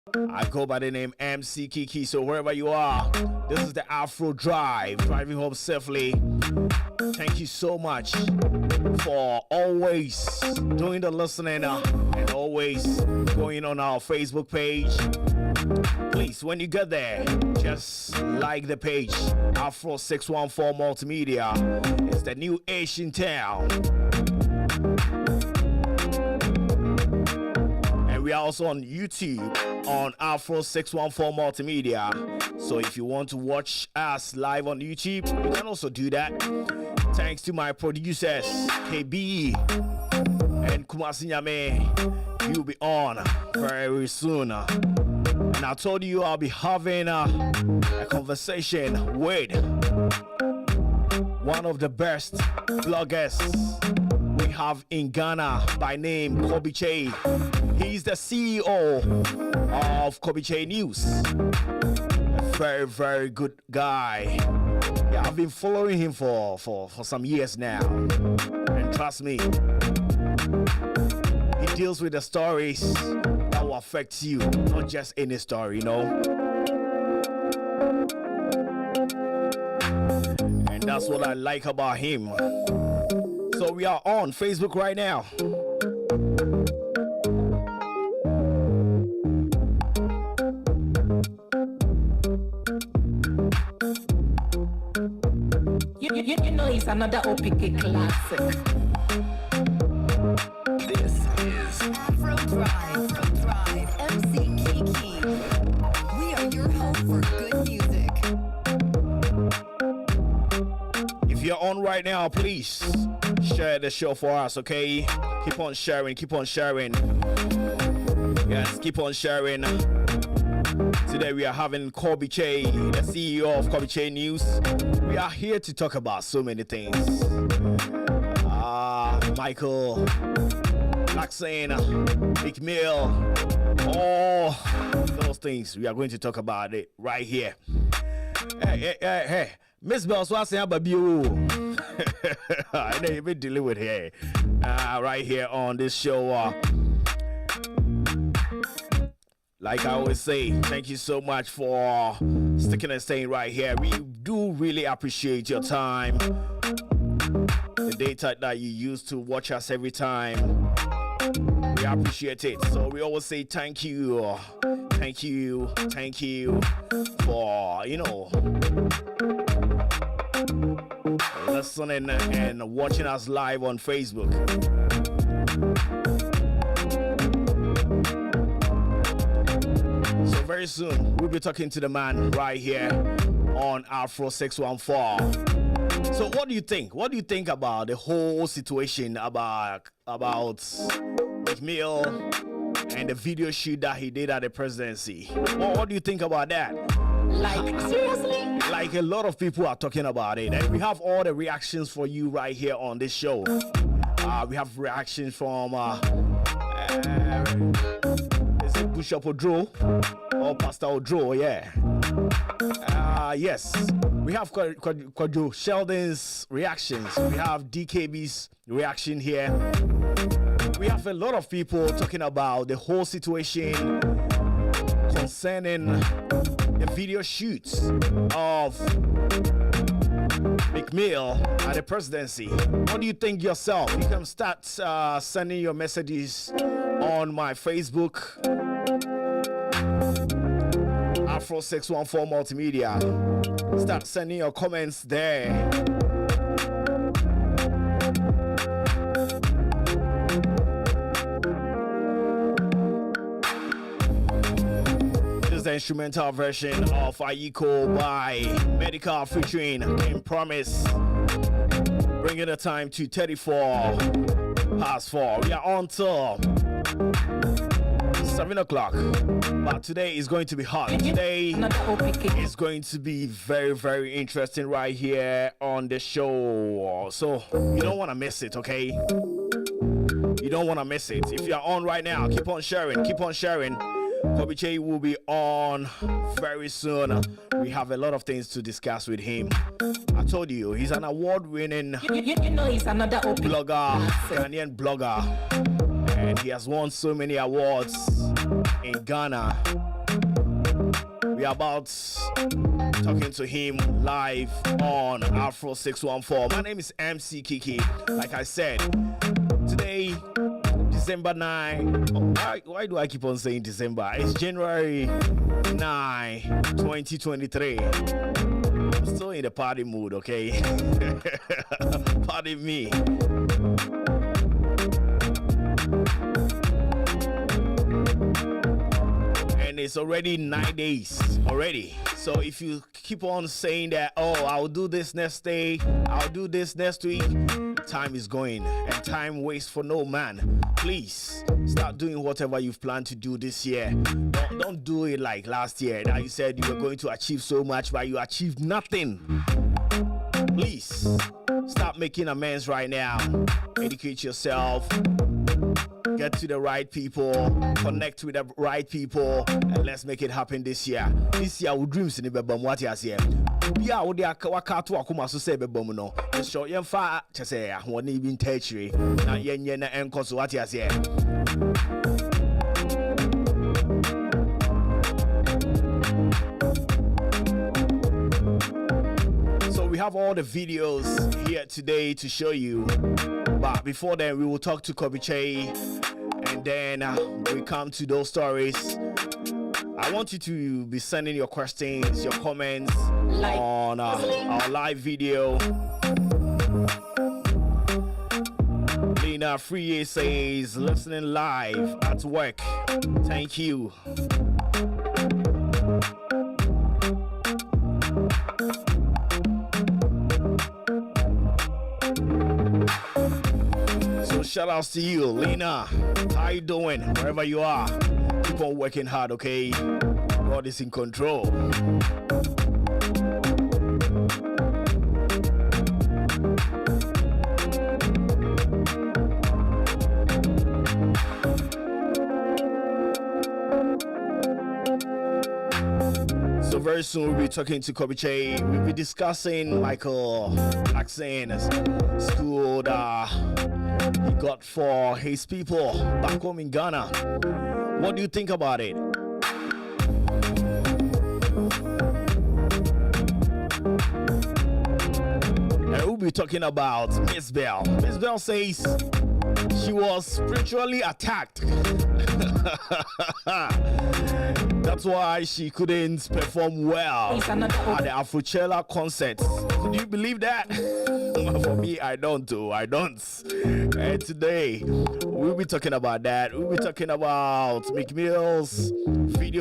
I go by the name MC Kiki, so wherever you are, this is the Afro Drive, driving home safely. Thank you so much for always doing the listening and always going on our Facebook page. Please, when you get there, just like the page. Afro 614 Multimedia. It's the new Asian town. And we are also on YouTube on Afro 614 Multimedia. So if you want to watch us live on YouTube, you can also do that. Thanks to my producers, Kobby and Kumasi Nyame. You'll be on very soon. And I told you I'll be having a conversation with one of the best bloggers we have in Ghana by name Kyei. He's the CEO of Kyei News. A very, very good guy. Yeah, I've been following him for some years now. And trust me, he deals with the stories that will affect you, not just any story, you know. And that's what I like about him. So we are on Facebook right now. You know it's another OPK classic. This is Afro Drive, MC Kiki. We are your home for good music. If you're on right now, please share the show for us, okay? Keep on sharing, keep on sharing. Yes, keep on sharing. Today we are having Kyei, the CEO of Kyei News. We are here to talk about so many things. Michael, Jackson, Meek, all those things. We are going to talk about it right here. Hey. Mzbel, so I say about you. I know you've been dealing with here. Right here on this show. Like I always say, thank you so much for sticking and staying right here. We do really appreciate your time. The data that you use to watch us every time. We appreciate it. So we always say thank you for, listening and watching us live on Facebook. So very soon we'll be talking to the man right here on Afro 614. So what do you think? What do you think about the whole situation about Meek and the video shoot that he did at the presidency? What do you think about that? Like, seriously? Like, a lot of people are talking about it, and we have all the reactions for you right here on this show. We have reactions from is it Bishop Odro or Pastor Odro? Yeah. Yes. We have Kwadwo Sheldon's reactions. We have DKB's reaction here. We have a lot of people talking about the whole situation concerning the video shoots of Meek at the presidency. What do you think yourself? You can start sending your messages on my Facebook, Afro 614 Multimedia. Start sending your comments there. The instrumental version of Aiko by Medical featuring Kim Promise, bringing the time to 34:04. We are on till 7 o'clock, but today is going to be hot. Today is going to be very, very interesting right here on the show, so you don't want to miss it, okay? You don't want to miss it. If you're on right now, keep on sharing, Kyei will be on very soon. We have a lot of things to discuss with him. I told you, he's an award-winning he's another blogger, Ghanaian blogger, and he has won so many awards. in Ghana. We are about talking to him live on Afro 614. My name is MC Kiki. Like I said, today, December 9. Oh, why do I keep on saying December? It's January 9, 2023. I'm still in the party mood, okay? Pardon me. And it's already 9 days already. So if you keep on saying that, oh, I'll do this next day, I'll do this next week, time is going and time waits for no man. Please start doing whatever you've planned to do this year. Don't do it like last year that you said you were going to achieve so much, but you achieved nothing. Please start making amends right now. Educate yourself. Get to the right people, connect with the right people, and let's make it happen this year. This year, we dreams in the bedroom. What you say? Yeah, we are wakatu akuma so say bedroom no. The show yen fa chese ya. One even tertiary. Na yen na enko so what you say? So we have all the videos here today to show you. But before then, we will talk to Kyei, and then we come to those stories. I want you to be sending your questions, your comments on our live video. Lena Free says, listening live at work. Thank you. Shout outs to you, Lena. How you doing? Wherever you are, keep on working hard, okay? God is in control. So very soon we'll be talking to Kyei. We'll be discussing like accent, school he got for his people back home in Ghana. What do you think about it? And we'll be talking about Mzbel. Mzbel says she was spiritually attacked. That's why she couldn't perform well at the Afrochella concert. Do you believe that? For me, I don't do. I don't. And today, we'll be talking about that. We'll be talking about Meek's video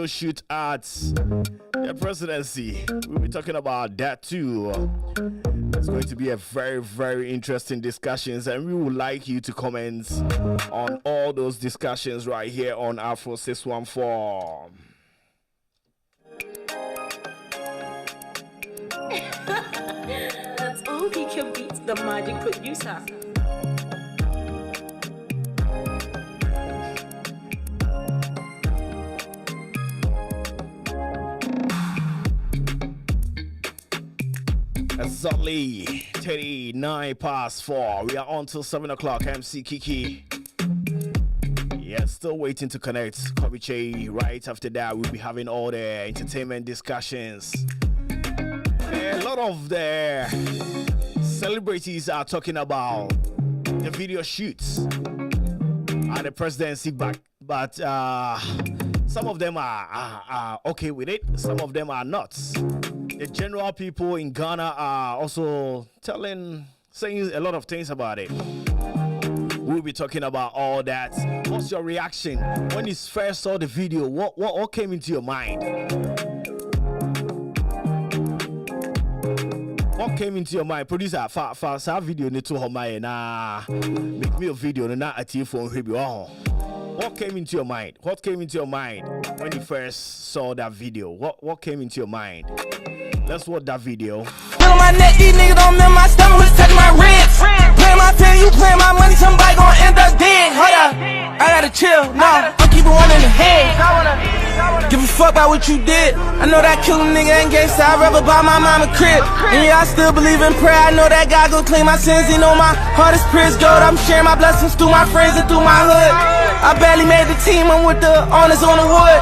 shoot at the presidency. We'll be talking about that too. It's going to be a very, very interesting discussions, and we would like you to comment on all those discussions right here on Afro 614. That's all he can beat, the magic producer. Exactly 39:04. We are on till 7 o'clock. MC Kiki. Yeah, still waiting to connect. Kyei. Right after that, we'll be having all the entertainment discussions. A lot of the celebrities are talking about the video shoots at the presidency, but some of them are okay with it. Some of them are not. The general people in Ghana are also saying a lot of things about it. We'll be talking about all that. What's your reaction when you first saw the video? What came into your mind? What came into your mind? Producer, for video need to make me a video na at your phone. What came into your mind? What came into your mind when you first saw that video? What came into your mind? Let's watch that video. On my neck, these niggas don't remember my stomach, was touching my ribs. Play my pen, you play my money, somebody gon' end up dead. Hold up, I gotta chill, no, I'm keeping one in the head. Give a fuck about what you did. I know that killer nigga ain't gangsta, I'd rather buy my mama crib. And yeah, I still believe in prayer, I know that God gon' clean my sins. He know my heart is prison gold, I'm sharing my blessings through my friends and through my hood. I barely made the team, I'm with the honors on the wood.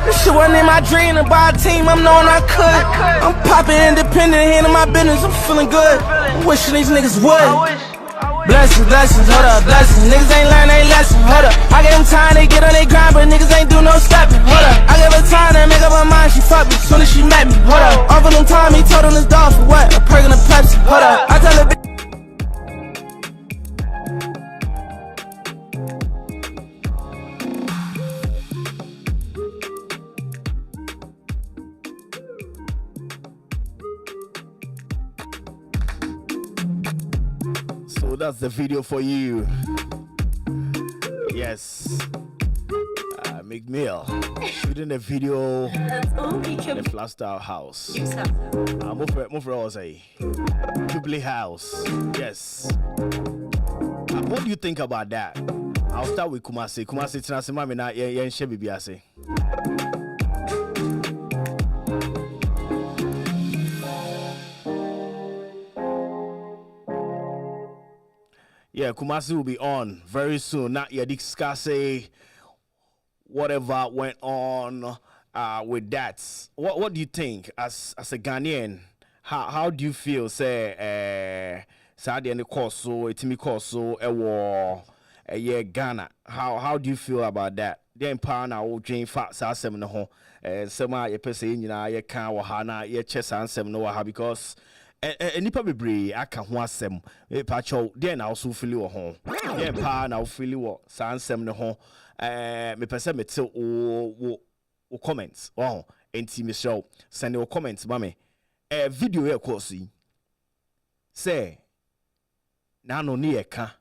This shit wasn't in my dream to buy a team, I'm knowing I could. I'm popping independent, handling my business, I'm feeling good. I'm wishing these niggas would. Blessings, blessings, hold up, blessings. Niggas ain't learn they lesson, hold up. I gave them time, they get on they grind, but niggas ain't do no stepping, hold up. I gave her time to make up her mind, she fucked me soon as she met me, hold up. Over them time, he told him his dog for what? A perk and a Pepsi, hold up. I tell her bitch. So that's the video for you. Yes. Mzbel shooting a video in the flat style house. Move say Jubilee house. Yes. What do you think about that? I'll start with Kumasi. Kumasi Tinasi Mami na yen shebi biase. Yeah, Kumasi will be on very soon. Not yet discuss whatever went on with that. What do you think as a Ghanaian? How do you feel? Say Saudi and the course itimi course yeah Ghana. How do you feel about that? Then pa na o dream fat sa sem no ho. Sema ye pese nyina ye kan wo ha na ye che san sem no ha because nipa bebre aka ho asem pa cho den na also feel wo ho. Den pa na wo feel wo san sem no ho. Me pese me te o comments. Oh, enti me show send your comments mama. Video here course say na no ne eka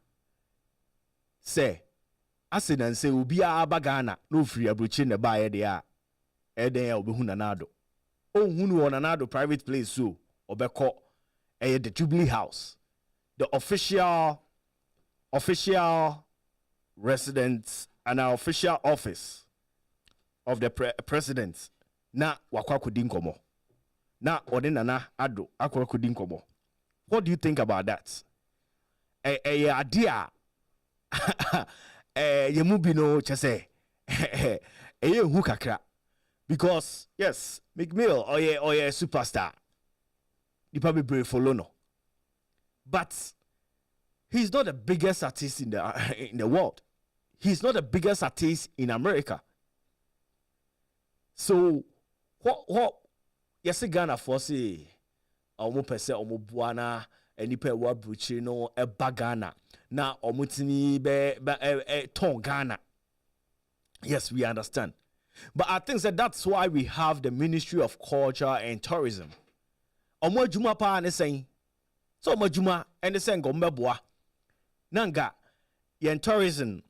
say accident say obi aba Ghana no free abrochi ne ba ye de a eden ya obehu nanado o hunu won nanado private place so obekọ the Jubilee house, the official residence and our official office of the president na wakwa kudin komo na odinana ado akwa kudin komo. What do you think about that? Idea yemubi no chese hu kakra because yes Mzbel or yeah superstar you probably brave for Lono, but he's not the biggest artist in the world. He's not the biggest artist in America. So what yes Ghana for say omo pese omo buana enipa wa bruchi no e bagana na omutini be ton Ghana. Yes, we understand. But I think that's why we have the Ministry of Culture and Tourism. Omo juma pa ne sen. So omo juma ene sen go mbeboa. Nanga yen tourism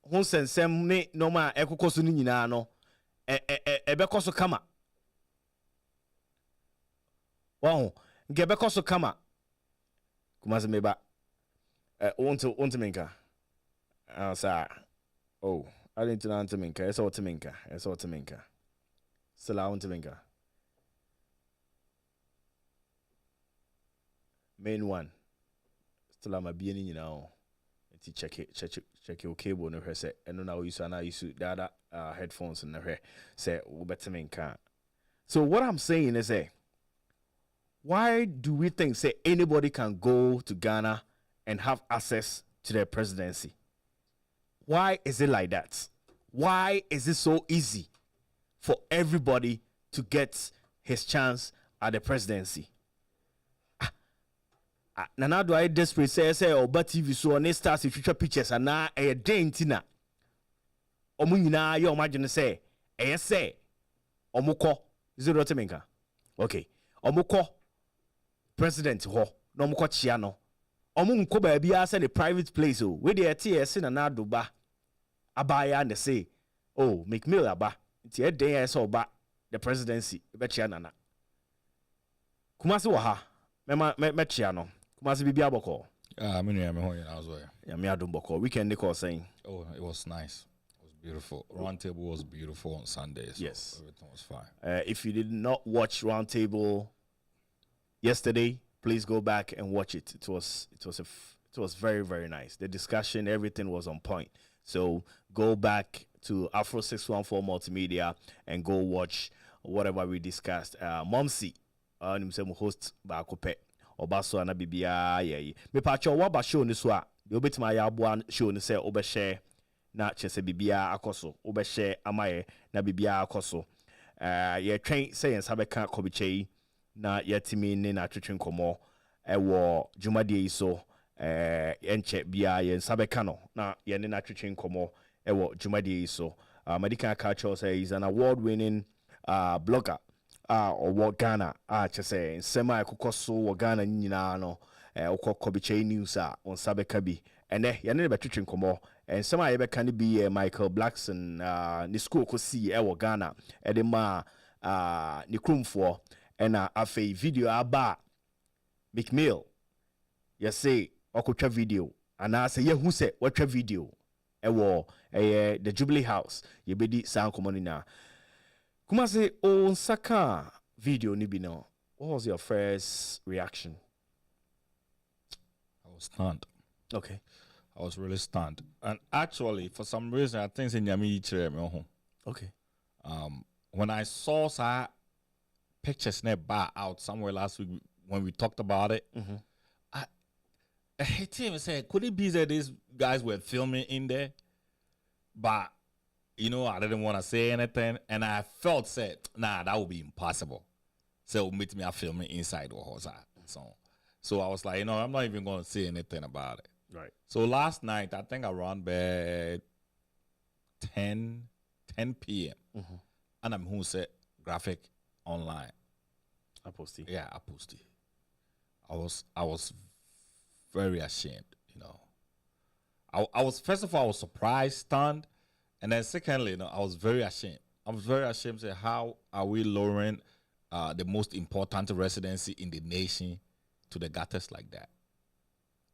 hon sensem ne normal ekokoso ni nyina no ebekoso kama. Wow, gebekoso kama. Kumaze meba. Want minka. Sa. Oh, I didn't know to minka. It's all to minka. It's all to minka. Still I want to minka. Main one. Still I'm a being you know. Check your cable no her say and now you the other headphones in the hair say better minka. So what I'm saying is why do we think say anybody can go to Ghana and have access to the presidency? Why is it like that? Why is it so easy for everybody to get his chance at the presidency? Nana do I desperate say Oba TV so on stars future pictures and na a dentina. Omu nyina ye imagine say say omuko zero temenka. Okay. Omuko president ho no omuko chia no. Omu nko ba bia say the private place oh we dey TS na na do ba abaya and say oh Mzbel aba nti e den say oba the presidency be chia nana. Kumasi wo ha me chia no. Kumasi bibi aboko. Me no me ho yen as well. Yeah, me adum boko. Weekend they call saying. Oh, it was nice. It was beautiful. Roundtable was beautiful on Sundays. So yes. Everything was fine. If you did not watch Roundtable yesterday, please go back and watch it. It was very, very nice. The discussion, everything was on point. So go back to Afro 614 Multimedia and go watch whatever we discussed. Momsi, I'm host Bakope. Obaso ana bibia ye. Me pacho wa ba show ni so a. De obetima ya abo show ni se obehye na chese bibia akoso. Obehye amaye na bibia akoso. Ye train say ensabeka Kobby Kyei na yetimi ne na twetwe nkomo ewo Jumadie yi so enche bia ye nsabeka no na ye ne na twetwe nkomo ewo Jumadie yi so. Medical culture say he's an award-winning blogger or Ghana chese nsema ekokoso wo Ghana nyina no okọ Kobby Kyei news on sabeka bi ene ye ne betwetwe nkomo nsema ye beka ne bi Michael Blackson ni school ko si wo Ghana de ma ni krumfo ena afei video aba Meek ye say okotwa video ana say ye hu se watwa video ewo the Jubilee house ye bedi san komo na kuma say on saka video ni bi no. What was your first reaction? I was stunned. Okay. I was really stunned. And actually, for some reason, I think in Yami. Okay. When I saw some pictures out somewhere last week when we talked about it, I hate him and said, could it be that these guys were filming in there? But you know, I didn't want to say anything, and I felt said, nah, that would be impossible. So meet me filming inside the house. So I was like, you know, I'm not even going to say anything about it. Right. So last night, I think around bed 10 p.m. And I'm who said graphic online. I posted. Yeah, I posted. I was very ashamed, you know. I was, first of all, I was surprised, stunned. And then secondly, you know, I was very ashamed. I was very ashamed to say, how are we lowering the most important residency in the nation to the gutters like that?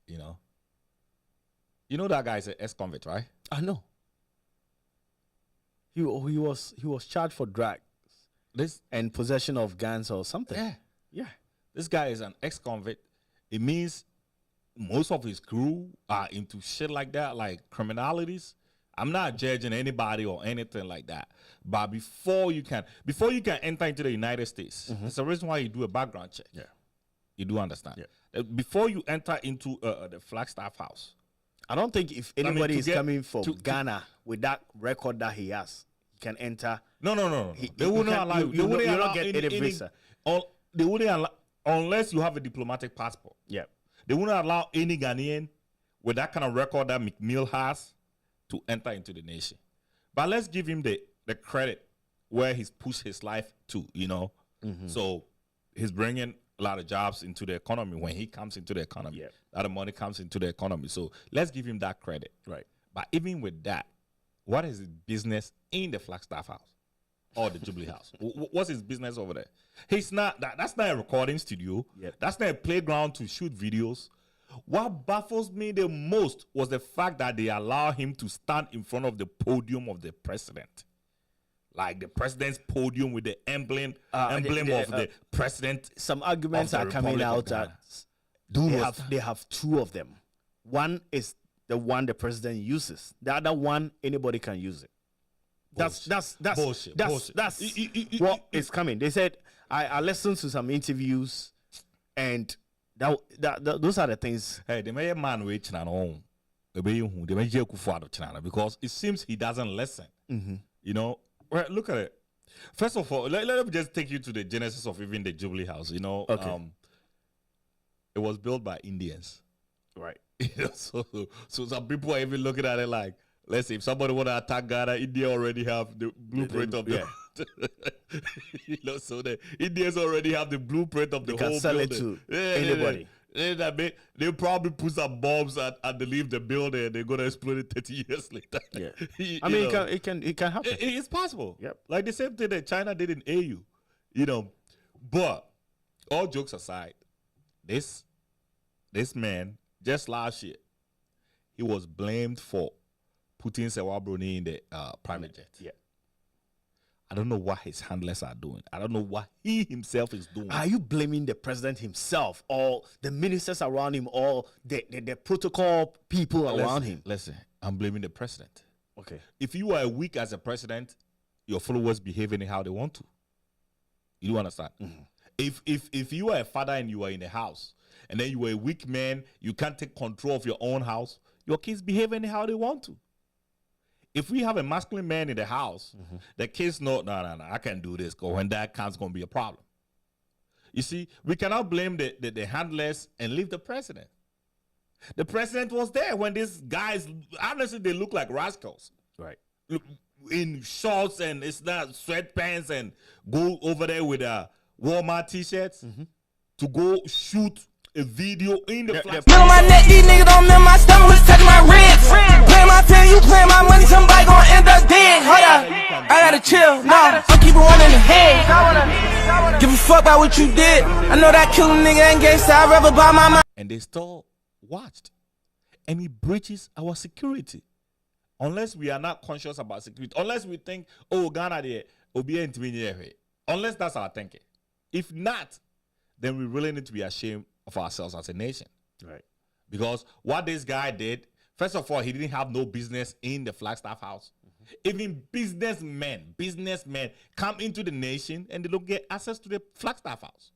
You know? You know that guy is an ex-convict, right? I know. He was charged for drugs and possession of guns or something. Yeah. Yeah. This guy is an ex-convict. It means most of his crew are into shit like that, like criminalities. I'm not judging anybody or anything like that. But before you can enter into the United States, there's a reason why you do a background check. Yeah. You do understand. Yeah. Before you enter into the Flagstaff house. I don't think if anybody is coming from Ghana with that record that he has, he can enter. No. They wouldn't allow you. They wouldn't allow any visa. They wouldn't allow, unless you have a diplomatic passport. Yeah. They wouldn't allow any Ghanaian with that kind of record that Meek has to enter into the nation. But let's give him the credit where he's pushed his life to, you know. So he's bringing a lot of jobs into the economy when he comes into the economy. A lot of money comes into the economy. So let's give him that credit. Right. But even with that, what is his business in the Flagstaff house or the Jubilee house? What's his business over there? He's not, that's not a recording studio. That's not a playground to shoot videos. What baffles me the most was the fact that they allow him to stand in front of the podium of the president. Like the president's podium with the emblem of the president. Some arguments are coming out that they have two of them. One is the one the president uses. The other one, anybody can use it. That's bullshit. That's what is coming. They said I listened to some interviews and those are the things. Hey, the mayor man waiting on home. Because it seems he doesn't listen. You know, well, look at it. First of all, let me just take you to the genesis of even the Jubilee house. You know, it was built by Indians, right? So some people are even looking at it like, let's say if somebody want to attack Ghana, India already have the blueprint of the. You know, so the Indians already have the blueprint of the whole can sell building. it to anybody. They probably put some bombs and they leave the building and they're gonna explode it 30 years later. Yeah. I mean, it can happen. It's possible. Yep. Like the same thing that China did in AU. You know. But all jokes aside, this man, just last year, he was blamed for putting Sewa Bruni in the private jet. Yeah. I don't know what his handlers are doing. I don't know what he himself is doing. Are you blaming the president himself or the ministers around him or the protocol people around him? Listen, I'm blaming the president. Okay. If you are weak as a president, your followers behave anyhow they want to. You do understand? If you are a father and you are in a house, and then you are a weak man, you can't take control of your own house, your kids behave anyhow they want to. If we have a masculine man in the house, the kids know, no, I can't do this, because when that comes, it's going to be a problem. You see, we cannot blame the handlers and leave the president. The president was there when these guys, honestly, they look like rascals. Right. In shorts and it's not sweatpants and go over there with Walmart t-shirts to go shoot a video in the flag. Middle my neck, these niggas don't remember my stomach was touching my ribs. Play my pen, you play my money, somebody gon' end up dead. Hold up, I gotta chill, no, I'm keeping one in the head. Give a fuck about what you did. I know that killing nigga ain't gangsta, I'd rather buy my mind. And they still watched. And it breaches our security. Unless we are not conscious about security. Unless we think, oh, Ghana there, Obi ain't unless that's our thinking. If not, then we really need to be ashamed of ourselves as a nation. Right. Because what this guy did, first of all, he didn't have no business in the Flagstaff house. Even businessmen come into the nation and they don't get access to the Flagstaff house.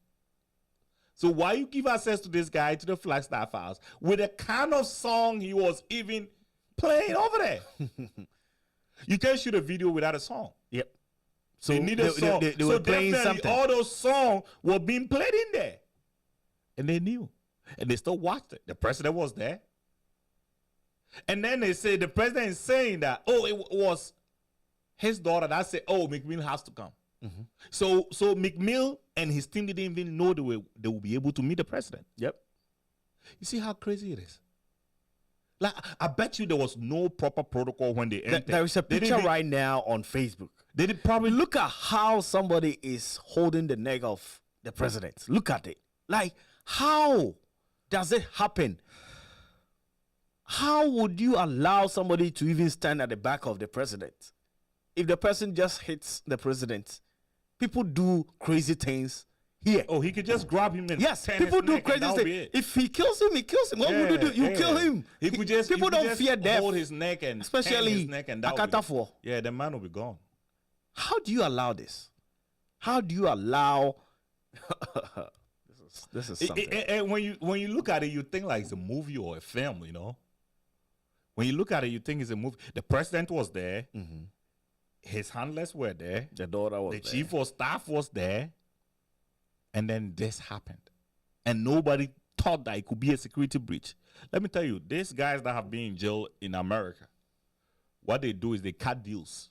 So why you give access to this guy to the Flagstaff house with the kind of song he was even playing over there? You can't shoot a video without a song. Yep. So they need a song. They were playing something. All those songs were being played in there. And they knew. And they still watched it. The president was there. And then they say, the president is saying that, oh, it was his daughter that said, oh, McMill has to come. So McMill and his team didn't even know they will be able to meet the president. Yep. You see how crazy it is? Like, I bet you there was no proper protocol when they entered. There is a picture right now on Facebook. They did probably Look at how somebody is holding the neck of the president. Look at it. Like, how does it happen? How would you allow somebody to even stand at the back of the president? If the person just hits the president, people do crazy things here. Oh, he could just grab him and Yes, turn people his do neck and crazy that would be things. it. If he kills him, he kills him. What would you do? You kill him. He could just people he could don't just fear death, hold his neck and especially turn his neck and that would be- Akatafo. Yeah, the man will be gone. How do you allow this? How do you allow? this is something. And when you look at it, you think like it's a movie or a film, you know. When you look at it, you think it's a movie. The president was there. His handlers were there. The daughter was The there. chief of staff was there. And then this happened. And nobody thought that it could be a security breach. Let me tell you, these guys that have been in jail in America, what they do is they cut deals.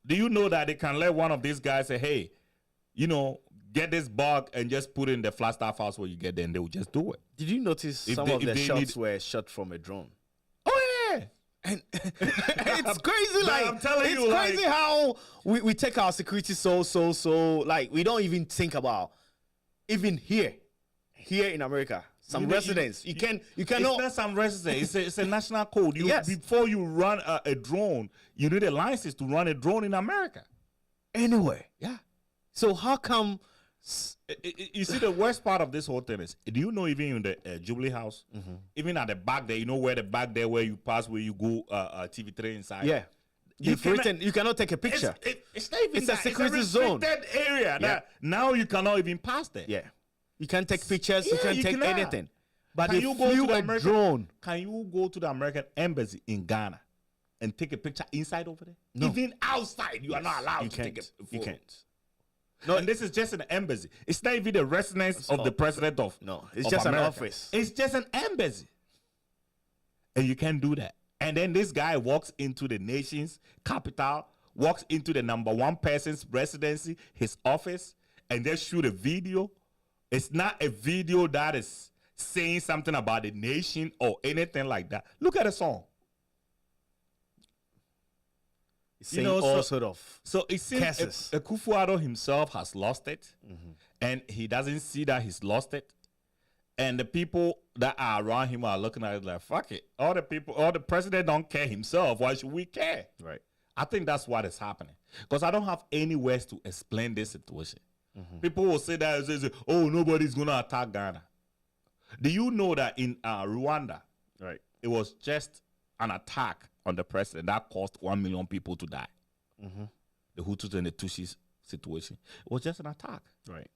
Do you know that they can let one of these guys say, hey, you know, get this bug and just put it in the Flagstaff house where you get there, and they will just do it. Did you notice some of the shots were shot from a drone? Oh, yeah. And it's crazy. Like, I'm telling it's you, crazy like, how we take our security so like we don't even think about even here in America. Some residents, you cannot. It's not some residents. It's a national code. Yes. Before you run a drone, you need a license to run a drone in America. Anyway. Yeah. So how come? You see, the worst part of this whole thing is, do you know even in the Jubilee house, even at the back there, you know where the back there where you pass, where you go TV3 inside? Yeah. You cannot take a picture. It's not even It's a security zone. area. Yeah. Now you cannot even pass there. Yeah. You can't take pictures. Yeah, you can't you take cannot. anything. But Can if you go to you the a American- drone, Can you go to the American embassy in Ghana and take a picture inside over there? No. Even outside, you are not allowed you to can't. take a photo. You can't. No, and this is just an embassy. It's not even the residence of the president of No, it's of just an America. office. It's just an embassy. And you can't do that. And then this guy walks into the nation's capital, walks into the number one person's residency, his office, and just shoot a video. It's not a video that is saying something about the nation or anything like that. Look at the song. It's saying all sort of. So it seems curses. Akufo-Addo himself has lost it, and he doesn't see that he's lost it. And the people that are around him are looking at it like, fuck it. All the president don't care himself. Why should we care? Right. I think that's what is happening. Because I don't have any ways to explain this situation. People will say that, say, oh, nobody's going to attack Ghana. Do you know that in Rwanda, Right. it was just an attack on the president that caused 1 million people to die. The Hutus and the Tutsis situation. It was just an attack. Right.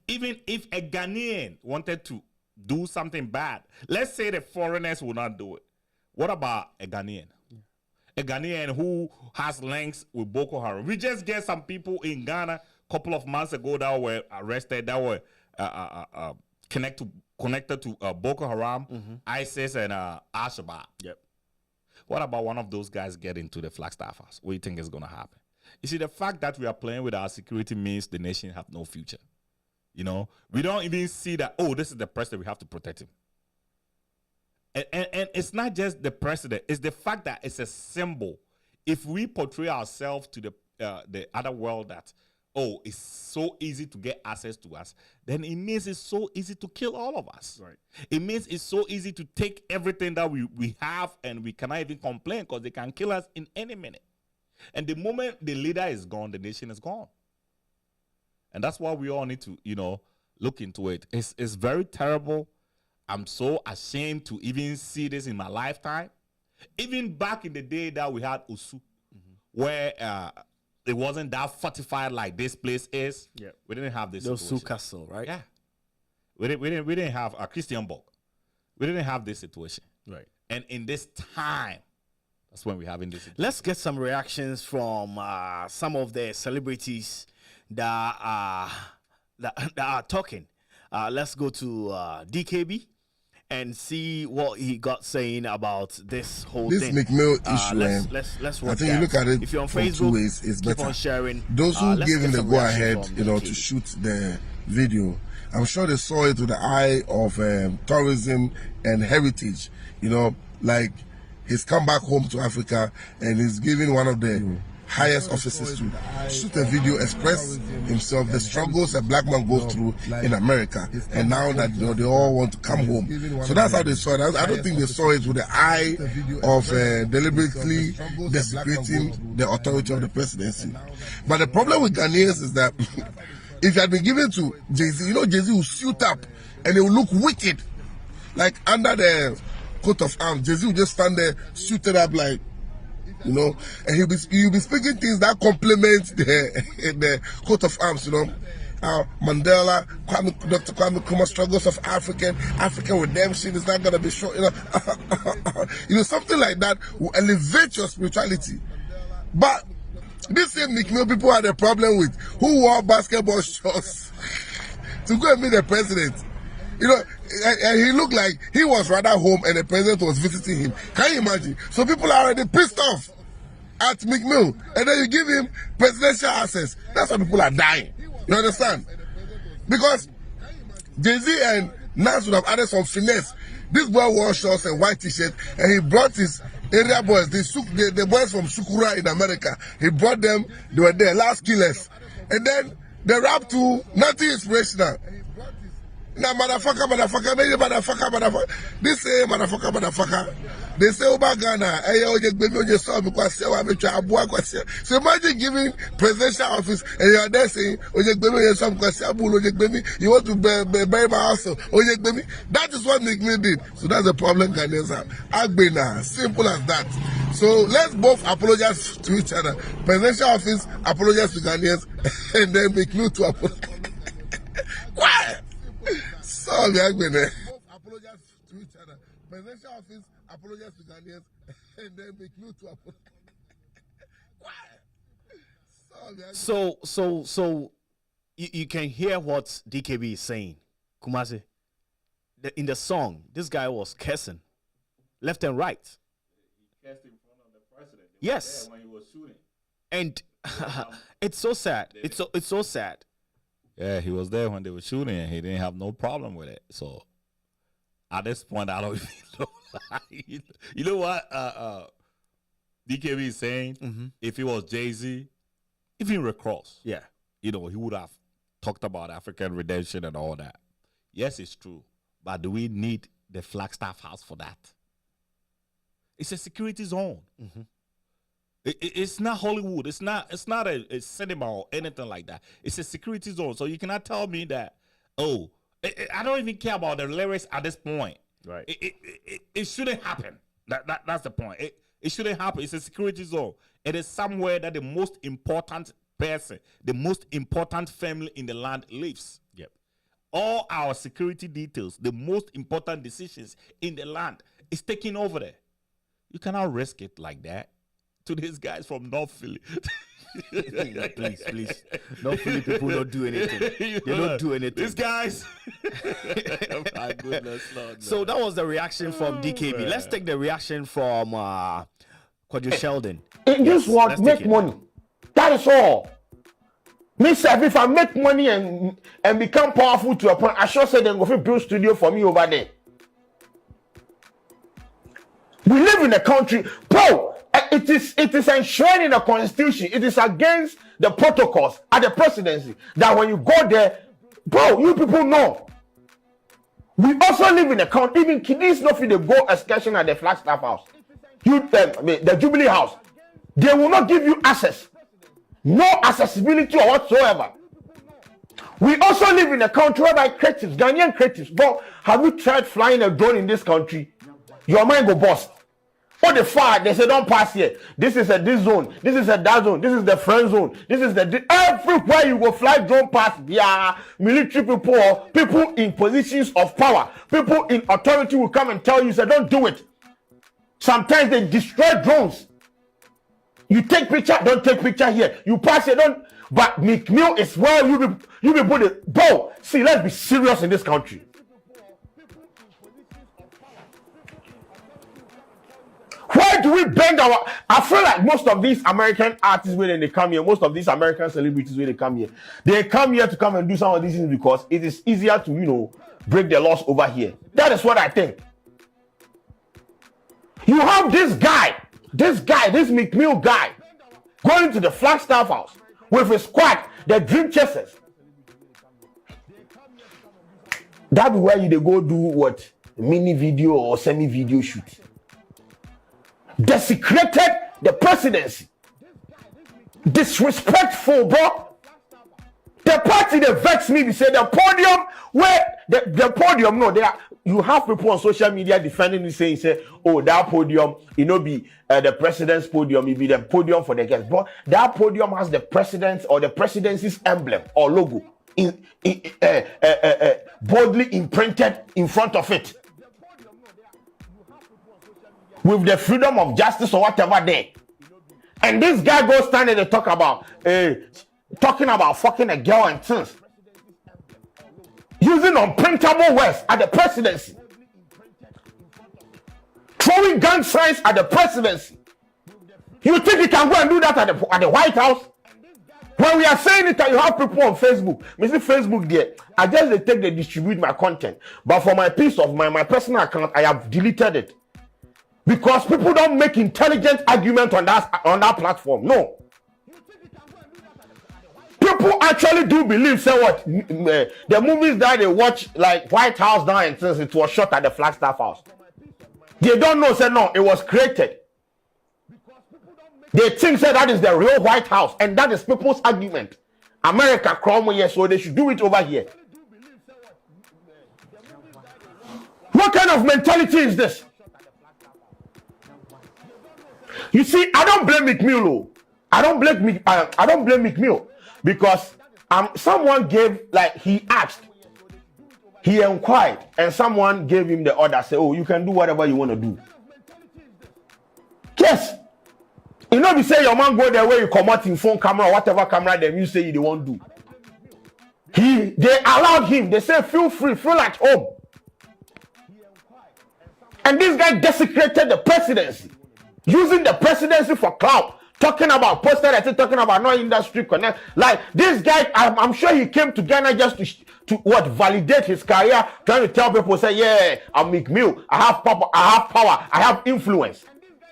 Even if a Ghanaian wanted to do something bad, let's say the foreigners will not do it. What about a Ghanaian? A Ghanaian who has links with Boko Haram. We just get some people in Ghana a couple of months ago that were arrested, that were connected to Boko Haram, ISIS, and Al-Shabaab. Yep. What about one of those guys get into the Flagstaff House? What do you think is going to happen? You see, the fact that we are playing with our security means the nation have no future. You know, we don't even see that, oh, this is the president, we have to protect him. And it's not just the president, it's the fact that it's a symbol. If we portray ourselves to the other world that, oh, it's so easy to get access to us, then it means it's so easy to kill all of us. Right. It means it's so easy to take everything that we have and we cannot even complain because they can kill us in any minute. And the moment the leader is gone, the nation is gone. And that's why we all need to, you know, look into it. It's very terrible. I'm so ashamed to even see this in my lifetime. Even back in the day that we had Usu, where it wasn't that fortified like this place is. Yeah. We didn't have this. The Usu situation. Castle, right? Yeah. We didn't have a Christianborg. We didn't have this situation. Right. And in this time, that's when we're having this situation. Let's get some reactions from some of the celebrities that are talking. Let's go to DKB and see what he got saying about this whole thing. This Mzbel issue, let's watch I think that. you look at it if you're on from Facebook, two ways. It's keep better. on sharing. Those who Let's gave him get the some go reaction ahead, from you know, DKB. to shoot the video, I'm sure they saw it with the eye of tourism and heritage. You know, like he's come back home to Africa and he's giving one of the highest officers to shoot a video, express himself, the struggles a black man goes through in America, and now that, you know, they all want to come home. So that's how they saw it. I don't think they saw it with the eye of deliberately desecrating the authority of the presidency. But the problem with Ghanaians is that if it had been given to Jay-Z, you know, Jay-Z will suit up and it will look wicked, like under the coat of arms. Jay-Z will just stand there suited up like, you know, and he'll be speaking things that complement the coat of arms, you know. Mandela, Dr. Kwame Nkrumah, struggles of African redemption is not gonna be short, you know. You know, something like that will elevate your spirituality. But this same Mzbel people had a problem with, who wore basketball shorts to go and meet the president. You know, and he looked like he was rather home and the president was visiting him. Can you imagine? So people are already pissed off at Mzbel, and then you give him presidential access. That's why people are dying. You understand? Because Jay-Z and Nas would have added some finesse. This boy wore shorts and white t-shirt, and he brought his area boys, the boys from Shukura in America. He brought them, they were there, last killers. And then they rap to nothing inspirational. Now, motherfucker, maybe motherfucker. This say motherfucker. They say over Ghana, so imagine giving presidential office and you are there saying, you want to bury my house. That is what Mzbel did. So that's the problem Ghanaians have. Agbena, simple as that. So let's both apologize to each other. Presidential office, apologize to Ghanaians, and then Mzbel to apologize. Why? So we are going to apologize to each other. Presidential office, apologize to Ghanaians, and then Mzbel to apologize. Why? So you can hear what DKB is saying, Kumasi. In the song, this guy was cursing left and right. He cursed in front of the president. Yes. When he was shooting. And it's so sad. It's so sad. Yeah, he was there when they were shooting and he didn't have no problem with it. So at this point, I don't even know. You know what DKB is saying? If it was Jay-Z, even Rick Ross, Yeah. you know, he would have talked about African redemption and all that. Yes, it's true. But do we need the Flagstaff House for that? It's a security zone. It's not Hollywood. It's not a cinema or anything like that. It's a security zone. So you cannot tell me that, oh, I don't even care about the lyrics at this point. Right. It shouldn't happen. That's the point. It shouldn't happen. It's a security zone. It is somewhere that the most important person, the most important family in the land lives. Yep. All our security details, the most important decisions in the land is taken over there. You cannot risk it like that to these guys from North Philly. please. North Philly people don't do anything. They don't do anything. These guys. My goodness, Lord, so that was the reaction from DKB. Man. Let's take the reaction from Kwadwo Sheldon. In this world, let's make take it. money. That is all. Me say, if I make money and become powerful to a point, I sure say then go build studio for me over there. We live in a country, bro. It is enshrined in the constitution. It is against the protocols at the presidency that when you go there, bro, you people know. We also live in a country. Even kiddies know if they go excursion at the Flagstaff House, the Jubilee House, they will not give you access. No accessibility or whatsoever. We also live in a country whereby creatives, Ghanaian creatives, bro, have you tried flying a drone in this country? Your mind go bust. For the far, they say don't pass here. This is this zone. This is that zone. This is the friend zone. This is everywhere you go fly drone past. Yeah, military people in positions of power, people in authority will come and tell you, say don't do it. Sometimes they destroy drones. You take picture, don't take picture here. You pass it, don't. But Meek Mill is where you be put it. Bro, see, let's be serious in this country. Why do we bend our? I feel like most of these American artists when they come here, most of these American celebrities when they come here to come and do some of these things because it is easier to break the laws over here. That is what I think. You have this Meek Mill guy, going to the Flagstaff House with his squad, the dream chasers. That's where they go do what? Mini video or semi video shoot. Desecrated the presidency. Disrespectful, bro. The party that vex me, they say the podium where the podium, no, you have people on social media defending it, saying, oh, that podium, be the president's podium, it be the podium for the guests. But that podium has the president or the presidency's emblem or logo boldly imprinted in front of it. With the freedom of justice or whatever there. And this guy goes standing and talking about fucking a girl and things. Using unprintable words at the presidency. Throwing gun signs at the presidency. You think you can go and do that at the White House? When we are saying it, you have people on Facebook. Me see Facebook there. I just they distribute my content. But for my peace of mind, my personal account, I have deleted it. Because people don't make intelligent argument on that platform. No. People actually do believe, say what? The movies that they watch, like White House now and since it was shot at the Flagstaff House. They don't know, say no, it was created. They think, say that is the real White House. And that is people's argument. America, Cromwell, yes, so they should do it over here. What kind of mentality is this? You see, I don't blame Meek Mill. I don't blame Meek Mill because someone gave, like, he asked, he inquired, and someone gave him the order. Say, oh, you can do whatever you want to do. Yes. You know, we say your man go there where you come out in phone camera or whatever camera them you say you don't do. They allowed him. They say feel free, feel at home. And this guy desecrated the presidency. Using the presidency for clout, talking about poster that is talking about no industry connect. Like this guy, I'm sure he came to Ghana just to validate his career, trying to tell people, say, yeah, I'm Meek Mill, I have power, I have influence.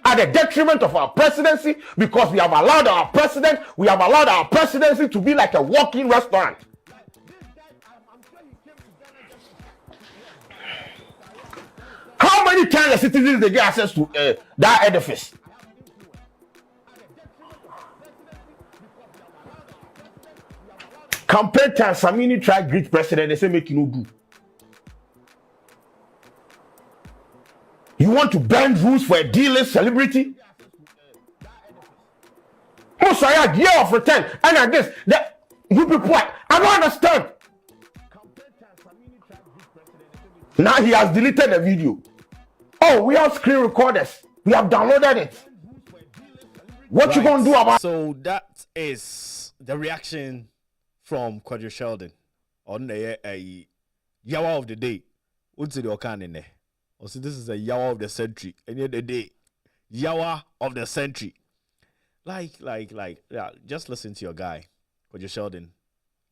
At the detriment of our presidency, because we have allowed our presidency to be like a walking restaurant. How many times the citizens they get access to that edifice? Campaign time, Samini tried great president, they say make you no do. You want to bend rules for a D-list celebrity? Most I year of return. And at this, that you people, I don't understand. Now he has deleted the video. Oh, we have screen recorders. We have downloaded it. What you gonna do about? So that is the reaction from Quadri Sheldon on the yawa of the day. What's the okan in there? Also, this is a yawa of the century. And yet the day, yawa of the century. Like, yeah. Just listen to your guy, Quadri Sheldon,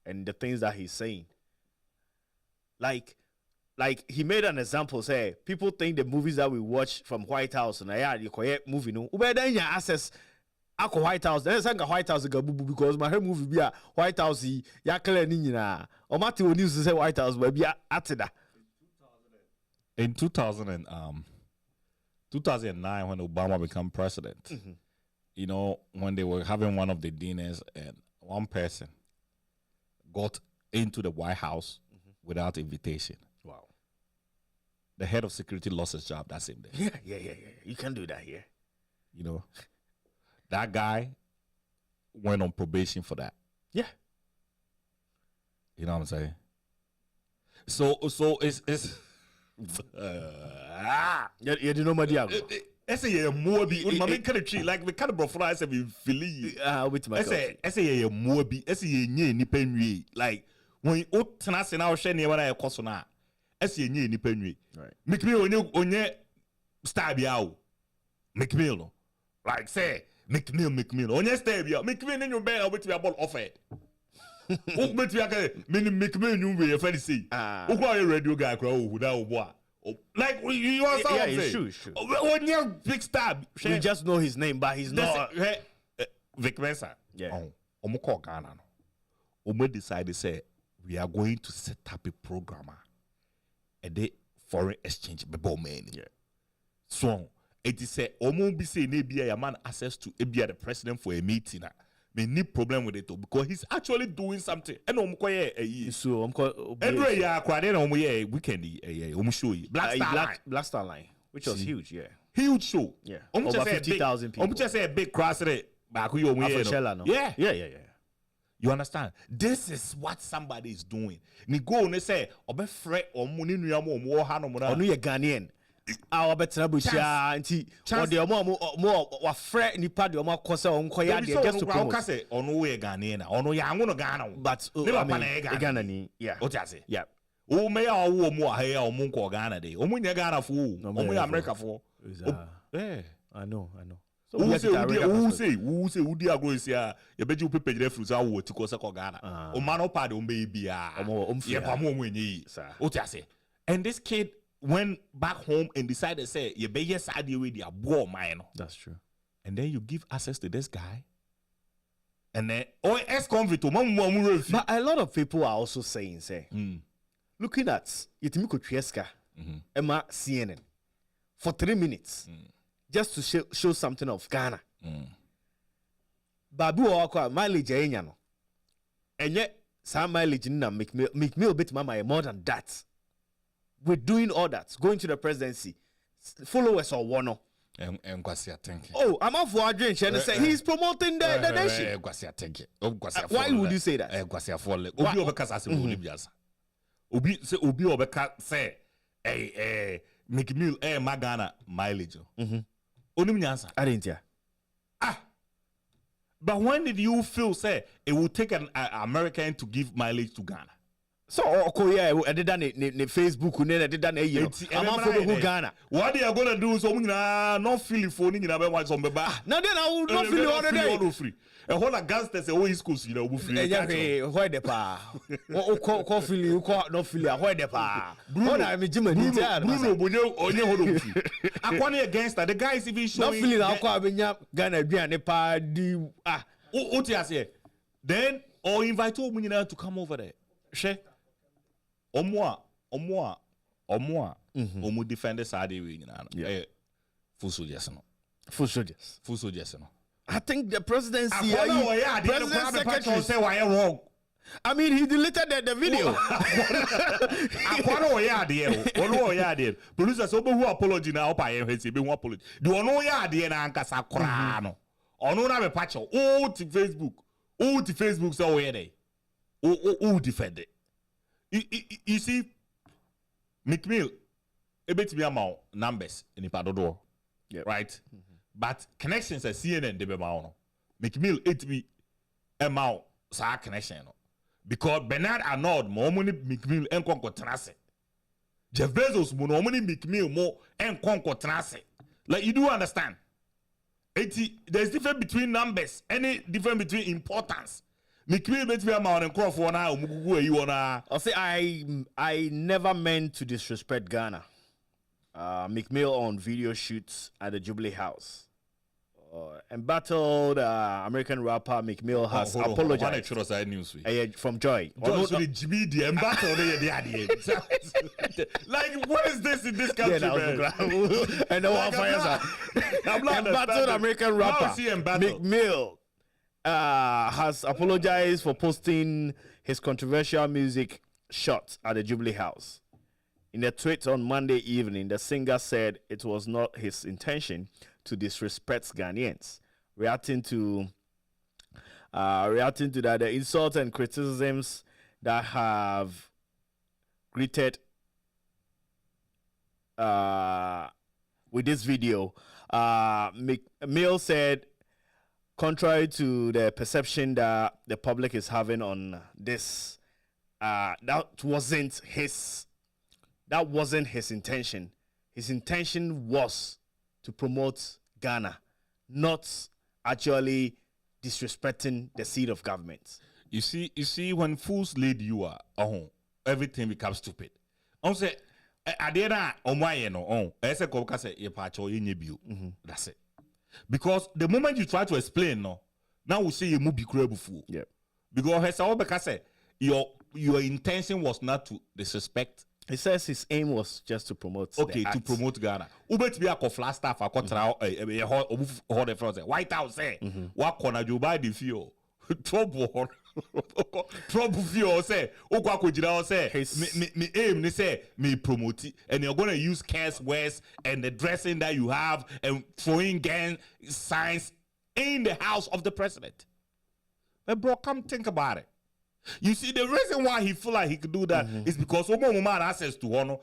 and the things that he's saying. Like he made an example. Say people think the movies that we watch from White House and you quiet movie no. Ube then ya access. Ako White House. Then say White House gabubu because my movie be a White House ya clear ni nyina. O mate o news say White House be a atida. In 2009 when Obama became president, you know, when they were having one of the dinners and one person got into the White House without invitation. Wow. The head of security lost his job that same day. Yeah. You can't do that here. You know, that guy went on probation for that. Yeah. You know what I'm saying? So it's you do know my diago. Ese ye more bi on my kind of tree like the kind of bro I say be feel with my ese ye more bi ese ye nye nipa nwie like when you tena se na wo hwe ne wona e koso na ese ye nye nipa nwie right make me onye star bia o make me no like say make me onye star bia make me nyu be obeti bia ball offered o beti bia ka me make me nyu we e fa say o kwa radio guy kra o hu da o bo like you are saying sure. When you big star, we just know his name, but he's not. Vic Mensa. Yeah. Call Ghana. Omo decided say we are going to set up a programmer, a day foreign exchange bebo man. Yeah. So it is say Omo be say maybe a man access to be the president for a meeting. Me need problem with it too because he's actually doing something. And so anyway, yeah, quite weekend. Show you Black Star Line, which was huge. Yeah, huge show. Yeah, over 50,000 people. Just say a big cross it. Afrochella, no? Yeah. You understand? This is what somebody is doing. Ni go and say, "Obe fret or money no you Ghanaian." Our better bushia anti or the more fret nipa the more cause on koya just to promote. Say on no way Ghanaian on no ya ngono Ghana but Ghana ni yeah what you say yeah o me ya wo mo ahe ya o mo ko Ghana dey o mo nya Ghana fo o mo ya America fo eh I know so who say udi agro isi a ye beji pepe jire fruit a wo ti ko se ko Ghana o ma no pa de o be bia ye pa mo enyi what you say and this kid went back home and decided say you be yes idea with the boy mine. That's true. And then you give access to this guy. And then but a lot of people are also saying say looking at Yitimiko Trieska Emma CNN for 3 minutes just to show something of Ghana. Babu or mileage no. And yet some mileage na make me a bit mama more than that. We're doing all that, going to the presidency, followers or one. And thank you. Oh, I'm out for a drink and say he's promoting the nation. Why would you say that? Obi obeka say make meal Magana mileage. Onim nyansa. I didn't hear. But when did you feel say it would take an American to give mileage to Ghana? So I did that in Facebook I did that I'm out for the Ghana. What they are gonna do is not feeling for you know what some beba. Now then I will not feel all the day. Free. A whole against the East Coast, you know, free. Why the pa? Call feel you call not feel why the pa. Bruno, I'm a Jimmy. Bruno, onye hold free. Akwane against that. The guys even showing. Not feeling how Ghana be an epa di what you say? Then or invite you to come over there. She. Omo defender side we full soldiers no. Full soldiers no. I think the presidency president secretary say why wrong. I mean he deleted the video. Akwano oya de producer so be who apology na opa ye hwesi be who apology. The ono ya de na ankasa kra no. Ono na me patch o to Facebook so where they o defend it. You see Meek Mill a bit me amount numbers in the padodo. Yep. Right? But connections at CNN de be ma Meek Mill it be amount sa connection no. Because Bernard Arnault mo money Meek Mill enko trase. Jeff Bezos mo no money Meek Mill mo enko trase. Like you do understand? There's difference between numbers, any difference between importance. Meek Mill bet me amount and crop for now mugugu you wanna. I'll say I never meant to disrespect Ghana. Meek Mill on video shoots at the Jubilee House. Embattled American rapper Meek Mill has apologized. From Joy. Like, what is this in this country, man? And embattled American rapper Meek Mill has apologized for posting his controversial music shot at the Jubilee House. In a tweet on Monday evening, the singer said it was not his intention to disrespect Ghanaians, reacting to that the insults and criticisms that have greeted with this video. Mill said, contrary to the perception that the public is having on this, that wasn't his intention. His intention was to promote Ghana, not actually disrespecting the seat of government. You see, when fools lead you everything becomes stupid. Say, Adena no ese koka say ye pacho ye bio. That's it. Because the moment you try to explain, now we say you move be fool. Yep. Because your intention was not to disrespect. He says his aim was just to promote. Okay, to promote Ghana. Ubet be a flash staff a contra White House say what corner you buy the fuel. Trouble fuel say okwa kujira say me aim they say me promote it, and you're gonna use curse words and the dressing that you have and throwing gang signs in the house of the president. But bro, come think about it. You see, the reason why he feel like he could do that is because man access to honor.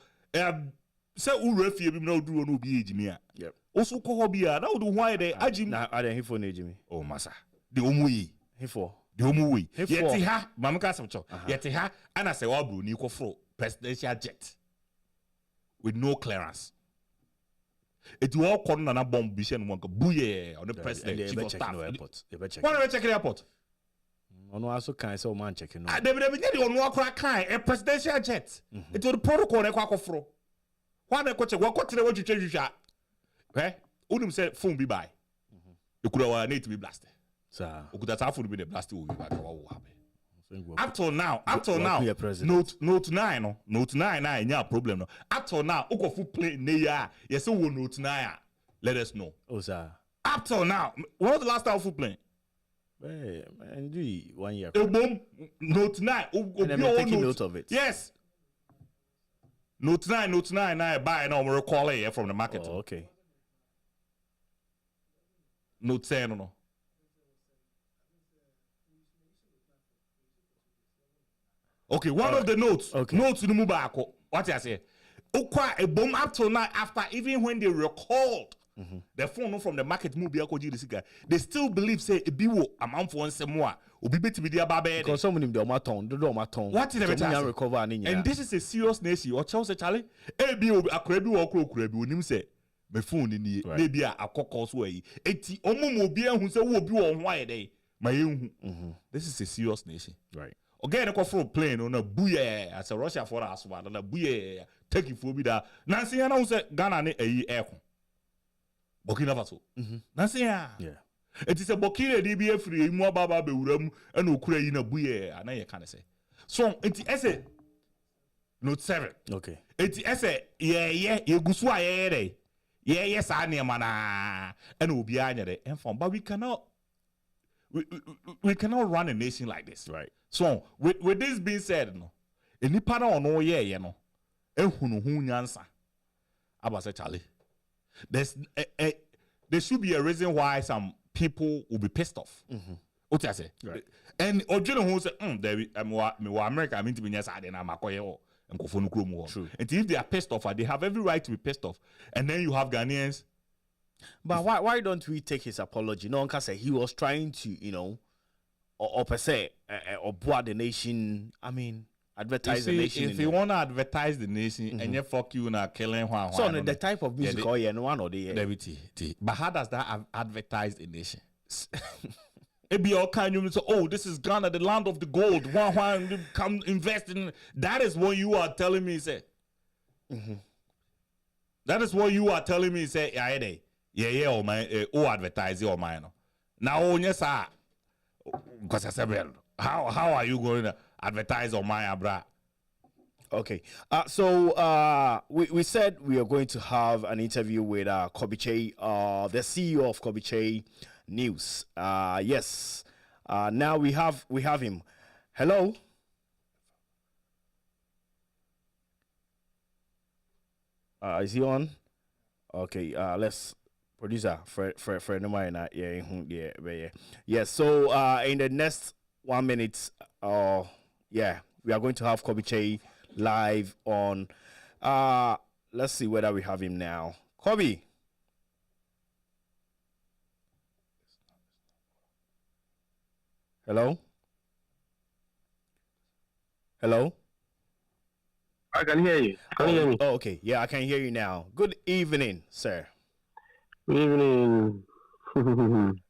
Say urefie bi no duro no bi ejimi a. Yep. Also ko hobi a na do why dey ajim. Na ade he for na ejimi. Oh masa. The omuyi. He for. The omuyi. Yeti ha, mamka samcho. Yeti ha ana say wa bro ni ko fro presidential jet with no clearance. It will all come na bomb bi she no nka buye on the president chief of staff. Why check the airport? Ono also can say man checking no. They be on one crack a presidential jet. It was the protocol e kwa fro. Why na check what tell what you change eh? Unim say phone be by. You could have need to be blasted. Sir. You could have phone be the blasted will be back. What will happen? Up till now, note 9 yeah problem no. Up till now, uko full play neya. Yes, so note 9. Let us know. Oh sir. Up till now, when was the last time full playing? Hey, man, do 1 year. Boom, note 9. And I'm taking note of it. Yes. Note 9, buy now. We're calling here from the market. Oh, okay. Note 10, no. Okay, one of the notes. Okay. Notes in the mobile. What I say? A bomb up till now after even when they recalled the phone from the market they still believe say a biwo amount for one more obi beti be dia babe because some of them my tongue do my tongue what is the recover and this is a serious nation or Chelsea Charlie e bi akra bi wo kura bi onim say me phone ni na bi akokọ so yi eti omomo obi ehun say wo obi wo ho ayede ma yehu this is a serious nation right again ko for plane on a buye as a Russia for us na buye take for bi da nansi na say Ghana ne eyi eko Burkina Faso. Nansi ya. Yeah. It is a Burkina DBA free mo baba be wuram and okura yi na buye ana ye kan say. So it ese note 7. Okay. It ese ye gusu aye dey. Ye sa na na and obi anya dey enfom but we cannot run a nation like this. Right. So with this being said no enipa na ono ye no ehunu hu nyansa abase Charlie. There should be a reason why some people will be pissed off. What I say? Right. And Ojino who say, America, I mean to be yes, I didn't and True. And if they are pissed off, they have every right to be pissed off. And then you have Ghanaians. But why don't we take his apology? No one can say he was trying to, or per se, or board the nation. I mean, advertise the nation. If you want to advertise the nation and you fuck you now killing one. So the type of music one or the But how does that advertise the nation? It be all kind of say, oh, this is Ghana, the land of the gold. One come invest in. That is what you are telling me, say. That is what you are telling me, say. Yeah, oh my, advertise your mind. Now, yes, because I said, well, how are you going to advertise on my abra? Okay. So we said we are going to have an interview with Kyei, the CEO of Kyei News. Yes. Now we have him. Hello. Is he on? Okay. Let's producer friend of mine. Yeah. Yes. So in the next 1 minute, we are going to have Kyei live on. Let's see whether we have him now. Kobby. Hello? Hello? I can hear you. Can you hear me? Oh, okay. Yeah, I can hear you now. Good evening, sir. Good evening.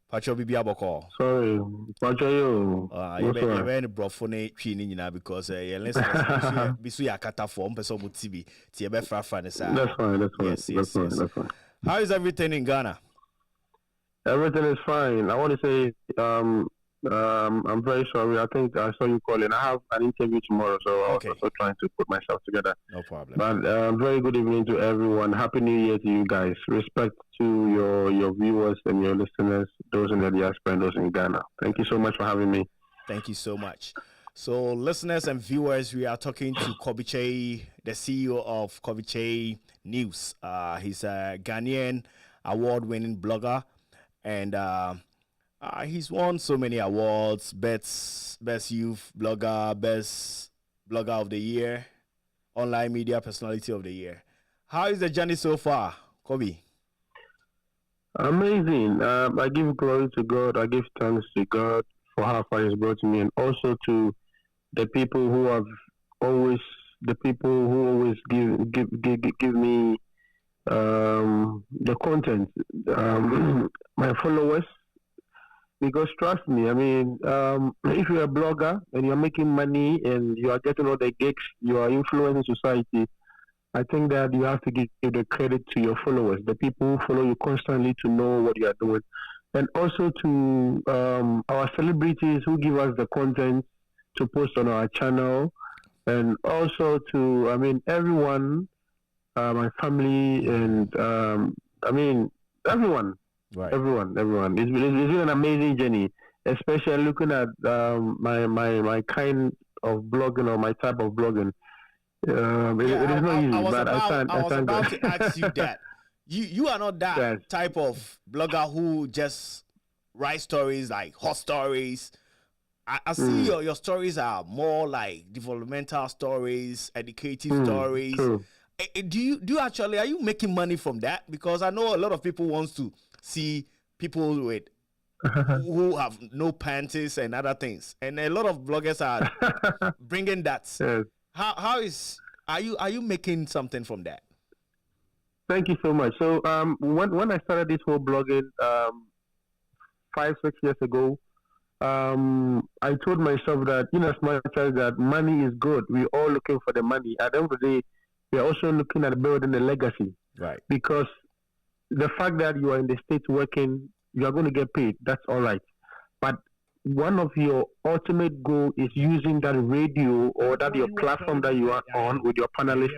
Pacho bibi aboko. Sorry, Pacho you. You be brofone twini nyina because listen bisu ya kata for person mu TV. Ti e be fra ne sa. That's fine. Yes. That's fine. How is everything in Ghana? Everything is fine. I want to say I'm very sorry. I think I saw you calling. I have an interview tomorrow, so I was also trying to put myself together. No problem. But very good evening to everyone. Happy New Year to you guys. Respect to your viewers and your listeners, those in the diaspora and those in Ghana. Thank you so much for having me. Thank you so much. So, listeners and viewers, we are talking to Kyei, the CEO of Kyei News. He's a Ghanaian award-winning blogger, and he's won so many awards: best youth blogger, best blogger of the year, online media personality of the year. How is the journey so far, Kobby? Amazing. I give glory to God. I give thanks to God for how far He's brought me, and also to the people who always give me the content, my followers. Because trust me, I mean, if you're a blogger and you're making money and you are getting all the gigs, you are influencing society, I think that you have to give the credit to your followers, the people who follow you constantly to know what you are doing. And also to our celebrities who give us the content to post on our channel. And also to, I mean, everyone, my family and, everyone. Right. Everyone. It's been an amazing journey, especially looking at my kind of blogging or my type of blogging. It is not easy, but I was about to ask you that. You are not that type of blogger who just write stories like hot stories. I see your stories are more like developmental stories, educative stories. True. Do you actually, are you making money from that? Because I know a lot of people wants to see people with who have no panties and other things, and a lot of bloggers are bringing that. Yes. Are you making something from that? Thank you so much. So when I started this whole blogging 5-6 years ago, I told myself that as much as that money is good, we're all looking for the money. At the end of the day, we are also looking at building a legacy. Right. Because the fact that you are in the States working, you are going to get paid. That's all right. But one of your ultimate goal is using that radio or that your platform that you are on with your panelists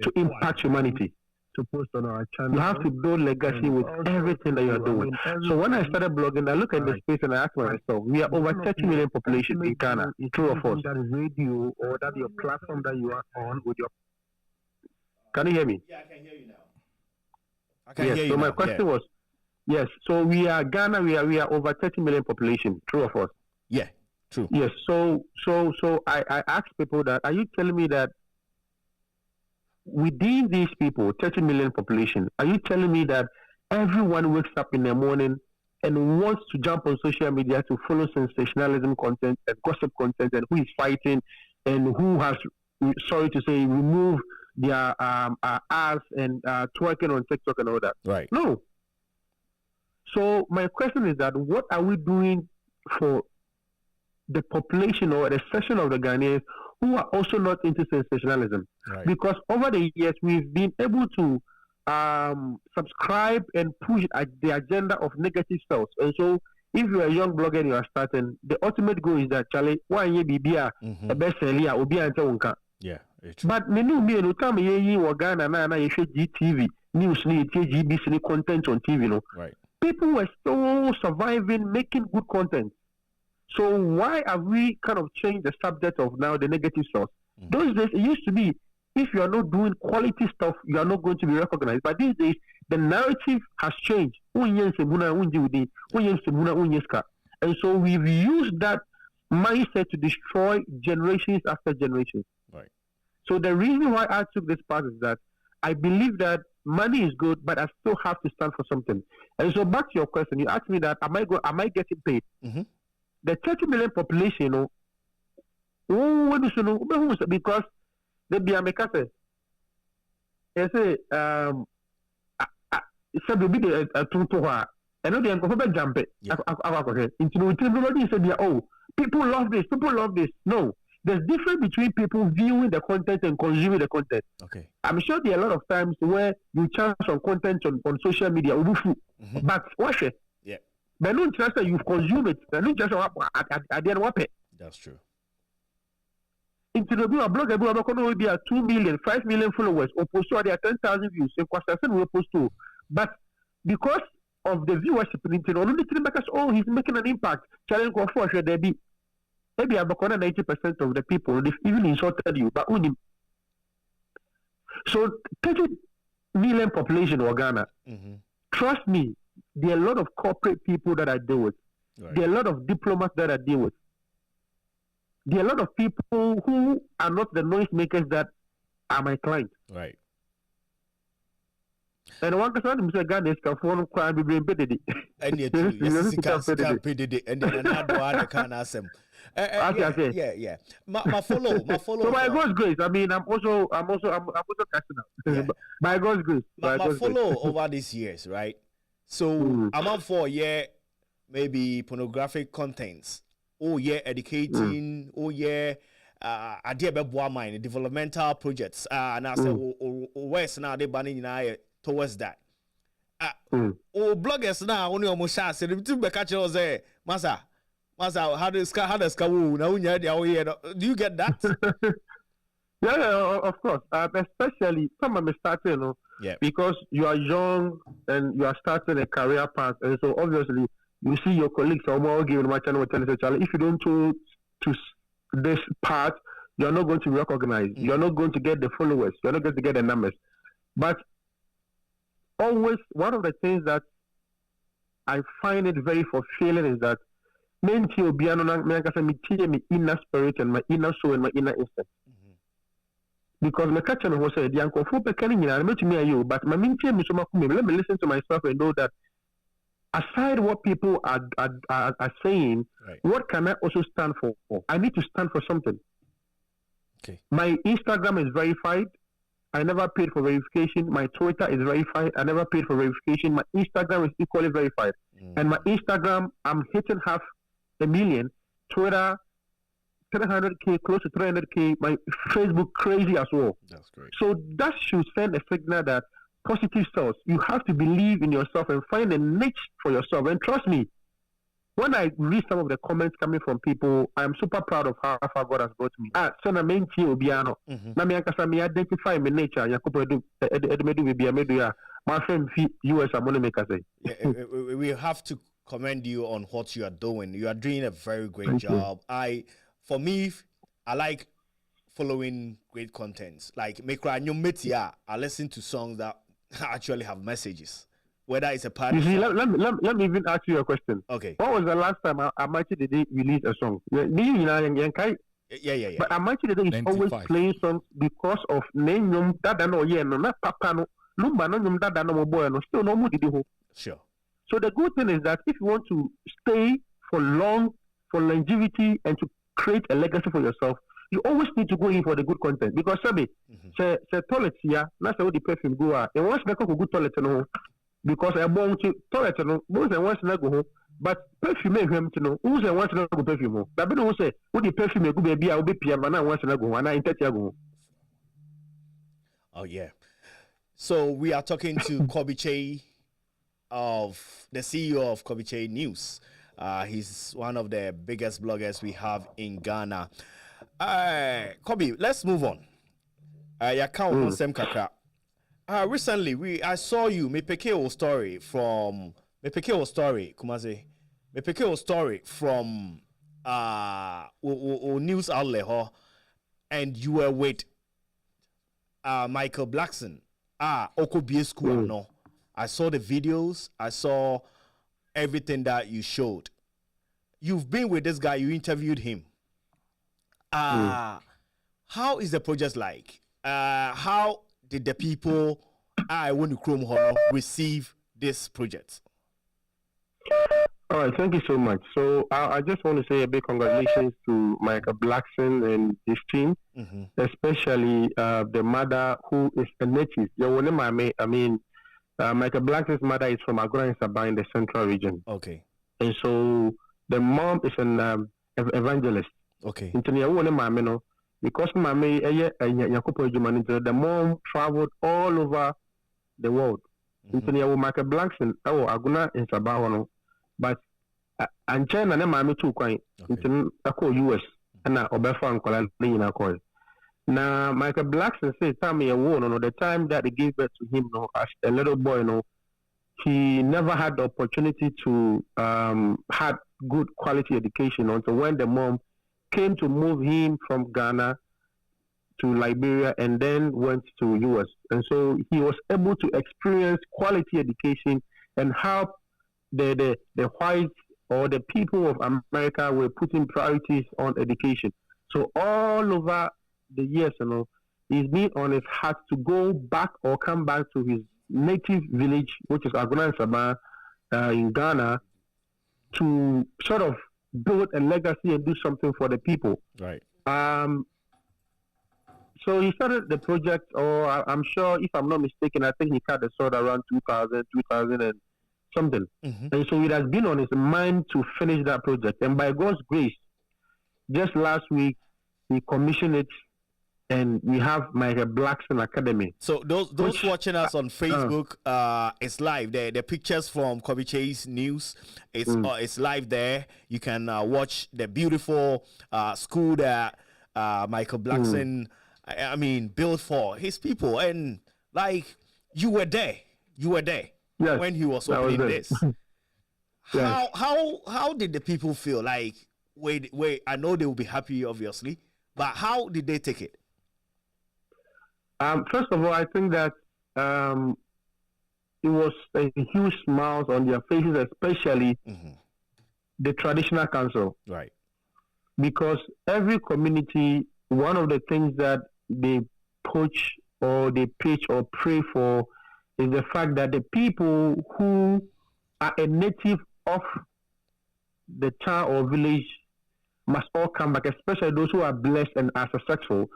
to impact humanity. To post on our channel. You have to build legacy with everything that you are doing. So when I started blogging, I look at the space and I ask myself, we are over 30 million population in Ghana, true of us. That radio or that your platform that you are on with your... Can you hear me? Yeah, I can hear you now. I can hear you so now. my question was, Yes. So we are Ghana. We are over 30 million population. True of us. Yeah, true. Yes. So I ask people that, are you telling me that within these people, 30 million population, are you telling me that everyone wakes up in the morning and wants to jump on social media to follow sensationalism content and gossip content, and who is fighting and who has, sorry to say, removed their ass and twerking on TikTok and all that? Right. No. So my question is that, what are we doing for the population or the section of the Ghanaians who are also not into sensationalism? Right. Because over the years, we've been able to subscribe and push the agenda of negative stuff. And so if you're a young blogger and you are starting, the ultimate goal is that, Charlie, why you be a best seller or be a unka. Yeah. But me no time ye Ghana na you should GTV news ni GBC content on TV, no. Right. People were still surviving, making good content. So why have we kind of changed the subject of now the negative stuff? Those days it used to be, if you are not doing quality stuff, you are not going to be recognized. But these days, the narrative has changed. And so we've used that mindset to destroy generations after generations. Right. So the reason why I took this part is that I believe that money is good, but I still have to stand for something. And so back to your question, you asked me that, am I getting paid? The 30 million population, because they be America. They say, sabi bi de tutu ha eno de enko be jump everybody said, oh, people love this. No, there's difference between people viewing the content and consuming the content. Okay. I'm sure there are a lot of times where you chance on content on social media, but watch it. Yeah. But no chance that you've consumed it. No chance at the end of it. That's true. Into the blog, will be 2 million, 5 million followers, opposed to their 10,000 views. We post to, but because of the viewership, he's making an impact. Challenge for sure, there be maybe about 90% of the people they've even insulted you, but only. So 30 million population of Ghana. Trust me, there are a lot of corporate people that I deal with. Right. There are a lot of diplomats that I deal with. There are a lot of people who are not the noise makers that are my clients. Right. And one person said, "God is for crime be bedded." And yet, yes, can't pay the and then another one can't ask him. Yeah. My follow. So by God's grace, I mean, I'm also catching up. Yeah. By God's grace. My follow over these years, right? So I'm up for maybe pornographic contents. Oh yeah, educating. Oh yeah, idea about mine developmental projects. And I say, where's now they banning towards that. Bloggers now only almost share. So the two catchers say, Masa, how does now do you get that? Yeah, of course. Especially some of them starting, because you are young and you are starting a career path, and so obviously you see your colleagues are more giving my channel if you don't to this part, you're not going to be recognized. You're not going to get the followers. You're not going to get the numbers. But always, one of the things that I find it very fulfilling is that my inner spirit and my inner soul and my inner instinct. Because my catcher was said, "Yanko, for becoming I met me you, but my main team is let me listen to myself and know that aside what people are saying, right, what can I also stand for? I need to stand for something." Okay. My Instagram is verified. I never paid for verification. My Twitter is verified. I never paid for verification. My Instagram is equally verified. And my Instagram, I'm hitting 500,000. Twitter, 300K, close to 300K. My Facebook, crazy as well. That's great. So that should send a signal that positive source. You have to believe in yourself and find a niche for yourself. And trust me, when I read some of the comments coming from people, I'm super proud of how far God has brought me. So na menti obiano. Na me ankasa me identify my nature. Yakopo edu my friend US amone make say. We have to commend you on what you are doing. You are doing a very great job. For me, I like following great contents. Like I listen to songs that actually have messages. whether it's a party. You see, let me even ask you a question. Okay. What was the last time Amachi did they release a song? Yeah. But Amachi did is always 95. playing songs because of name dada no yeah no na papa no lumba no nyum dada no boy no still no mu did ho. Sure. So the good thing is that if you want to stay for longevity and to create a legacy for yourself, you always need to go in for the good content. Because say toilet here, that's how the perfume go out. And once they go good toilet no, because I born to toilet no, most and once they go home, but perfume him to know who's and once they go perfume. But we don't say what the perfume go baby, I will be piano and once they go home, and I intend to go. Oh yeah. So we are talking to Kyei of the CEO of Kyei News. He's one of the biggest bloggers we have in Ghana. Kobby, let's move on. Recently, I saw you. Me peke story from news outlet, and you were with Michael Blackson. Okobie school no. I saw the videos. I saw everything that you showed. You've been with this guy. You interviewed him. How is the project like? How did the people I want to Chrome Horror receive this project? All right, thank you so much. So I just want to say a big congratulations to Michael Blackson and his team, especially the mother who is a native. I mean, Michael Blackson's mother is from Agora and Sabah in the central region. Okay. And so the mom is an evangelist. Okay. Because the mom traveled all over the world. Michael Blackson, Aguna in Sabah, but and China and Miami too quite into US and Obefa and Kola. Now Michael Blackson said, "Tell me a woman, the time that they gave birth to him, as a little boy, he never had the opportunity to have good quality education until when the mom came to move him from Ghana to Liberia and then went to US. And so he was able to experience quality education and how the whites or the people of America were putting priorities on education. So all over the years, he's been on his heart to go back or come back to his native village, which is Agona and Sabah in Ghana, to sort of build a legacy and do something for the people. Right. So he started the project, or I'm sure, if I'm not mistaken, I think he cut the sword around 2000 and something. And so it has been on his mind to finish that project. And by God's grace, just last week, he commissioned it, and we have Michael Blackson Academy. So those watching us on Facebook, it's live. The pictures from Kyei's News, it's live there. You can watch the beautiful school that Michael Blackson, I mean, built for his people. And like, you were there. Yes, when he was opening this. Yes. How did the people feel? Like, wait, I know they will be happy, obviously, but how did they take it? First of all, I think that it was a huge smiles on their faces, especially the traditional council. Right. Because every community, one of the things that they push or they preach or pray for is the fact that the people who are a native of the town or village must all come back, especially those who are blessed and are successful.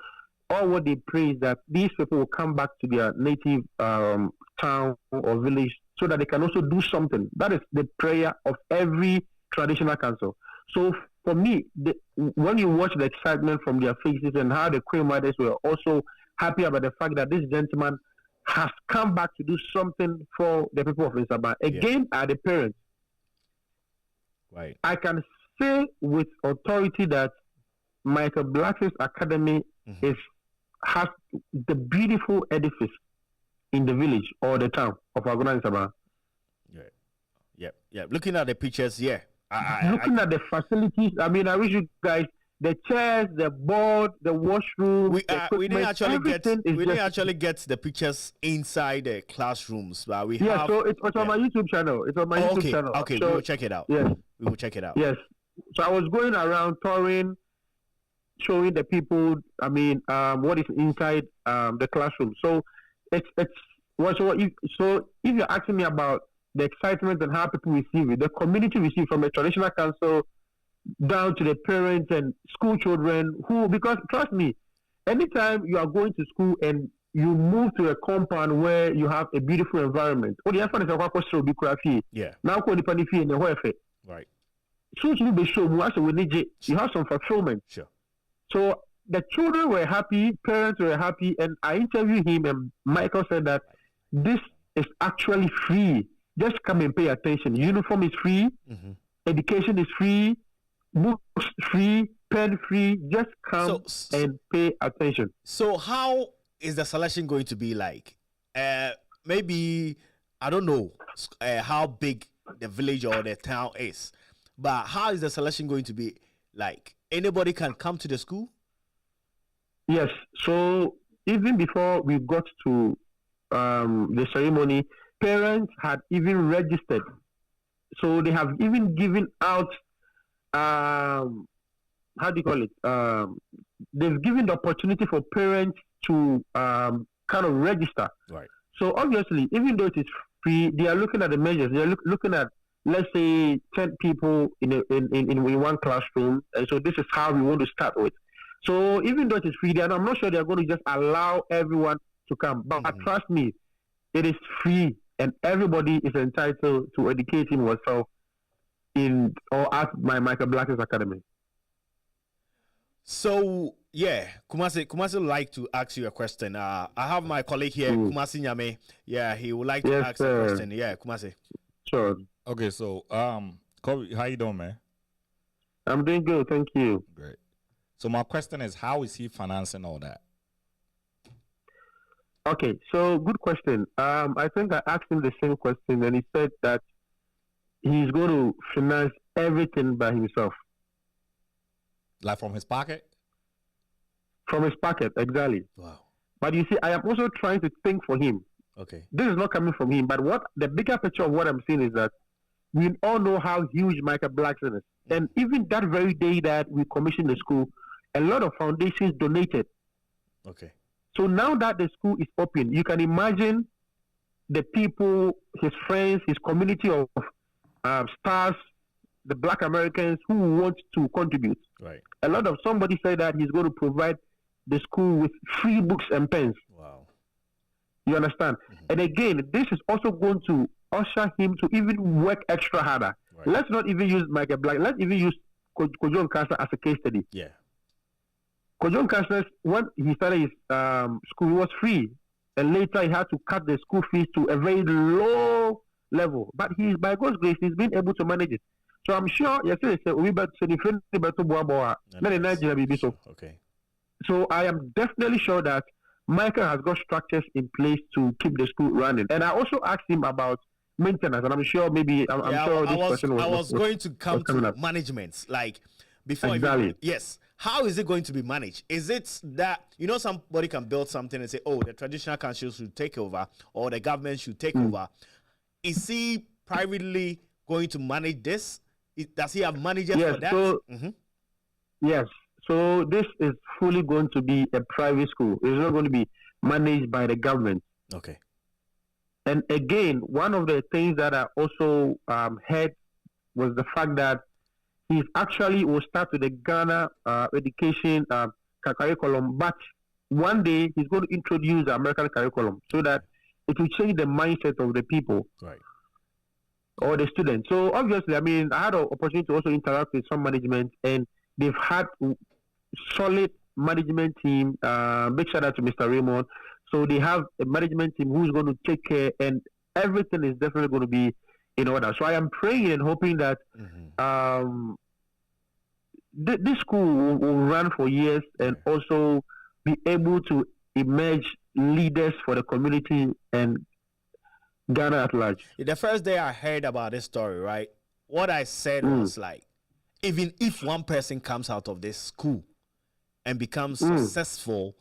All what they pray is that these people will come back to their native town or village so that they can also do something. That is the prayer of every traditional council. So for me, when you watch the excitement from their faces and how the Queen Mothers were also happy about the fact that this gentleman has come back to do something for the people of Nsaba. Again, are the parents. Right. I can say with authority that Michael Blackson's Academy has the beautiful edifice in the village or the town of Agona and Sabah. Yeah. Looking at the pictures, looking at the facilities, I mean, I wish you guys the chairs, the board, the washroom, We the equipment, we didn't actually get everything is we didn't just- actually get the pictures inside the classrooms, but we Yeah, have. so it's on my YouTube channel. It's on my Oh, YouTube okay, channel. okay, So, we will check it out. Yes, We will check it out. yes. So I was going around touring, showing the people. I mean, what is inside the classroom. So it's so if you're asking me about the excitement and how people receive it, the community receive from the traditional council down to the parents and school children because trust me, anytime you are going to school and you move to a compound where you have a beautiful environment, Yeah. now Right. soon to be shown you have some fulfillment. Sure. So the children were happy, parents were happy, and I interviewed him, and Michael said that this is actually free. Just come and pay attention. Uniform is free, education is free, books free, pen free. Just come and pay attention. So how is the selection going to be like? Maybe I don't know how big the village or the town is, but how is the selection going to be like? Anybody can come to the school? Yes. So even before we got to the ceremony, parents had even registered. So they have even given out, how do you call it? They've given the opportunity for parents to kind of register. Right. So obviously, even though it is free, they are looking at the measures. They are looking at, let's say, 10 people in one classroom. And so this is how we want to start with. So even though it is free, I'm not sure they are going to just allow everyone to come. But trust me, it is free, and everybody is entitled to educate himself in or at my Michael Black's Academy. So yeah, Kumasi would like to ask you a question. I have my colleague here, Kumasi Nyame. Yeah, he would like to ask a question. Yeah, Kumasi. Sure. Okay, so Kobby, how you doing, man? I'm doing good, thank you. Great. So my question is, how is he financing all that? Okay, so good question. I think I asked him the same question, and he said that he's going to finance everything by himself. Like from his pocket? From his pocket, exactly. Wow. But you see, I am also trying to think for him. Okay. This is not coming from him, but what the bigger picture of what I'm seeing is that we all know how huge Michael Blackson is. And even that very day that we commissioned the school, a lot of foundations donated. Okay. So now that the school is open, you can imagine the people, his friends, his community of stars, the Black Americans who want to contribute. Right. A lot of somebody said that he's going to provide the school with free books and pens. Wow. You understand? And again, this is also going to usher him to even work extra harder. Right. Let's not even use Michael Black. Let's even use Kojo Nkasa as a case study. Yeah. Kojo Nkasa, when he started his school, it was free. And later he had to cut the school fees to a very low level. But by God's grace, he's been able to manage it. So I'm sure, okay. So I am definitely sure that Michael has got structures in place to keep the school running. And I also asked him about maintenance, and I'm sure I'm sure this question was going to come to management, like before. Exactly. Yes. How is it going to be managed? Is it that, somebody can build something and say, oh, the traditional council should take over or the government should take over. Is he privately going to manage this? Does he have managers for that? So, yes. So this is fully going to be a private school. It's not going to be managed by the government. Okay. And again, one of the things that I also heard was the fact that he actually will start with the Ghana education curriculum, but one day he's going to introduce the American curriculum so that it will change the mindset of the people. Right. Or the students. So obviously, I mean, I had an opportunity to also interact with some management, and they've had solid management team. Big shout out to Mr. Raymond. So they have a management team who's going to take care, and everything is definitely going to be in order. So I am praying and hoping that this school will run for years and also be able to emerge leaders for the community and Ghana at large. The first day I heard about this story, right, what I said was like, even if one person comes out of this school and becomes successful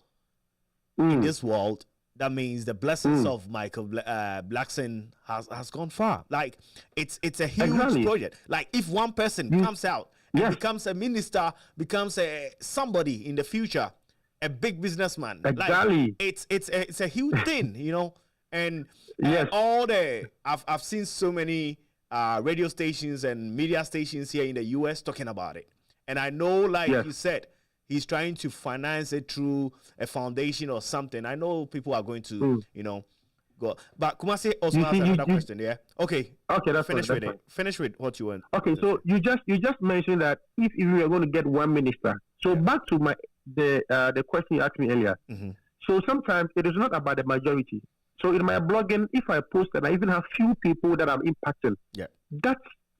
in this world, that means the blessings of Michael Blackson has gone far. Like it's a huge project. Like if one person comes out and becomes a minister, becomes somebody in the future, a big businessman. Like, it's a huge thing, you know. And all the I've seen so many radio stations and media stations here in the US talking about it. And I know, like you said, he's trying to finance it through a foundation or something. I know people are going to, you know, go. But Kumasi also has another question, yeah? Okay, that's finish with it. Finish with what you want. Okay, so you just mentioned that if we are going to get one minister. So back to the question you asked me earlier. So sometimes it is not about the majority. So in my blogging, if I post and I even have few people that I'm impacting, that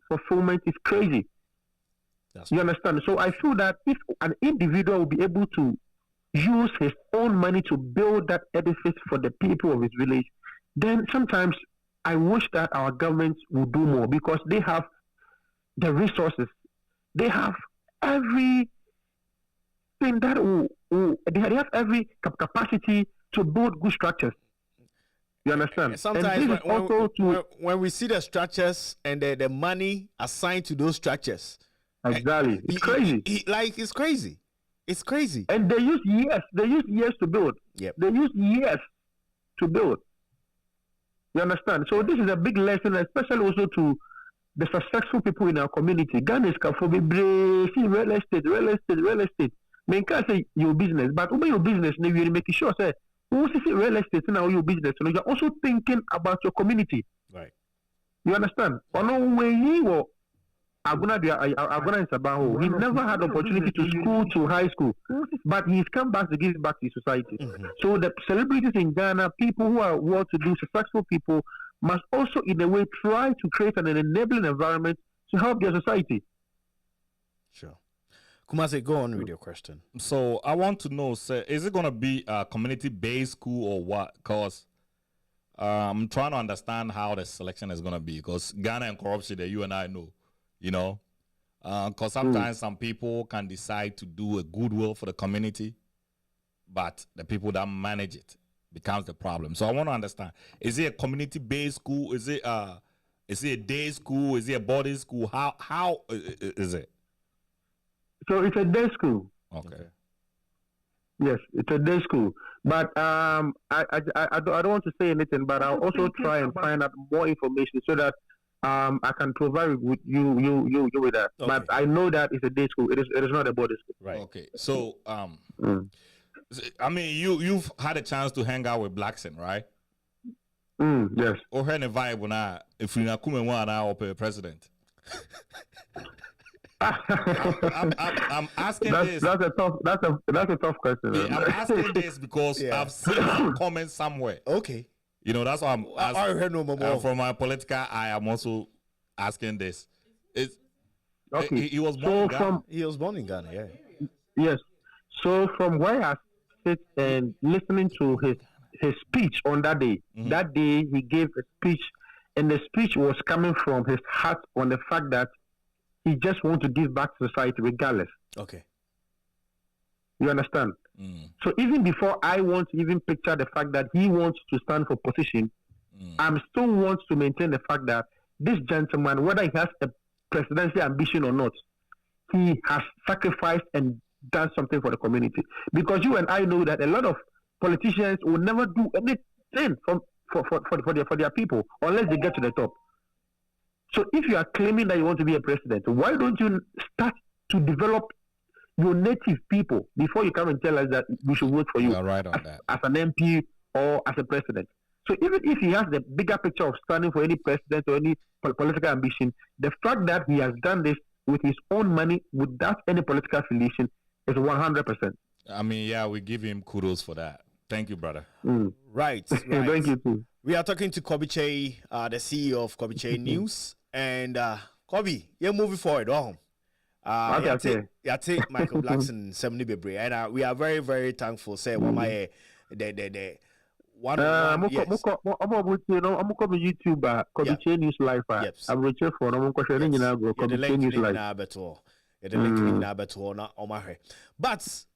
fulfillment is crazy. You understand? So I feel that if an individual will be able to use his own money to build that edifice for the people of his village, then sometimes I wish that our government would do more, because they have the resources. They have everything that they have every capacity to build good structures. You understand? Sometimes when we see the structures and the money assigned to those structures, exactly, it's crazy. It's crazy. It's crazy. And they use years. They use years to build. Yep. They use years to build. You understand? So this is a big lesson, especially also to the successful people in our community. Ghana is for real estate. I can't say your business, but over your business, you're making sure say who see real estate now your business. So you're also thinking about your community. Right. You understand? Aguna is about he never had opportunity to school to high school, but he's come back to give back to society. So the celebrities in Ghana, people who are well-to-do, successful people, must also in a way try to create an enabling environment to help their society. Sure. Kumase, go on with your question. So I want to know, sir, is it going to be a community-based school or what? Because I'm trying to understand how the selection is going to be, because Ghana and corruption that you and I know. You know, because sometimes some people can decide to do a goodwill for the community, but the people that manage it becomes the problem. So I want to understand: is it a community-based school? Is it a day school? Is it a boarding school? How is it? So it's a day school. Okay. Yes, it's a day school. But I don't want to say anything, but I'll also try and find out more information so that I can provide with you with that. Okay. But I know that it's a day school. It is not a boarding school. Right. Okay. So I mean, you've had a chance to hang out with Blackson, right? Yes. Or her vibe now if you na come now president. I'm asking this. That's a tough question. Yeah, I'm asking this because I've seen some comments somewhere. Okay. You know, that's why I'm asking. I heard no more. From my political eye, I'm also asking this. Okay. He was born in Ghana. He was born in Ghana, yeah. Yes. So from where I sit and listening to his speech on that day, that day he gave a speech, and the speech was coming from his heart on the fact that he just wants to give back to society regardless. Okay. You understand? So even before I want to even picture the fact that he wants to stand for position, I'm still wants to maintain the fact that this gentleman, whether he has a presidential ambition or not, he has sacrificed and done something for the community. Because you and I know that a lot of politicians will never do anything for their people unless they get to the top. So if you are claiming that you want to be a president, why don't you start to develop your native people before you come and tell us that we should vote for you right on that. As an MP or as a president? So even if he has the bigger picture of standing for any president or any political ambition, the fact that he has done this with his own money without any political affiliation is 100%. I mean, yeah, we give him kudos for that. Thank you, brother. Right. Thank you too. We are talking to Kyei, the CEO of Kyei News. And Kobby, you're moving forward. Okay. I take Michael Blackson 70 Bebre. And we are very, very thankful. Say, what my the one. I'm going to YouTube, Kyei News Live. I'm reaching for Kyei News Live. It link na beto na omahe. But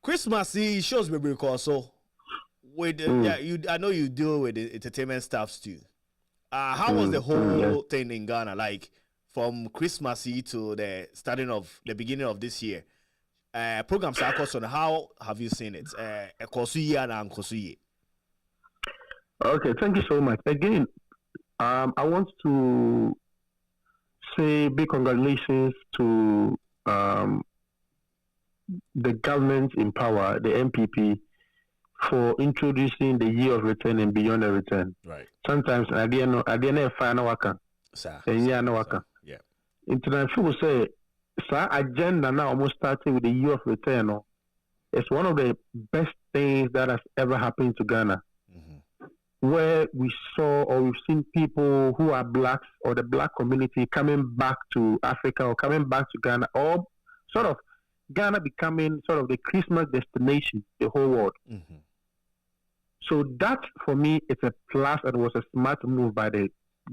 Christmas shows me because so with I know you deal with the entertainment stuff too. How was the whole thing in Ghana like from Christmas to the beginning of this year? Programs are on how have you seen it? Okay, thank you so much. Again, I want to say big congratulations to the government in power, the MPP, for introducing the year of return and beyond the return. Right. Sometimes I didn't find waka. Yeah. International say, sir, agenda now almost starting with the year of return. It's one of the best things that has ever happened to Ghana. Where we saw or we've seen people who are blacks or the black community coming back to Africa or coming back to Ghana, or sort of Ghana becoming sort of the Christmas destination, the whole world. So that for me, it's a plus and was a smart move by the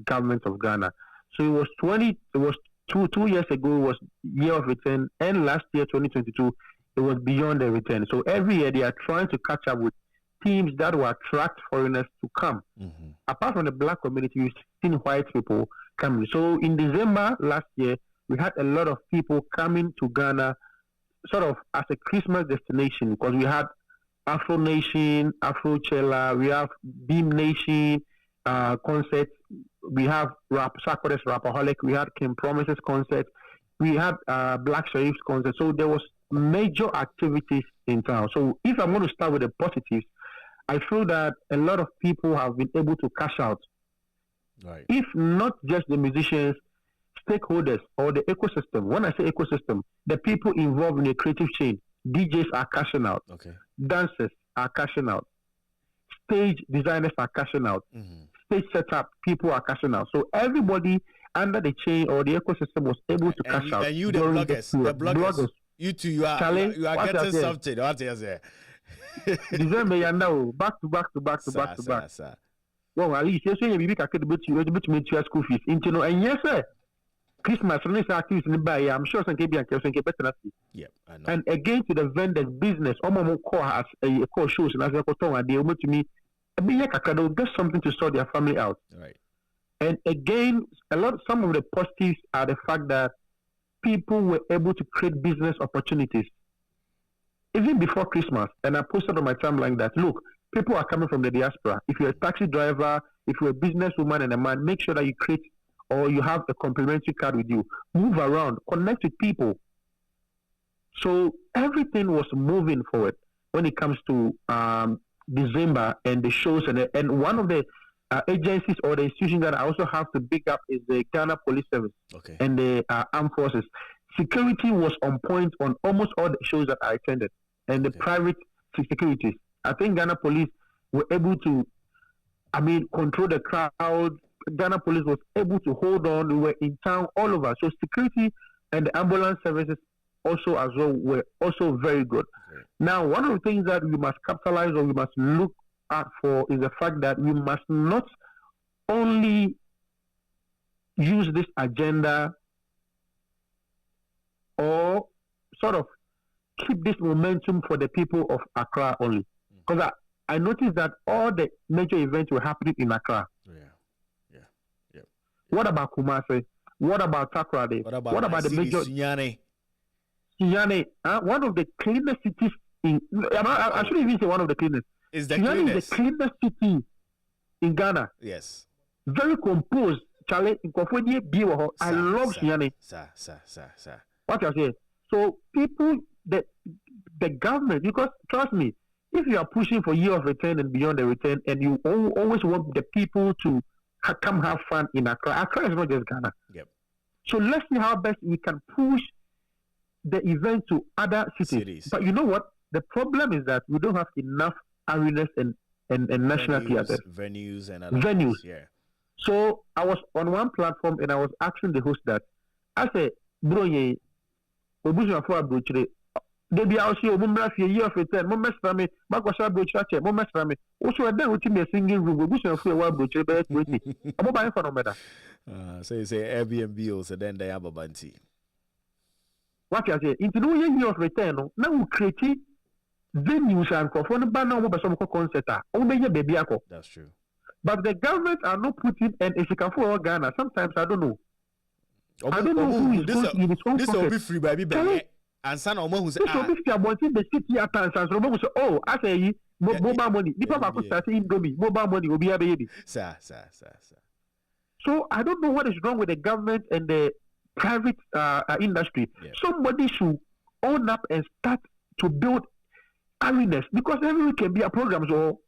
government of Ghana. So it was 2 years ago, it was year of return, and last year, 2022, it was beyond the return. So every year they are trying to catch up with teams that will attract foreigners to come. Apart from the black community, you've seen white people coming. So in December last year, we had a lot of people coming to Ghana sort of as a Christmas destination because we had Afro Nation, Afrochella, we have Beam Nation concerts, we have Sakodes Rapaholic, we had Kim Promises concert, we had Black Sheriff's concert. So there was major activities in town. So if I'm going to start with the positives, I feel that a lot of people have been able to cash out. Right. If not just the musicians, stakeholders or the ecosystem. When I say ecosystem, the people involved in the creative chain, DJs are cashing out. Okay. Dancers are cashing out. Stage designers are cashing out. Stage setup, people are cashing out. So everybody under the chain or the ecosystem was able to cash out. And you, the bloggers, you two, you are getting something. What is it? December, you know, back to back. Well, at least you say you can get your school fees. And yes, sir. Christmas, I'm sure some KB and Kelsen better. Yeah, I know. And again to the vendors business, call has a call shows and as a and they to me, they'll get something to sort their family out. Right. And again, some of the positives are the fact that people were able to create business opportunities. Even before Christmas, and I posted on my timeline that, look, people are coming from the diaspora. If you're a taxi driver, if you're a businesswoman and a man, make sure that you create or you have a complimentary card with you. Move around, connect with people. So everything was moving forward when it comes to December and the shows. And one of the agencies or the institutions that I also have to pick up is the Ghana Police Service and the Armed Forces. Security was on point on almost all the shows that I attended. And the private securities. I think Ghana Police were able to, control the crowd. Ghana Police was able to hold on. We were in town all over. So security and the ambulance services also as well were also very good. Now, one of the things that we must capitalize or we must look out for is the fact that we must not only use this agenda or sort of keep this momentum for the people of Accra only. Because I noticed that all the major events were happening in Accra. Yeah. What about Kumasi? What about Takoradi? What about the major... Sunyani, one of the cleanest cities in... I shouldn't even say one of the cleanest. Sunyani is the cleanest city in Ghana. Yes. Very composed. Charlie, I love Sunyani. Sir. What you say? So people, the government, because trust me, if you are pushing for year of return and beyond the return, and you always want the people to come have fun in Accra is not just Ghana. Yep. So let's see how best we can push the event to other cities. But you know what? The problem is that we don't have enough arenas and national theaters. Venues and other venues. Yeah. So I was on one platform and I was asking the host that, I said, bro, they be out here, year of return, moment from me, Makwasha Brochache, moment from me. Also, then we can be a singing room, we should feel one broche, but with me. I'm buying for no matter. So you say Airbnb also, then they have a bunty. What you say? Into no year of return, now we create venues and for no banner over some concert. Baby. That's true. But the government are not putting, and if you can follow Ghana, sometimes I don't know. I don't know who is going to be responsible. This will be free, baby. And son of who's this will be free. I want the city at times. And someone will say, oh, I say, mobile money. People are going to start saying, mobile money will be a baby. Sir. So I don't know what is wrong with the government and the private industry. Yeah. Somebody should own up and start to build awareness, because every week can be a program, so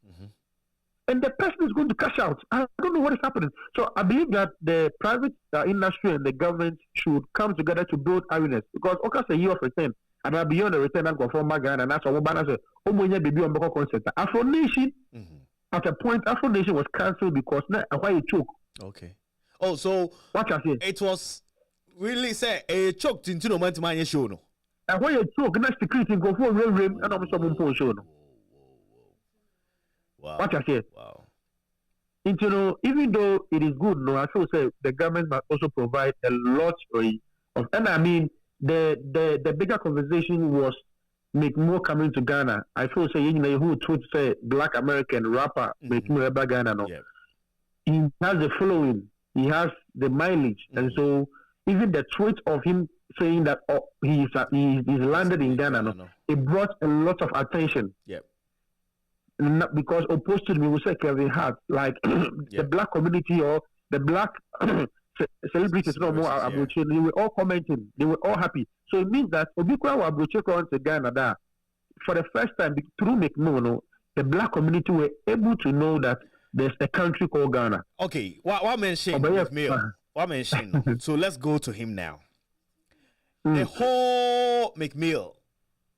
and the person is going to cash out. I don't know what is happening. So I believe that the private industry and the government should come together to build awareness, because okay, say year of return, and I'll beyond the return and go for Ghana, and that's what Obama said. Baby on Boko concert. Afro Nation at a point, Afro Nation was cancelled because why it choke. Okay. Oh, so what I say? It was really say a choked into no man to my show no. And why you choke next security go for real and I'm some show no. Wow. What I say? Wow. Even though it is good, no, I feel say the government must also provide a lot of, and I mean the bigger conversation was Meek more coming to Ghana. I feel say who would say Black American rapper Meek more about Ghana no. Yep. He has the following, he has the mileage, and so even the tweet of him saying that he's landed in Ghana, no, it brought a lot of attention. Yep. Not because opposed to me, we say Kevin Hart, like the black community or the black celebrities, no more Abroche, they were all commenting, they were all happy. So it means that Obikwa Abroche going to Ghana that for the first time through Meek the black community were able to know that there's a country called Ghana. Okay, what mentioned with me? What mentioned? So let's go to him now. The whole McMill,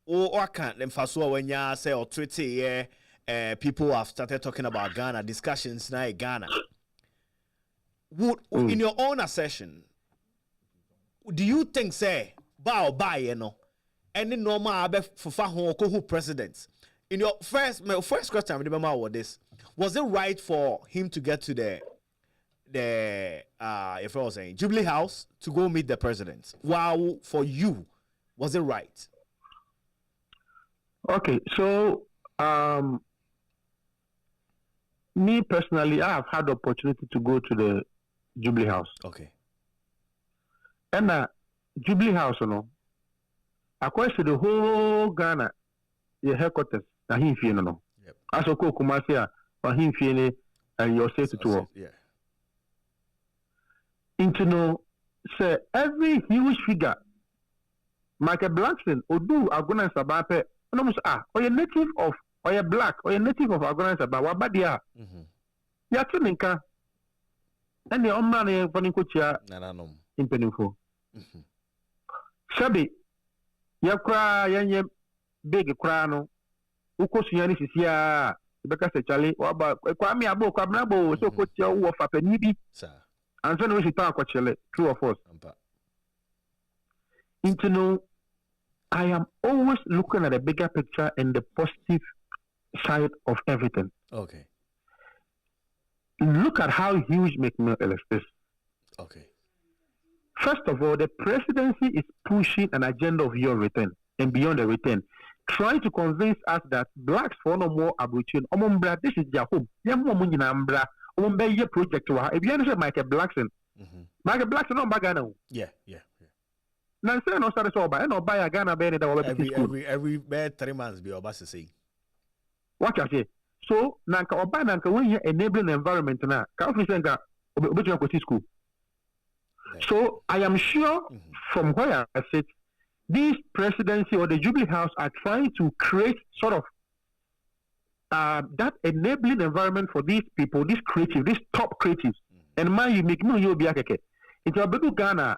or can't them fasua when ya say or Twitter, people have started talking about Ghana, discussions now in Ghana. Would in your own assertion, do you think say buy any normal for presidents? In your first question, I remember what this was it right for him to get to the if I was saying Jubilee House to go meet the president? Wow, for you, was it right? Okay, so me personally, I have had the opportunity to go to the Jubilee House. Okay. And Jubilee House, I question the whole Ghana, the headquarters, and him feeling no. Yep. As a co Kumasia, or him feeling, and your say to yeah. Into say every huge figure, Michael Blackson, Odu, Aguna Sabape, and almost or a native of, or a black, or a native of Aguna Sabah, what bad ya? Yatuninka, and the Omani Panicocha, in Peninfo. Sabi, Yakra, Yanyam, big crano, Ukosianis is here, because a Charlie, or about Kwame Abo, Kwamabo, so put your wolf up a needy, sir. And then we should talk about true or false. I am always looking at the bigger picture and the positive side of everything. Okay. Look at how huge McMill is. Okay. First of all, the presidency is pushing an agenda of your return and beyond the return, trying to convince us that blacks for no more abolition. This is their home. Project if you understand Michael Blackson, Michael Blackson no Ghana. Yeah. Now say no start so no buy a Ghana be that every 3 months be obasa say. What I say? So nanka oba nanka when you enabling environment na ka office nka obetu go to school. So I am sure from where I sit, this presidency or the Jubilee House are trying to create sort of that enabling environment for these people, these creatives, these top creatives. And man, you make no you be akeke. Into Abedu Ghana,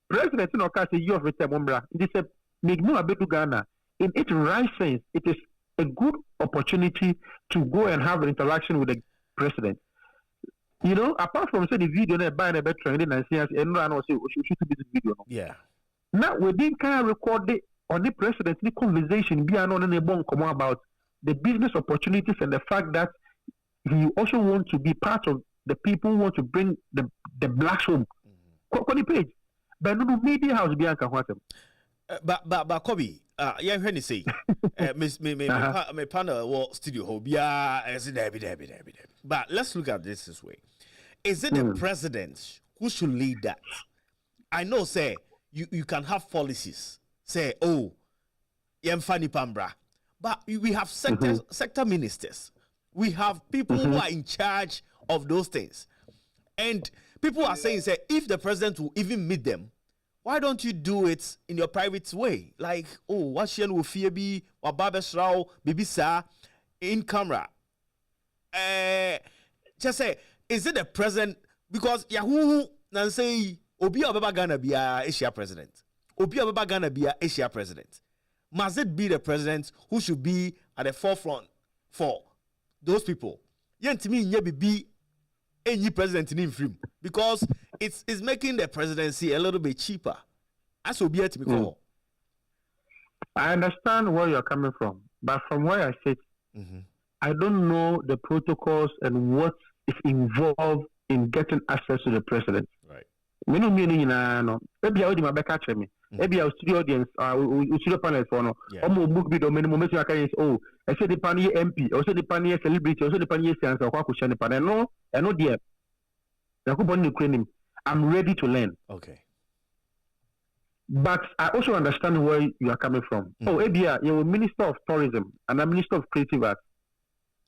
President Sinoka say you of return Mombra. They said make no Abedu Ghana. In its right sense, it is a good opportunity to go and have an interaction with the president. You know, apart from say the video they buy a better trending and see us and no say we should be this video. Yeah. Now we didn't kind of record it on the president the conversation be on a bon come about the business opportunities and the fact that he also wants to be part of the people who want to bring the blacks home. Page. But no media house Bianca Watem. But Kobby, yeah, when you say, me panel well studio home, yeah, but let's look at this way. Is it the president who should lead that? I know, say you can have policies, say, oh, Yemfani Pambra, but we have sector ministers. We have people who are in charge of those things, and people are saying, say, if the president will even meet them, why don't you do it in your private way? Like, oh, what she will fear be or Babesrao, Bibisa in camera. Just say, is it the president? Because Yahoo nan say Obi Ababa Ghana be a Asia president. Obi Ababa Ghana be a Asia president. Must it be the president who should be at the forefront for those people? Yentimi nye be any president in him because it's making the presidency a little bit cheaper. As will be at me. I understand where you're coming from, but from where I sit, I don't know the protocols and what is involved in getting access to the president. Right. Me no meaning no. Maybe I would my back catch me. Maybe I studio audience, studio panel for no. Omo book video many moments I can oh, I said the panel MP, I said the panel celebrity, I said the panel science or what question the panel. No, I know there. I'm ready to learn. Okay. But I also understand where you are coming from. Oh, Abia, you're a minister of tourism and a minister of creative arts.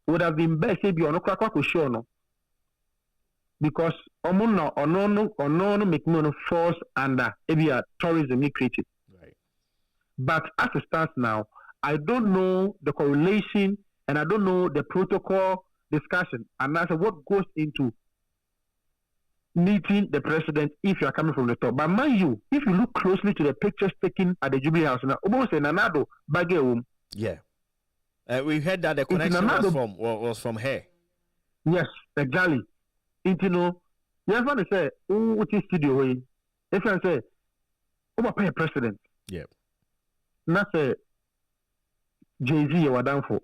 Would have been best if you're not sure no. Because no make no force under Abia tourism and creative. Right. But as it stands now, I don't know the correlation and I don't know the protocol discussion and that's what goes into meeting the president if you are coming from the top. But mind you, if you look closely to the pictures taken at the Jubilee House now, almost an another bagay. Yeah. We heard that the connection was from her. Yes, exactly. You know, you have to say, oh, what is studio? If I say, oh, my pay president. Yeah. Not say Jay-Z or down for.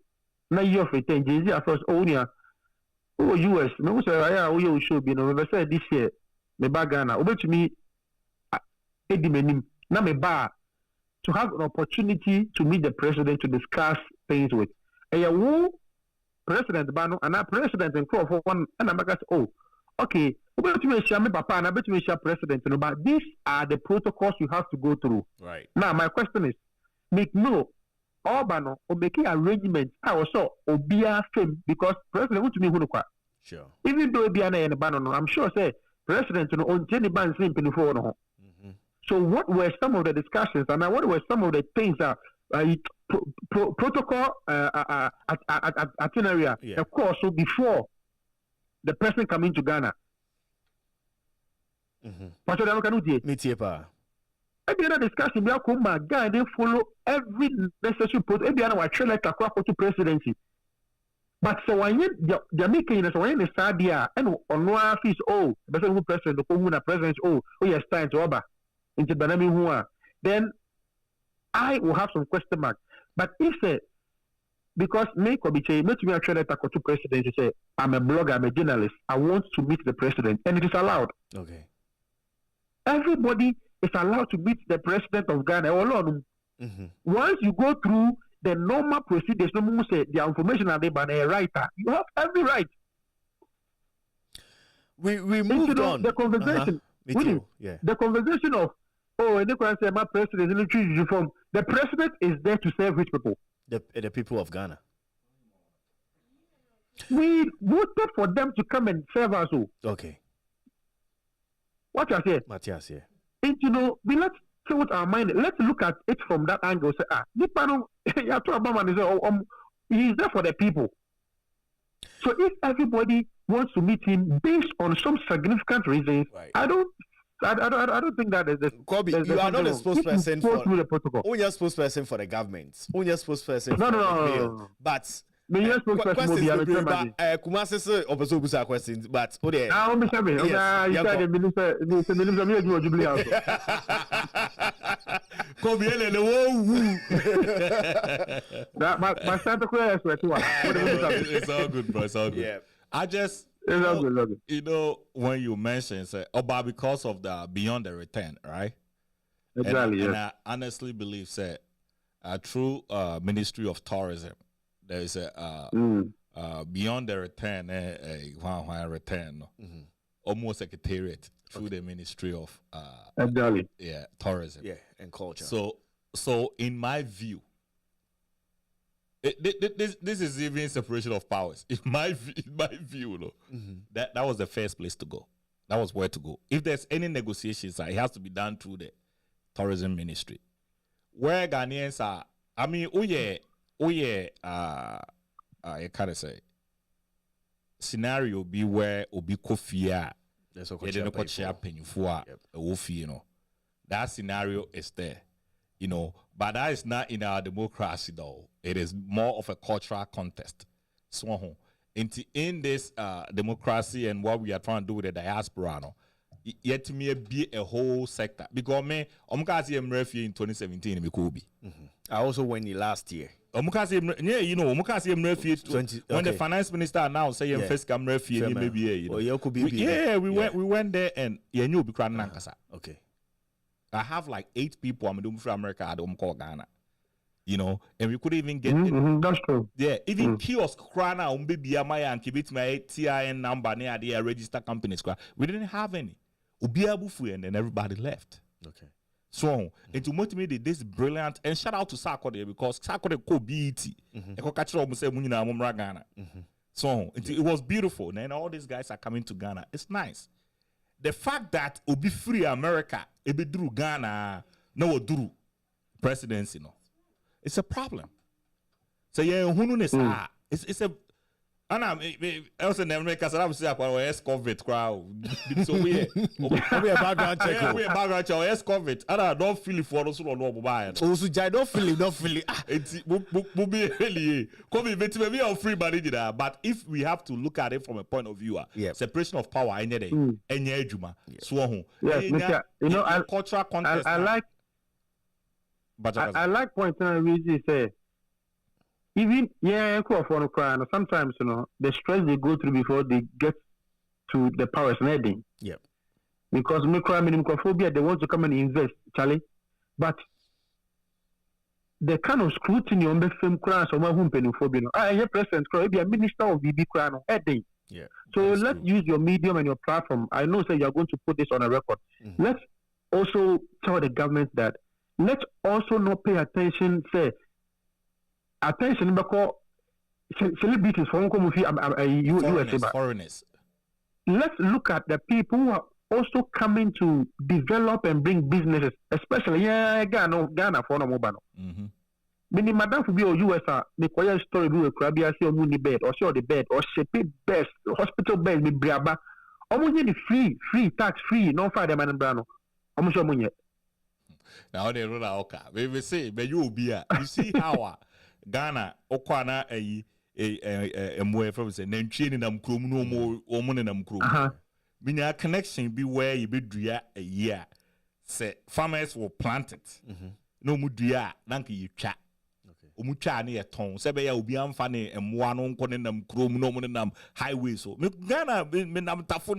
Now you have to take Jay-Z at first, oh, yeah. Oh, US, me say I will show be no. Me say this year, me ba Ghana. Obe to me, edi menim. Na me ba to have an opportunity to meet the president to discuss things with. Eya wo president ba no, and president and call for one. And I'm like, oh, okay. Obe to me share me papa, and obe to me share president. No, but these are the protocols you have to go through. Right. Now my question is, make no. Obano or making arrangements. I also obia fame because president want to me who sure. Even though Biana and Banano, I'm sure say president on Jenny Ban slim before no. So what were some of the discussions and what were some of the things that protocol itinerary of course so before the person coming to Ghana. But so that every other discussion, we are come back, and they follow every necessary process. Every other trailer to presidency. But so when you're making so when the Sadia and on one office, oh, the person who president, the communal president, oh, yes, time to Oba into Banami Hua, then I will have some question mark. But if say, because me Kobby say, me to me a trailer to president, you say, I'm a blogger, I'm a journalist, I want to meet the president, and it is allowed. Okay. Everybody is allowed to meet the president of Ghana. Once you go through the normal procedures, no one say the information are there by a writer. You have every right. We moved on. The conversation. Yeah. The conversation of and they can say my president is in the reform. The president is there to serve which people? The people of Ghana. We voted for them to come and serve us. Okay. What I say? Matthias, yeah. And let's say what our mind. Let's look at it from that angle. Say, he's there for the people. So if everybody wants to meet him based on some significant reasons, right. I don't think that is the Kobby, you are not a spokesperson for the protocol. Only a spokesperson for the government. Only a spokesperson. No. But questions also questions, but I'm the minister of Jubilee House. My Santa Claus it's all good, bro. It's all good. Yeah. I just when you mentioned say, but because of the beyond the return, right? Exactly. And I honestly believe that through Ministry of Tourism, there is a beyond the return, return, almost secretariat through the Ministry of tourism, and culture. So in my view, this is even separation of powers. In my view, that was the first place to go. That was where to go. If there's any negotiations, it has to be done through the tourism ministry. Where Ghanaians are, I mean, I kind of say scenario be where obi kofia. That's what that scenario is there, but that is not in our democracy though. It is more of a cultural contest. So in this democracy and what we are trying to do with the diaspora, yet to me be a whole sector. Because me, I'm in 2017 in Kobby. I also went in last year. When the finance minister announced saying first come refugee maybe we went there and okay. I have like 8 people I'm doing from America I don't call Ghana. And we couldn't even get that's true. Yeah, even kiosk crana baby and keep it my TIN number near the register companies. We didn't have any. And then everybody left. Okay. So, and to motivate this brilliant, and shout out to Sakode because Sakode co-BET. So, it was beautiful. And then all these guys are coming to Ghana. It's nice. The fact that Obi free America, Ebi Duru Ghana, no Duru presidency, it's a problem. So, it's a Anna, I also never make us ex-convict crowd. So we a background check. We a background check. Ex-convict. Anna, don't feel it for us who don't know about it. Also, don't feel it. It's really. Maybe I'm free, but if we have to look at it from a point of view, separation of power, any day, any juma, so cultural contest. I like. But I like pointing out really say. Even sometimes the stress they go through before they get to the powers and heading. Yep. Because microphobia they want to come and invest, Charlie. But the kind of scrutiny on the film crowns or phobia. I hear President be a minister of BB crown heading. Yeah. So let's use your medium and your platform. I know you are going to put this on a record. Let's also tell the government that let's also not pay attention, say attention because celebrities from foreigners. Let's look at the people who are also coming to develop and bring businesses, especially Ghana for no mobile. Many madam for be US the quiet story we could be see on bed or see the bed or shape best hospital bed with briaba. Almost the free tax free no for the man brano. Almost money. Now they run out. We say, but you be you see how Ghana okwana mwe from say nantwie nam krom no mo omo nam krom binya connection be where you be dua a year say farmers will plant it no mu dua nanka you twa omu twa na ye ton say be ya obi amfa ne emwa no nko ne nam krom no mo ne nam highway so me Ghana me nam tafo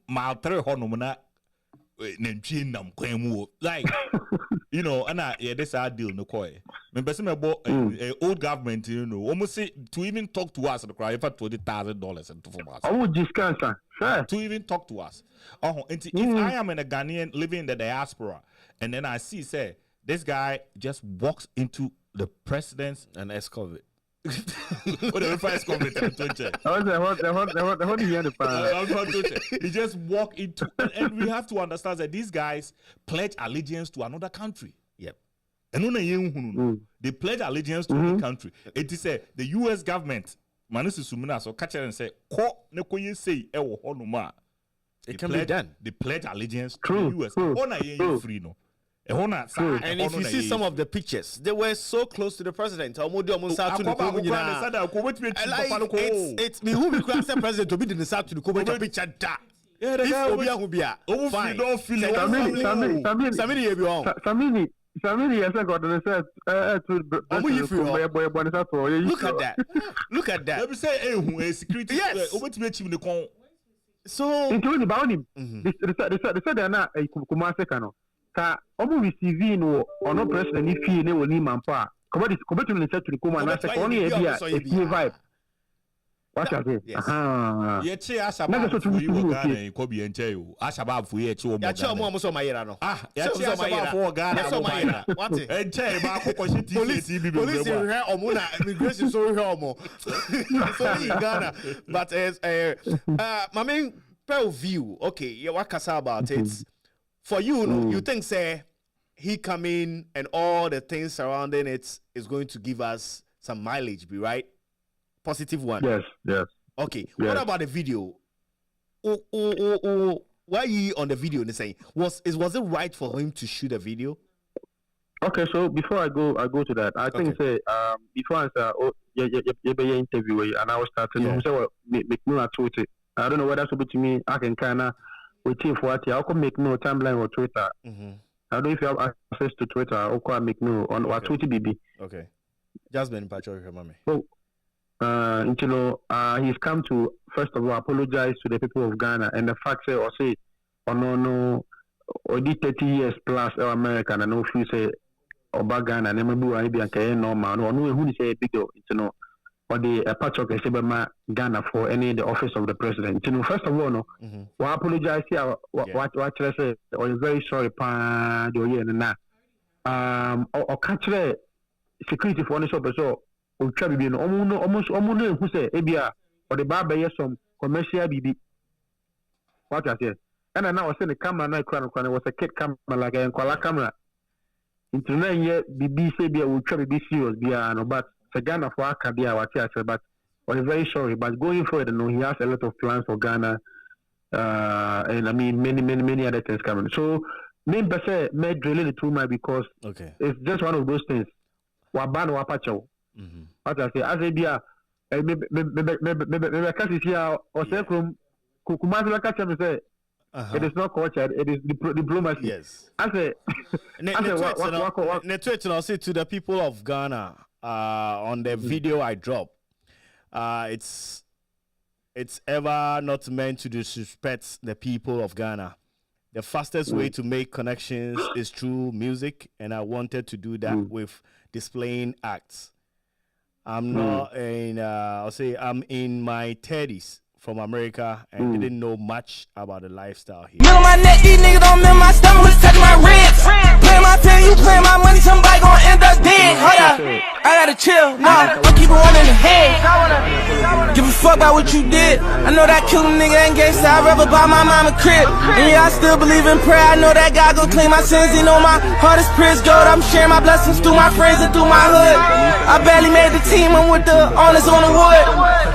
mile 3 hono na nantwie nam kwan mu like and this our deal no koi. Old government, almost say to even talk to us, cry for $20,000 and to us. Oh, discount, sure. To even talk to us. If I am in a Ghanaian living in the diaspora, and then I see, say, this guy just walks into the president's and ex-convict. He just walk into, and we have to understand that these guys pledge allegiance to another country. Yep. And they pledge allegiance to the country. It is the U.S. government. Manisi Sumina so catch and say, "Ko ne ko ye say e wo honuma." It can be done. They pledge allegiance to the U.S. Ona ye free no. And if you see some of the pictures, they were so close to the president. It's me who be president to be the south to the Kobe picture. Samini, yes, I got the Look at that. Look at that. Let me say, security. Yes. So, including about him, they said they're not a Kumase cano. Ka omo receiving or no president if he ne woni mampa. Kobby to the set to the come and ask only a vibe. What I say? Aha. Ye che asaba fu yi wo Ghana Kobby enche yo. Asaba fu ye che wo Ya che omo so mayera no. Ya che asaba fu Ghana. So mayera. What? Enche ba ko shi TC bi police here omo na immigration so here omo. So in Ghana. But my main view, okay, you what kasa about it. For you, you think say he coming and all the things surrounding it is going to give us some mileage, be right? Positive one. Yes. Okay. Yes. What about the video? Why you on the video? They say was it right for him to shoot a video? Okay, so before I go to that. I think say before I say be interview and I was starting to say well make no Twitter. I don't know whether to be to me. I can kinda waiting for it. I can make no timeline or Twitter. I don't know if you have access to Twitter. I can make no on what Twitter BB. Okay. Jasmine Patrick, mommy. So he's come to first of all apologize to the people of Ghana and the fact say or 30 years plus American and no few say about Ghana and maybe I be a normal no who say big deal or the patch of Ghana for any the office of the president. First of all, we apologize here. What I say, or very sorry, pa do ye na. Or catch security for any shop so. O try be no almost who say ebia or the barber yes some commercial BB. What I say. And now I say the camera na kran was a kid camera like a kwala camera. Into 9 year BB say be we try be serious be no but Ghana for Akabia, what I said, but I'm very sorry. But going forward, he has a lot of plans for Ghana, and I mean many other things coming. So, main person made really too much because it's just one of those things. Waban wapacho. What I say, as a beer, maybe I here or say from Kukumazula catch and say. It is not culture, it is diplomacy. Yes. I say, I'll say to the people of Ghana. On the video I dropped, it's ever not meant to disrespect the people of Ghana. The fastest way to make connections is through music, and I wanted to do that with displaying acts. I'm not in, I'm in my 30s from America and didn't know much about the lifestyle here. Middle my neck, these niggas don't middle my stomach, touch my ribs. Play my pen, you play my money, somebody gon' end up dead. Hold up, I gotta chill, nah, I'll keep it one in the head. Give a fuck about what you did. I know that killer nigga ain't gangsta, I'd rather buy my mama crib. And yeah, I still believe in prayer, I know that God gon' clean my sins. He know my heart is prison gold, I'm sharing my blessings through my friends and through my hood. I barely made the team, I'm with the honors on the wood.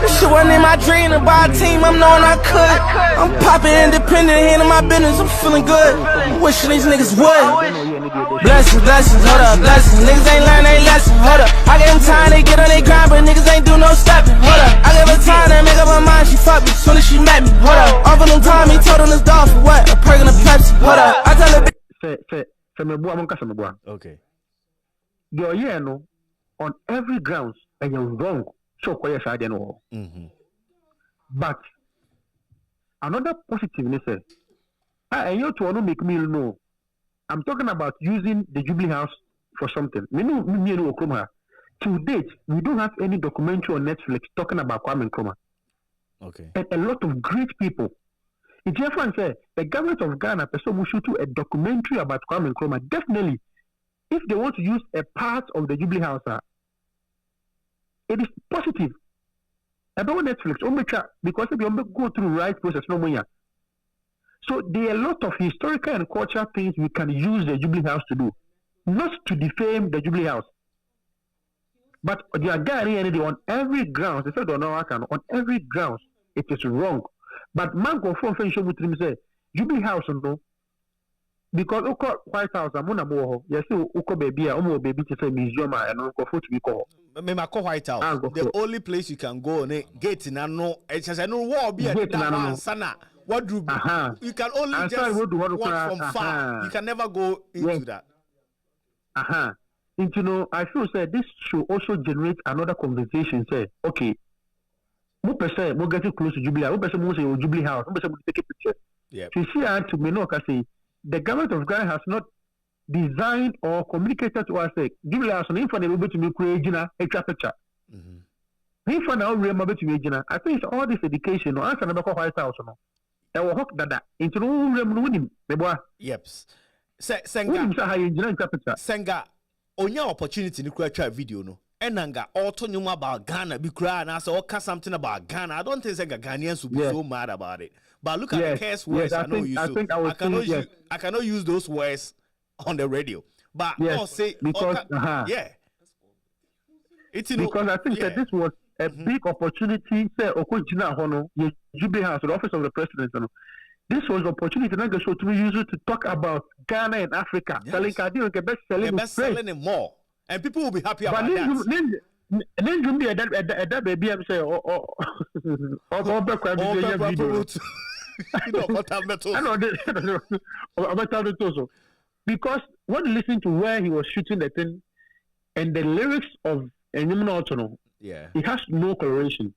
This shit wasn't in my dream to buy a team, I'm knowing I could. I'm popping independent, handling my business, I'm feeling good. I'm wishing these niggas would. Blessings, hold up, blessings. Niggas ain't learn they lesson, hold up. I gave them time, they get on they grind, but niggas ain't do no stepping, hold up. I gave her time to make up her mind, she fucked me soon as she met me, hold up. Over them time, he told him this dog for what? A perk and a Pepsi, hold up. I tell her okay. Your year no on every grounds and you're wrong. So quiet side and all. But another positiveness is I you to want to make me know. I'm talking about using the Jubilee House for something. To date, we don't have any documentary on Netflix talking about Kwame Nkrumah. Okay. And a lot of great people. If everyone says the government of Ghana should do a documentary about Kwame Nkrumah, definitely, if they want to use a part of the Jubilee House, it is positive. About Netflix, because if you go through the right process, no more. So there are a lot of historical and cultural things we can use the Jubilee House to do, not to defame the Jubilee House. But they are Ghanaian on every grounds. They said on every grounds it is wrong. But man go from show with him say Jubilee House no because White House amuna mo yes uko baby baby to say museum and uko foot we call. Me ma call White House. The only place you can go on gate na no it says no war be a sana. What do you can only just watch from far. You can never go into that. And I feel say this should also generate another conversation. Say, okay, we get close to Jubilee. We say Jubilee House. We take a picture. Yeah. To see to me, no, say the government of Ghana has not designed or communicated to us. Jubilee House, if I'm able to make a picture. If I'm not able to make I think all this education, or answer number White House, I will hook that into the room. Yep. Senga, on your opportunity to create a video, no. Enanga, all to know about Ghana, be crying, and so something about Ghana. I don't think Ghanaians will be so mad about it. But look at the curse words I cannot use those words on the radio. But I'll say because it's because I think that this was a big opportunity. Say Okojina Hono, Jubilee House, the office of the president. This was an opportunity to use it to talk about Ghana and Africa. Selling best selling it more. And people will be happy about that. Then you be at that baby. I'm saying, because when you listen to where he was shooting the thing and the lyrics of Enyimno, it has no correlation.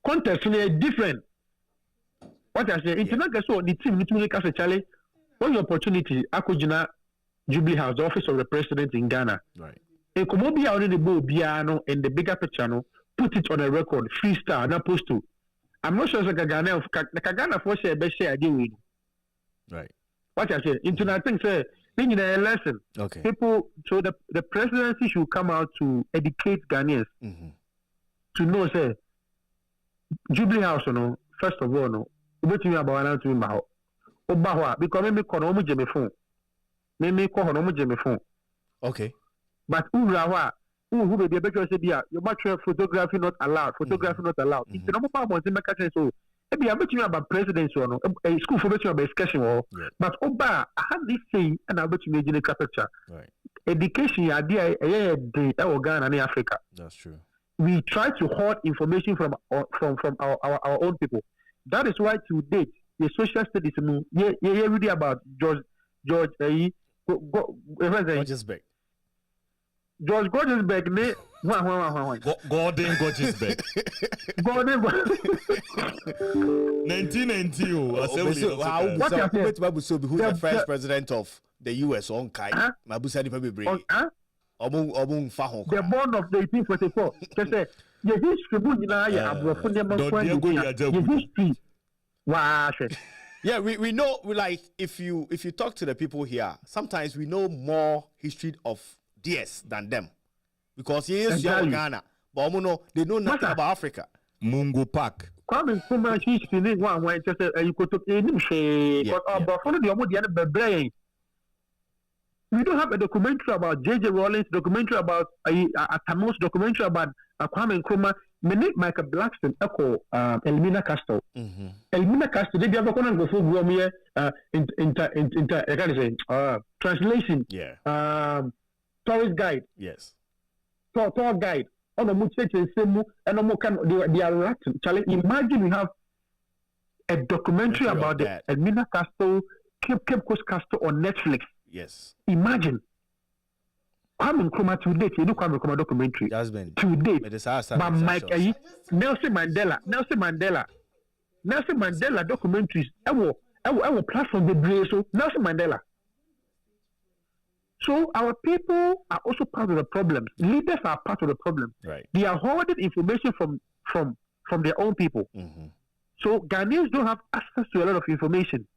Context is different. What I say, international the team need to make us a challenge. One opportunity, Akojina Jubilee House, the office of the president in Ghana. Right. And Kobby already piano and the bigger picture, put it on a record, freestyle, not supposed to. I'm not sure it's like a Ghana for say best share again. Right. What I say, internet thing say, in a lesson. Okay. People, so the presidency should come out to educate Ghanaians to know, say, Jubilee House, first of all, no. About announcement about Obawa because maybe Konomu Jemmy phone. Maybe Konomu Jemmy phone. Okay. But Urawa, who will be able to say, your much photography not allowed, photography not allowed. It's the number of things so maybe I'm betting about presidents or a school for betting about discussion. But Oba, I had this thing and I'm betting in a picture. Right. Education, idea, Ghana and Africa. That's true. We try to hoard information from our own people. That is why to date, the social studies, you read about George Gordonsberg. George Gordonsberg, Gordon Gordonsberg. 1990. Who's the first president of the US on Kyei? Mabusa Di Pebble. The born of the 1844. Your history, yeah, we know. We like if you talk to the people here, sometimes we know more history of DS than them because he is young Ghana, but they know nothing about Africa. Mungo Park. Coming from my history, one just you could take any shade, but for the we don't have a documentary about J.J. Rollins, documentary about Atamos, documentary about Kwame Nkrumah, Michael Blackstone, Echo, Elmina Castro. Elmina Castro, they have a go for translation. Tourist guide. Yes. Tour guide. On the Mutsech and Semu, and they are Latin. Imagine we have a documentary about the Elmina Castro, Cape Coast Castro on Netflix. Yes. Imagine. Kwame Nkrumah to date, you know Kwame Nkrumah documentary. Jasmine. To date. But Mike Nelson Mandela documentaries. I will platform the brain. So Nelson Mandela. So our people are also part of the problem. Leaders are part of the problem. Right. They are hoarding information from their own people. So Ghanaians don't have access to a lot of information.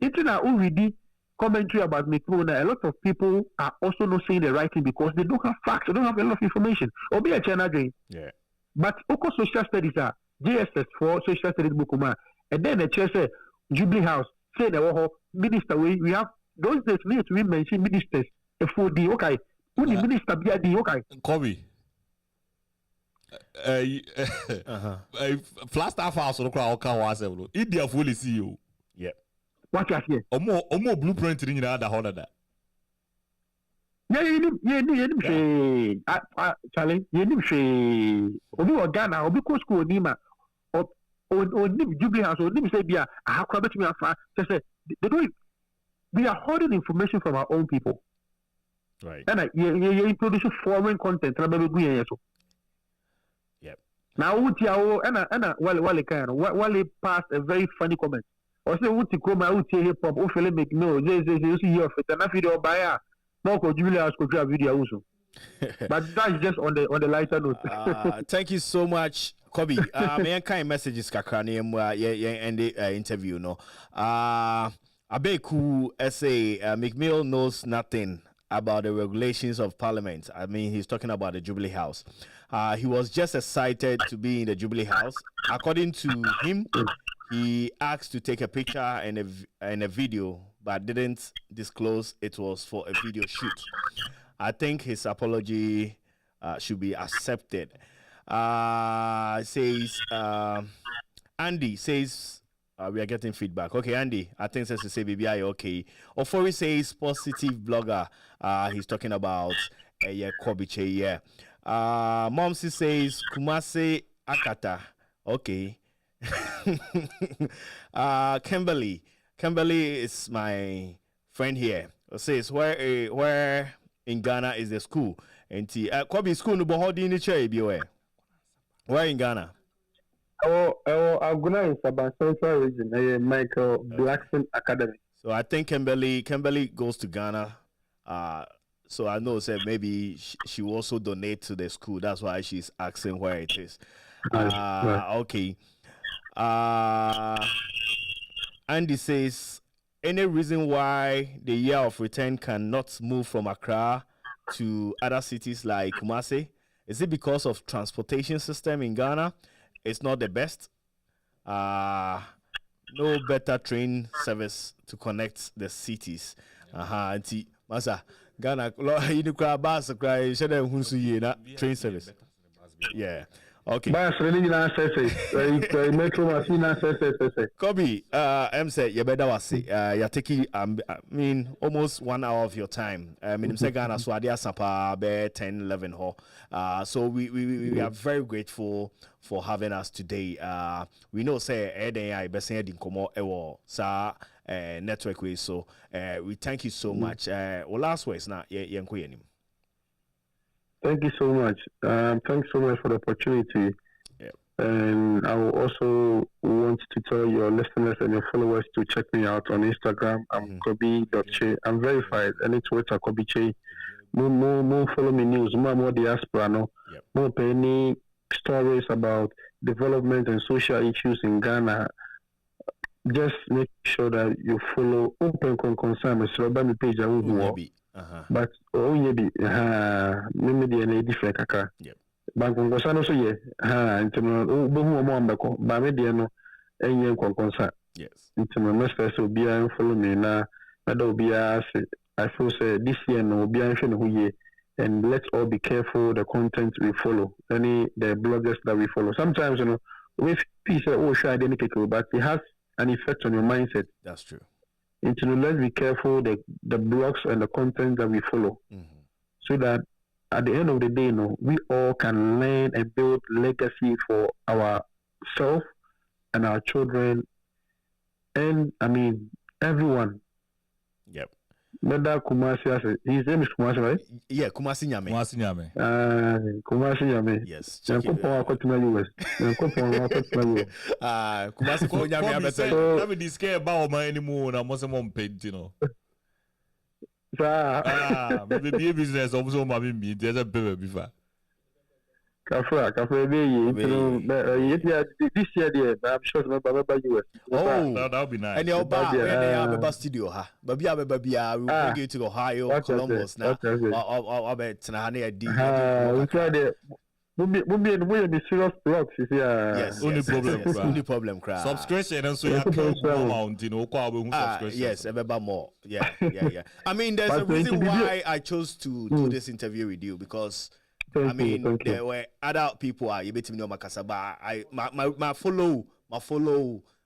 Internet already commentary about Meek, a lot of people are also not saying the right thing because they don't have facts, they don't have a lot of information. Or be a China dream. Yeah. But also social studies are JSS for social studies Bukuma. And then the chair said Jubilee House, say the minister we have those days need to mention ministers for the okay. Who the minister be the okay? Kobby. Flastaff House or crowd can was India fully see you. Yeah. What you say? Omo blueprint in the other that. Yeah, you challenge. You Obi Ghana, Obi School Nima, or Jubilee House, or say, "Bia, I have come to me after." They don't. We are holding information from our own people. Right. And you introduce foreign content. Yep. Now, Wale passed a very funny comment. Or say what to come out hip hop, or feel make no, they see your fit and I video buyer. No, Jubilee has could have video also. But that's just on the lighter note. Thank you so much, Kobby. Me kind messages kakrani and the interview no. Abeku essay McMill knows nothing about the regulations of Parliament. I mean, he's talking about the Jubilee House. He was just excited to be in the Jubilee House. According to him, he asked to take a picture and a video, but didn't disclose it was for a video shoot. I think his apology should be accepted. Says Andy says we are getting feedback. Okay, Andy, I think says to say BBI okay. Ofori says positive blogger. He's talking about Kobby. Yeah. Momsi says Kumase Akata. Okay. Kimberly is my friend here. Says where in Ghana is the school? And Kobby school no bohodi ni chair be where in Ghana? I'm gonna in Sabah Central region, Michael Blackson Academy. So I think Kimberly goes to Ghana. So I know said maybe she will also donate to the school. That's why she's asking where it is. Okay. Andy says, any reason why the year of return cannot move from Accra to other cities like Kumasi? Is it because of transportation system in Ghana? It's not the best. No better train service to connect the cities. Auntie Masa Ghana you cry bus cry train service. Yeah. Okay. Kobby, say you better was you're taking almost 1 hour of your time. Say Ghana so adia sapa be 10 11 ho. So we are very grateful for having us today. We know say I be say din komo ewo sa network way, so we thank you so much. Last words na yenko yenim. Thank you so much. Thanks so much for the opportunity. Yep. And I will also want to tell your listeners and your followers to check me out on Instagram. I'm Kobby.che. I'm verified. Any Twitter, Kobby.che. More follow me news. More diaspora. No. Yep. More any stories about development and social issues in Ghana. Just make sure that you follow Open Concern. My page. But maybe the different kaka. Yep. Bank concern also ye. Into bohu mo ambeko. Ba me de no enye concern. Yes. Into my master so be follow me na do be I feel say this year no be no ye. And let's all be careful the content we follow. The bloggers that we follow. Sometimes we say sure I didn't pick, but it has an effect on your mindset. That's true. Let's be careful the blogs and the content that we follow, so that at the end of the day, we all can learn and build legacy for ourselves and our children, and everyone. Yep. Whether Kumasi, his name is Kumasi, right? Yeah, Kumasi Nyame. Kumasi Nyame. Yes. Kumasi Nyame better. Let me discare about my anymore. I must have paid, maybe business also maybe me. There's a baby before. Cafe, this year, I'm sure it's not by US. Oh, that would be nice. And your bar, studio, ha. Baby, we will bring you to Ohio, Columbus now. Or bet Tanahania D. We tried it. We'll be serious blocks. Yes. Only problem, crowd. Subscription and so you can mountain. Yes, ever more. Yeah. I mean, there's a reason why I chose to do this interview with you, because there were other people you bet me know Makasaba. My follow.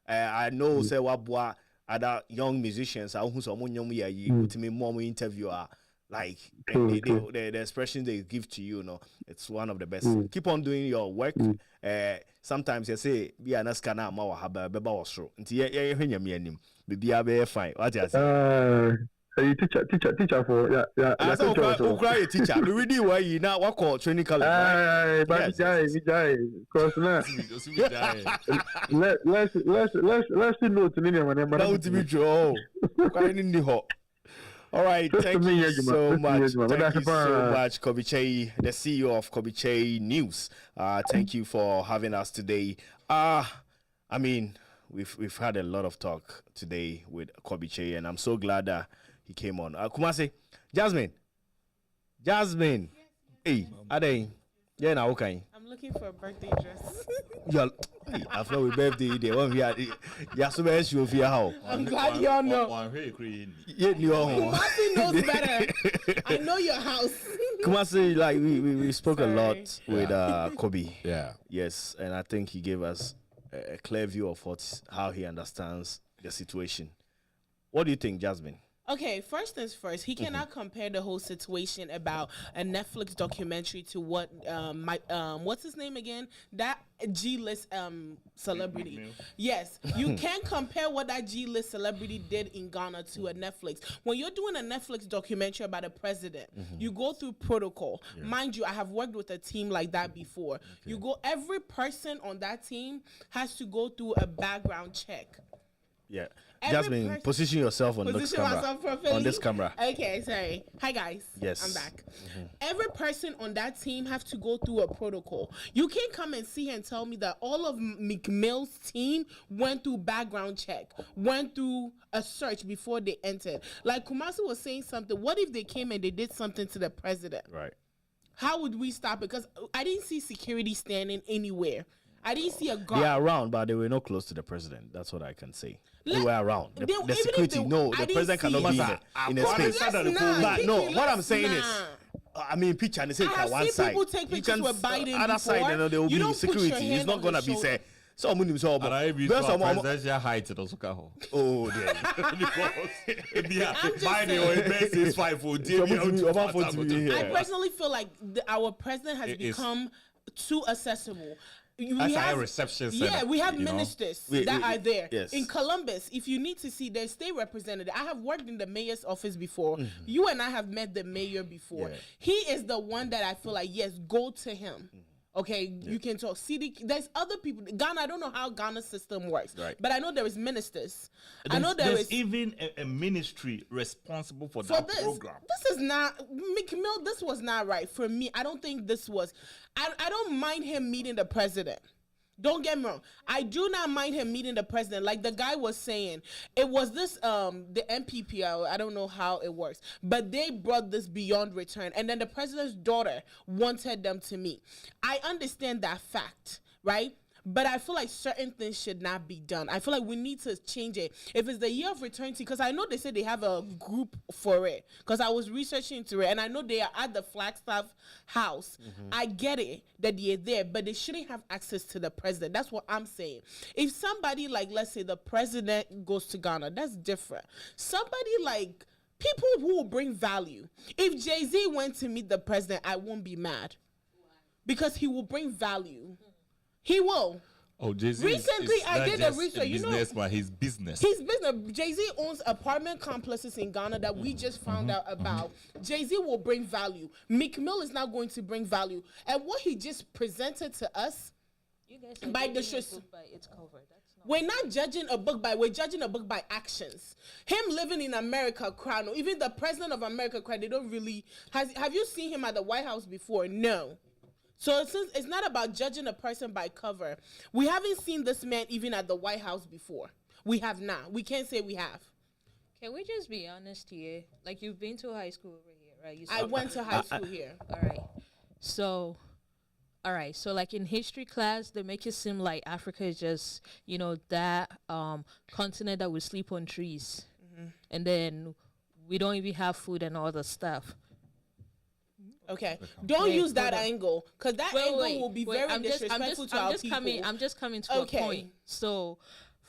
I know say what other young musicians who some young with me more interviewer. Like the expression they give to you, it's one of the best. Keep on doing your work. Sometimes you say, "Be an askana ma wa haba beba wasro." Nti ye hwenya me anim. Bibia be fine. What you say? Teacher for yeah. I saw cry a teacher. The reading why you now what call training college. Right? But because now let's know to me when now to be Joe. Crying in the hot. All right, thank you so much. Thank you so much, Kyei, the CEO of Kyei News. Thank you for having us today. I mean, we've had a lot of talk today with Kyei, and I'm so glad that he came on. Kumasi, Jasmine. Hey, Ade. Yeah, now okay. I'm looking for a birthday dress. After we birthday day, when we are, so best you feel how. I'm glad y'all know. Yeah, Kumasi knows better. I know your house. Kumasi, like we spoke a lot with Kobby. Yeah. Yes, and I think he gave us a clear view of how he understands the situation. What do you think, Jasmine? Okay, first things first, he cannot compare the whole situation about a Netflix documentary to what what's his name again? That G-list celebrity. Yes, you can't compare what that G-list celebrity did in Ghana to a Netflix. When you're doing a Netflix documentary about a president, you go through protocol. Yeah. Mind you, I have worked with a team like that before. Okay. Every person on that team has to go through a background check. Yeah. Jasmine, position yourself on this camera. On this camera. Okay, sorry. Hi, guys. Yes. I'm back. Every person on that team have to go through a protocol. You can't come and see and tell me that all of McMill's team went through background check, went through a search before they entered. Like Kumasi was saying something. What if they came and they did something to the president? Right. How would we stop it? Because I didn't see security standing anywhere. I didn't see a guard. They are around, but they were not close to the president. That's what I can say. They were around. The security, the president cannot be in a space. But no, what I'm saying is, I mean, picture and they say one side. People take pictures with Biden other side, and there will be security. It's not gonna be said. So I'm so presidential height also go. Oh, yeah. Biden or best is 5'4". I personally feel like our president has become too accessible. That's our reception center. Yeah, we have ministers that are there. Yes. In Columbus, if you need to see their state representative, I have worked in the mayor's office before. You and I have met the mayor before. Yeah. He is the one that I feel like, yes, go to him. Okay, you can talk. There's other people. Ghana, I don't know how Ghana's system works, right? But I know there is ministers. I know there's even a ministry responsible for that program. This is not McMill. This was not right for me. I don't think this was. I don't mind him meeting the president. Don't get me wrong. I do not mind him meeting the president. Like the guy was saying, it was this, the MPP, I don't know how it works, but they brought this beyond return. And then the president's daughter wanted them to meet. I understand that fact, right? But I feel like certain things should not be done. I feel like we need to change it. If it's the year of return, because I know they said they have a group for it. Because I was researching into it, and I know they are at the Flagstaff house. I get it that they're there, but they shouldn't have access to the president. That's what I'm saying. If somebody like, let's say the president goes to Ghana, that's different. Somebody like people who will bring value. If Jay-Z went to meet the president, I won't be mad. Because he will bring value. He will. Oh, Jay-Z. Recently, I did a research. His business. His business. Jay-Z owns apartment complexes in Ghana that we just found out about. Jay-Z will bring value. Meek Mill is not going to bring value. And what he just presented to us, you guys by the show, by its cover. we're not judging a book by. We're judging a book by actions. Him living in America, crown. Even the president of America, they don't really. Have you seen him at the White House before? No. So since it's not about judging a person by cover, we haven't seen this man even at the White House before. We have not. We can't say we have. Can we just be honest here? Like, you've been to high school over here, right? I went to high school here. All right. So like in history class, they make it seem like Africa is just, that continent that will sleep on trees. And then we don't even have food and all the stuff. Okay, don't use that angle, because that angle will be very disrespectful to our people. I'm just coming to a point. So,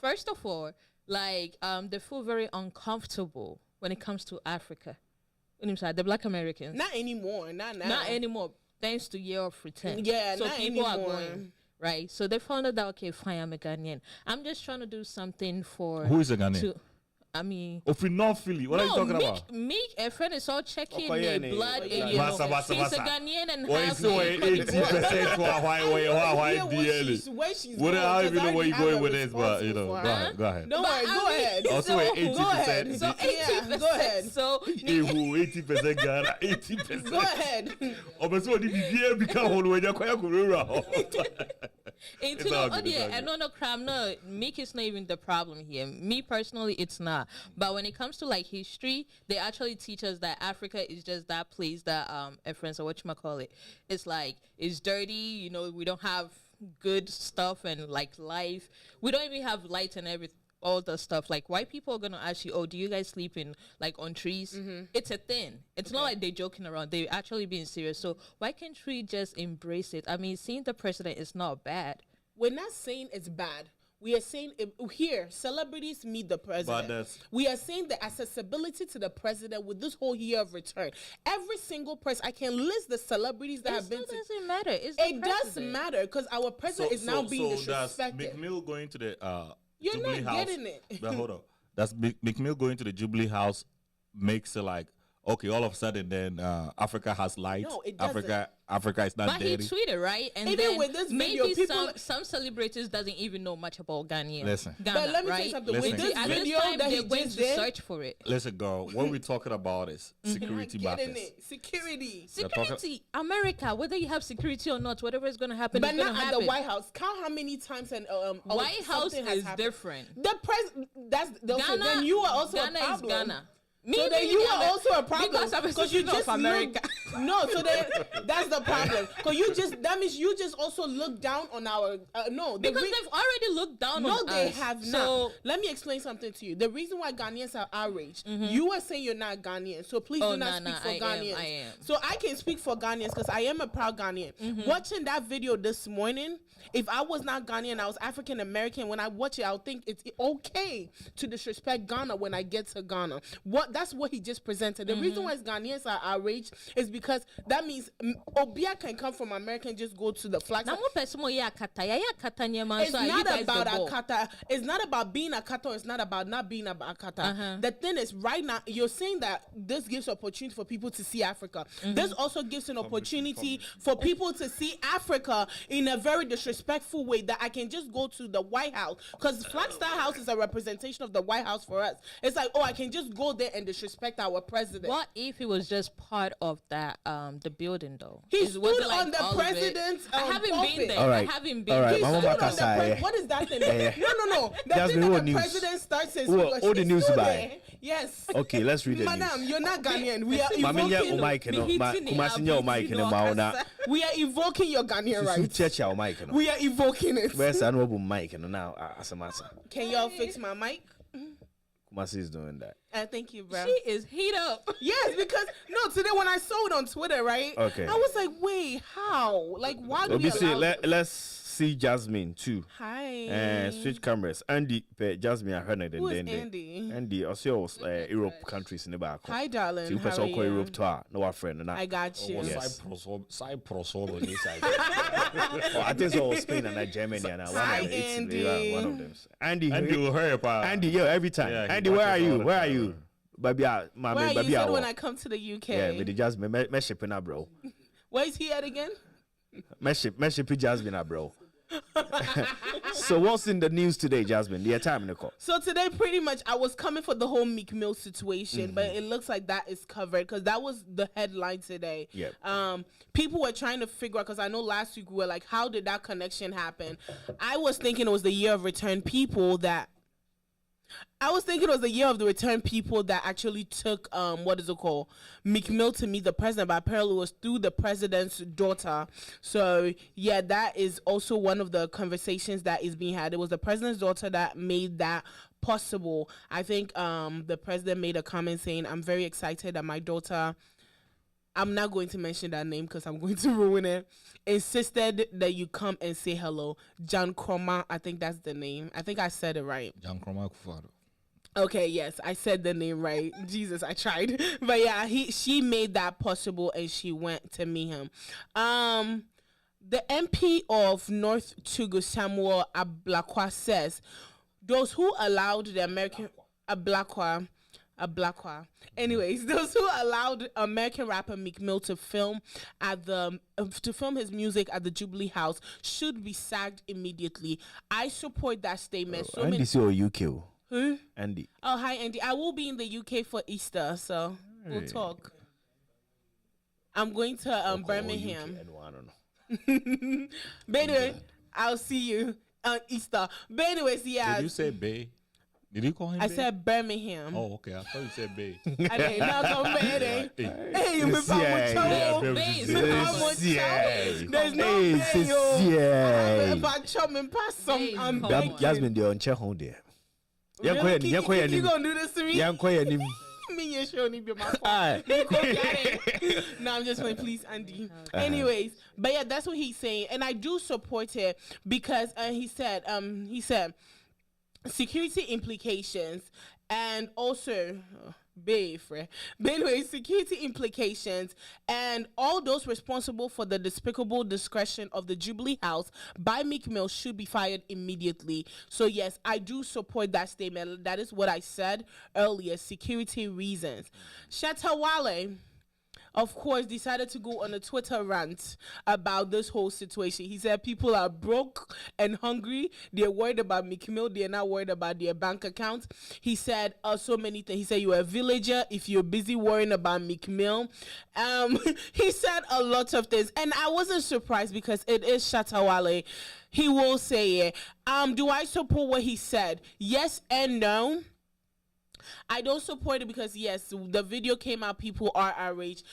first of all, like, they feel very uncomfortable when it comes to Africa. The Black Americans. Not anymore. Not now. Not anymore. Thanks to Year of Return. Yeah, so not people anymore. are going. Right, so they found out that, okay, fine, I'm a Ghanaian. I'm just trying to do something for... Who is a Ghanaian? I mean, Of North Philly. What are you talking about? Meek, a friend is all checking Okay, the yeah, blood. yeah. You know, Massa. he's a Ghanaian and Or half is it 80% why Yeah, DL? where she's What going, I don't 'cause even know where I you're have going a with this, but you know, responsible go for her. ahead, go ahead. Don't worry, go ahead. Also, 80%. Go ahead. So 80%. Go ahead. So 80% Ghana, 80%. Go ahead. Obeso di bibie become hole when you kwaya kurura. Into no crime. No, Meek is not even the problem here. Me personally, it's not. But when it comes to like history, they actually teach us that Africa is just that place that friends or whatchamacallit. It's like it's dirty. You know, we don't have good stuff and like life. We don't even have light and everything. All the stuff like white people are gonna ask you, oh, do you guys sleep in like on trees? It's a thing. It's not like they're joking around. They're actually being serious. So why can't we just embrace it? I mean, seeing the president is not bad. We're not saying it's bad. We are saying here, celebrities meet the president. We are saying the accessibility to the president with this whole year of return. Every single person, I can list the celebrities that have been. It doesn't matter. It does matter because our president is now being disrespected. Does Meek Mill going to the You're Jubilee not house, getting it. But hold on. Does Meek Mill going to the Jubilee house makes it like, okay, all of a sudden then Africa has light. No, it doesn't. Africa is not But dirty. he tweeted, right? And Even then with this video, maybe people some celebrities doesn't even know much about Ghanaian. Listen. Ghana, But let me right? tell you something. Listen. With this At video this time, that they're he going just to did, search for it. Listen, girl, what we're talking about is security getting matters. it. Security. Security, America, whether you have security or not, whatever is going to happen, But is going not to at happen. the White House. Count how many times and White House something has is happened. different. The that's Ghana, then you are also Ghana a problem. is Ghana. So then you are also a problem because I'm a citizen of America. So then that's the problem. Because that means you just also look down on our because they've already looked down on us. No, they have So not. Let me explain something to you. The reason why Ghanaians are outraged, you are saying you're not Ghanaian, so please do not speak for Ghanaians. I am. So I can speak for Ghanaians because I am a proud Ghanaian. Watching that video this morning, if I was not Ghanaian, I was African American. When I watch it, I'll think it's okay to disrespect Ghana when I get to Ghana. That's what he just presented. The reason why Ghanaians are outraged is because that means Obia can come from America and just go to the flag. It's not about Akata. It's not about being Akata. Or it's not about not being Akata. The thing is, right now, you're saying that this gives opportunity for people to see Africa. This also gives an opportunity for people to see Africa in a very disrespectful way that I can just go to the White House because Flagstaff House is a representation of the White House for us. It's like, I can just go there and disrespect our president. What if it was just part of that the building though? He stood on the president's I haven't been there. All right. I haven't been All right. He there. Mama stood on Bakasa, what is that thing? No. The Jasmine, thing that what the news? president starts his All the news by. Yes. Okay, let's read the Madam, news. you're not Ghanaian. We are Maminya evoking. Omike no, Kumasinya Omike no mauna. We are evoking your Ghanaian rights. Checha Omike no. We are evoking it. Where's Anobu Mike no now asamasa. Can y'all fix my mic? Kumasi is doing that. Thank you, bro. She is heat up. Yes, because today when I saw it on Twitter, right? Okay. I was like, wait, how? Like, why do we allow this? Let's see Jasmine too. Hi. Switch cameras. Andy, Jasmine, I heard it. Who is Andy? Andy, also Europe countries in the back. Hi, darling. Two How are person call you? Europe tour. No, our friend. I got you. Yes. Cyprus over this side. I think so. Spain and Germany and Hi, Andy. one of them. Andy will hurry up. Andy, every time. Yeah, Andy, where are you? Where are you? Baby, Where are you said when I come to the UK? Yeah, but the Jasmine, me shipping up, bro. Where's he at again? Me shipping Jasmine up, bro. So what's in the news today, Jasmine? The time, Nicole. So today, pretty much, I was coming for the whole Meek Mill situation, but it looks like that is covered because that was the headline today. Yeah. People were trying to figure out because I know last week we were like, how did that connection happen? I was thinking it was the year of return people that. I was thinking it was the year of the return people that actually took Meek Mill to meet the president, but apparently it was through the president's daughter. So yeah, that is also one of the conversations that is being had. It was the president's daughter that made that possible. I think the president made a comment saying, "I'm very excited that my daughter." I'm not going to mention that name because I'm going to ruin it. Insisted that you come and say hello. John Kroma, I think that's the name. I think I said it right. John Kroma Kufado. Okay, yes, I said the name right. Jesus, I tried. But yeah, she made that possible and she went to meet him. The MP of North Togo, Samuel Ablakwa, says those who allowed the American a black one. Anyways, those who allowed American rapper Meek Mill to film his music at the Jubilee House should be sacked immediately. I support that statement. Andy's your UK. Who? Andy. Oh, hi, Andy. I will be in the UK for Easter, so we'll talk. I'm going to Birmingham. I don't know. But anyway, I'll see you on Easter. But anyways, yeah. Did you say Bay? Did you call him I Bay? said Birmingham. Oh, okay. I thought you said Bay. I didn't know Bay. Hey, you me There's no Bay, yo. But chum pass some. Jasmine, they're on check home there. You gonna do this to me? Me, you sure need be my fault. No, I'm just playing. Please, Andy. Anyways, but yeah, that's what he's saying, and I do support it because he said security implications and also. But anyway, security implications and all those responsible for the despicable discretion of the Jubilee House by Meek Mill should be fired immediately. So yes, I do support that statement. That is what I said earlier, security reasons. Shatawale, of course, decided to go on a Twitter rant about this whole situation. He said people are broke and hungry. They're worried about Meek Mill. They're not worried about their bank accounts. He said so many things. He said you're a villager if you're busy worrying about Meek Mill. He said a lot of things. And I wasn't surprised because it is Shatawale. He will say it. Do I support what he said? Yes and no. I don't support it because yes, the video came out. People are outraged.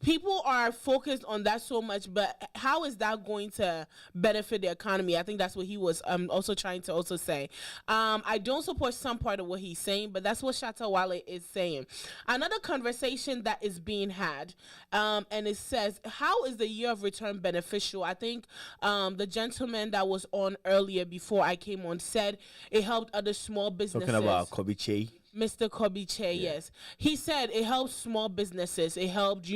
People are focused on that so much, but how is that going to benefit the economy? I think that's what he was also trying to also say. I don't support some part of what he's saying, but that's what Shatawale is saying. Another conversation that is being had, and it says, how is the year of return beneficial? I think the gentleman that was on earlier before I came on said it helped other small businesses. Talking about Kyei. Mr. Kyei, yes. He said it helps small businesses. It helped,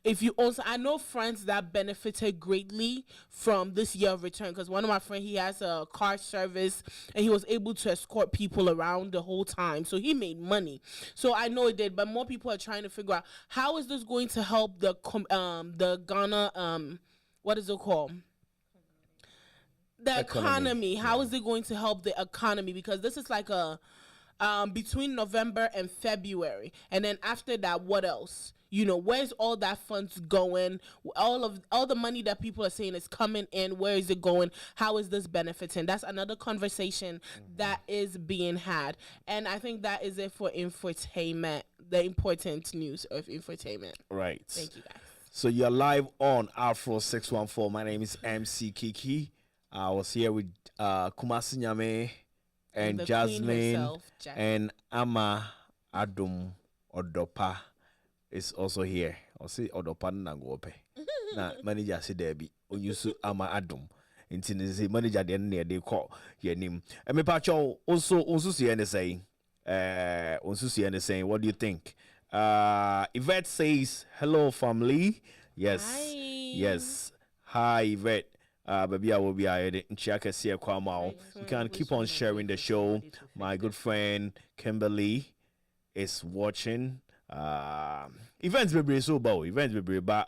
if you also, I know friends that benefited greatly from this year of return because one of my friends, he has a car service and he was able to escort people around the whole time. So he made money. So I know it did, but more people are trying to figure out how is this going to help the Ghana, what is it called? The economy. How is it going to help the economy? Because this is like a between November and February, and then after that, what else? Where's all that funds going? All the money that people are saying is coming in. Where is it going? How is this benefiting? That's another conversation that is being had, and I think that is it for infotainment. The important news of infotainment. Right. Thank you, guys. So you're live on Afro 614. My name is MC Kiki. I was here with Kumasi Nyame and Jasmine herself, and Ama Adum Odopa is also here. I'll say Odopa Nangope. Na manager said Debbie. Unyusu Ama Adum. Intinisi manager then near they call your name. And me pacho also see anything. What do you think? Yvette says hello family. Yes. Hi. Yes. Hi Yvette. Baby, I will be ahead. You can keep on sharing the show. My good friend Kimberly is watching. Events will be so bow. Events will be about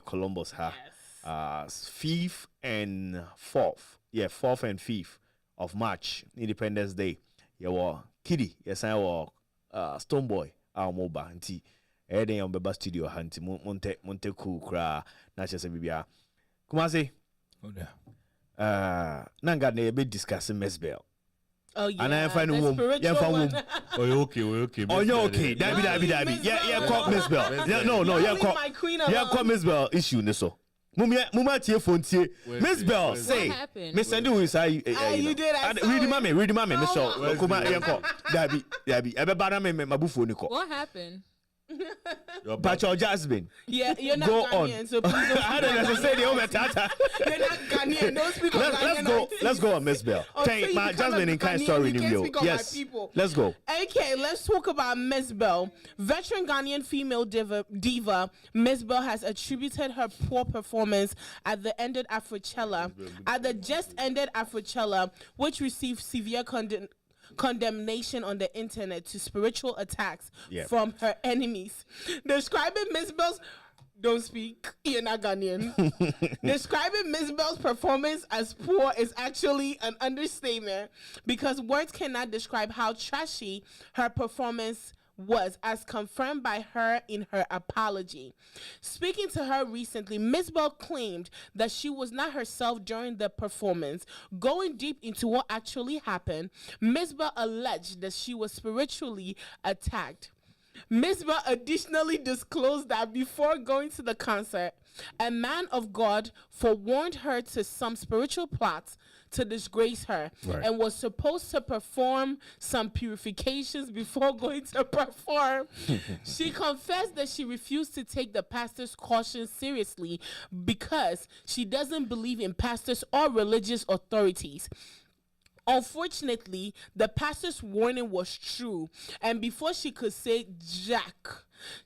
Columbus. Yes. 5th and 4th. Yeah, 4th and 5th of March, Independence Day. Yeah, Kiddy. Yes, I was Stoneboy. Our mobile auntie. Everything on the studio. Auntie Monte cool cra. Not just a bibia. Kumasi. Nanga ne be discussing Mzbel. Oh yeah. And I find a woman. Yeah, okay. Oh, you okay. Oh, you okay. That be. Yeah, call Mzbel. Yeah, no, yeah, call. Yeah, call Mzbel issue neso. Muma tie phone tie. Mzbel say. Me send you is you did. Read the mommy, Mr. Kuma yanko. That be. Ebe bana me mabufu ni ko. What happened? But your Jasmine. Yeah, you're not go Ghanaian, on. so please don't. I don't necessarily say the tata. You're not Ghanaian. Don't speak on Ghanaian. Let's go on Mzbel. So my Jasmine in kind story in you. Yes. Let's go. Okay, let's talk about Mzbel. Veteran Ghanaian female diva Mzbel has attributed her poor performance at the just ended Afrochella, which received severe condemnation on the internet to spiritual attacks Yeah. from her enemies. Describing Mzbel's don't speak, you're not Ghanaian. Describing Mzbel's performance as poor is actually an understatement because words cannot describe how trashy her performance was, as confirmed by her in her apology. Speaking to her recently, Mzbel claimed that she was not herself during the performance. Going deep into what actually happened, Mzbel alleged that she was spiritually attacked. Mzbel additionally disclosed that before going to the concert, a man of God forewarned her to some spiritual plots to disgrace her, and was supposed to perform some purifications before going to perform. She confessed that she refused to take the pastor's caution seriously because she doesn't believe in pastors or religious authorities. Unfortunately, the pastor's warning was true, and before she could say jack,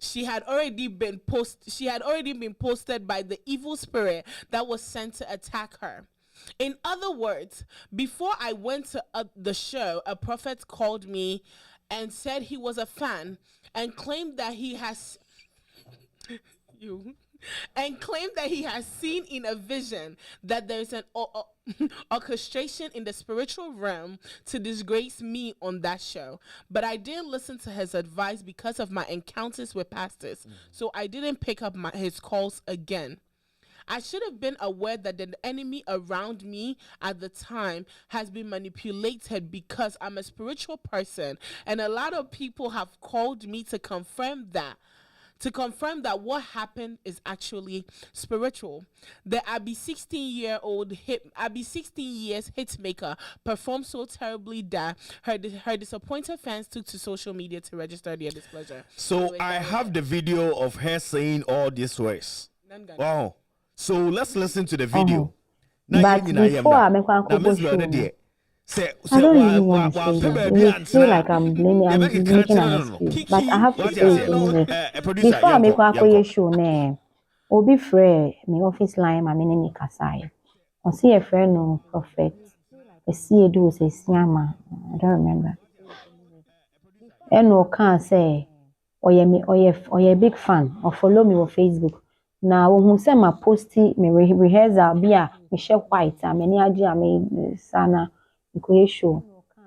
she had already been posted by the evil spirit that was sent to attack her. In other words, before I went to the show, a prophet called me and said he was a fan and claimed that he has seen in a vision that there's an orchestration in the spiritual realm to disgrace me on that show. But I didn't listen to his advice because of my encounters with pastors, so I didn't pick up his calls again. I should have been aware that the enemy around me at the time has been manipulated because I'm a spiritual person, and a lot of people have called me to confirm that what happened is actually spiritual. The Abby 16 years hit maker performed so terribly that her disappointed fans took to social media to register their displeasure. So I have the video of her saying all these words. Wow. So let's listen to the video. But before I make one contribution, I don't really want to say that. It feel like I'm blaming, I'm making an excuse. But I have to say it anyway. Before I make one contribution, Obi Frey, my office line, my name is Kasai. I see a friend, no prophet. I see a do say Siama. I don't remember. And no can say, or you're a big fan, or follow me on Facebook. Now, when say my posty, me rehearsal, be Michelle White, many idea, me sana. Show.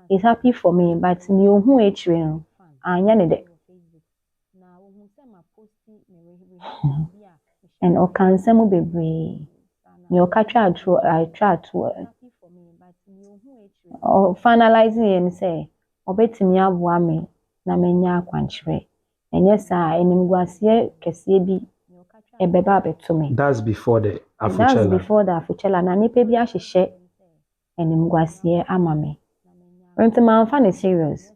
It's happy for me, but me who actually and o can some be brave. You try to finalizing and say, obey me aboa me na menya kwanchire. And yes, enimguasie kese bi ebeba beto me. That's before the Afrochella. That's before the Afrochella. Na nipa bi ahihye enimguasie amame. When my fan is serious.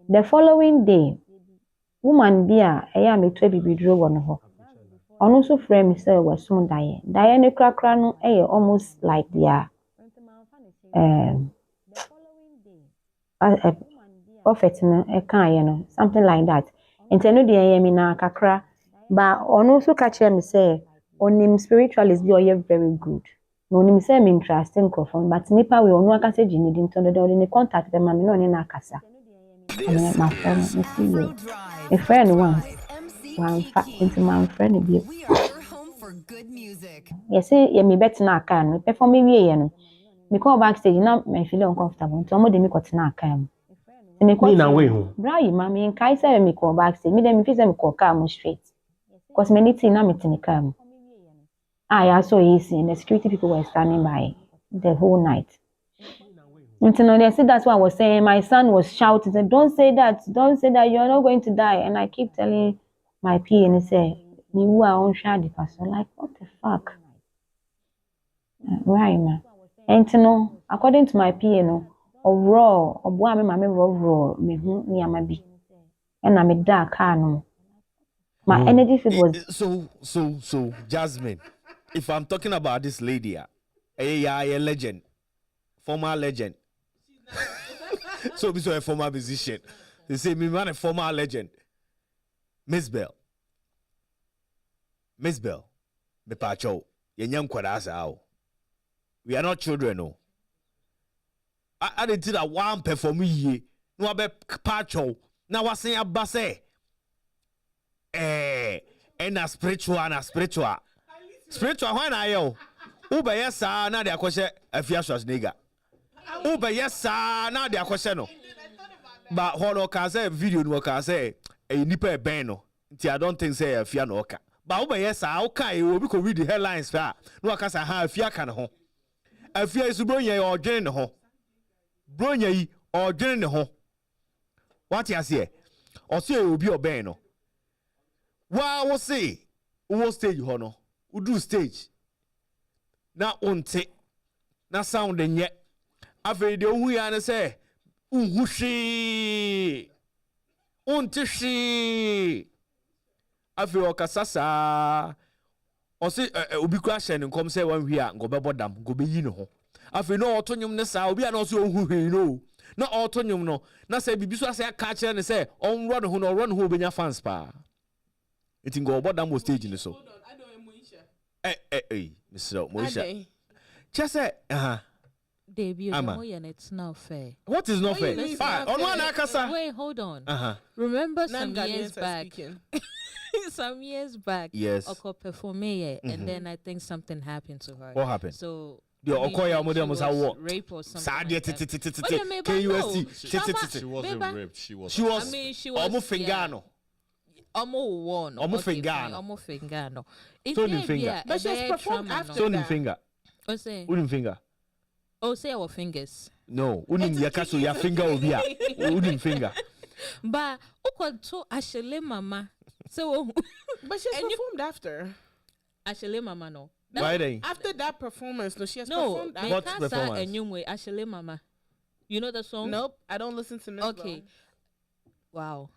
The following day, woman bia eya meto bibidro wo no ho. Ono so frame me say was some die. Die ne krakra no almost like their prophet no no something like that. Intendo de yemi na kakra, but ono so catch me say onim spiritualist be oye very good. No nim say me interesting microphone, but nipa we ono aka say jini din tondo de ne contact them me no ne na akasa. My friend, you see you. A friend once. One into my friend be. Yes, say me bet na aka no perform me wie no. Me come backstage now me feel uncomfortable. So mo de me got na aka am. Me na way home. Bra you ma me kai say me come backstage. Me dem me feel say me call car mo straight. Cause me need na me tin car. I saw easy and the security people were standing by the whole night. Until they said that's what I was saying. My son was shouting, said, don't say that, you're not going to die. And I keep telling my PA and he said, me who are on shady person. Like, what the fuck? Where am I? And according to my PA, raw, or boy, raw, me who am be. And I'm a dark car. My energy field was so Jasmine. If I'm talking about this lady, a legend, former legend. So a former musician. They say me man a former legend. Mzbel, me pacho, yenyam kwada. We are not children, no. I did that one perform ye. no be pacho na wasen abase and a spiritual when I yo Uber yes na de akwese afia Schwarzenegger Uber yes na de akwese no but holo ka say video no ka say nipa ben no nti I don't think say afia no ka but Uber yes okay obi ko read the headlines fa no ka say ha afia ka ne ho afia isu bronya yi odwene ne ho bronya yi odwene ne ho what you say o say obi oben no wa wo say wo stage ho no wo do stage na onte na sound enye afei de ohu ya ne say unhu hwe onte hwe afei okasasa o say obi kura hye ne nkom say wan hwe a ngobebo dam gobeyi ne ho afei no otonyum ne sa obi a no say ohun hwe no na otonyum no na say bibi so say aka kire ne say onro ne ho no ro ne ho obenya fans pa it go obodam mo stage ne so Mr. Moisha just say debut and it's not fair. What is not fair? Wait, hold on. Remember some years back some years back yes Oko performed and then I think something happened to her. What happened? So the Okoya model was rape or something she wasn't raped. She was I mean she was almost fingano. Almost fingano. But she's performed after that. Finger. What's say? Wooden finger. Oh, say our fingers. No, wooden yakaso ya finger obia. Wooden finger. But to actually mama. So but she's performed after. Actually mama no. Why then? After that performance, no, she has performed after. What performance? Actually mama. You know the song? Nope, I don't listen to Mzbel. Okay. Wow.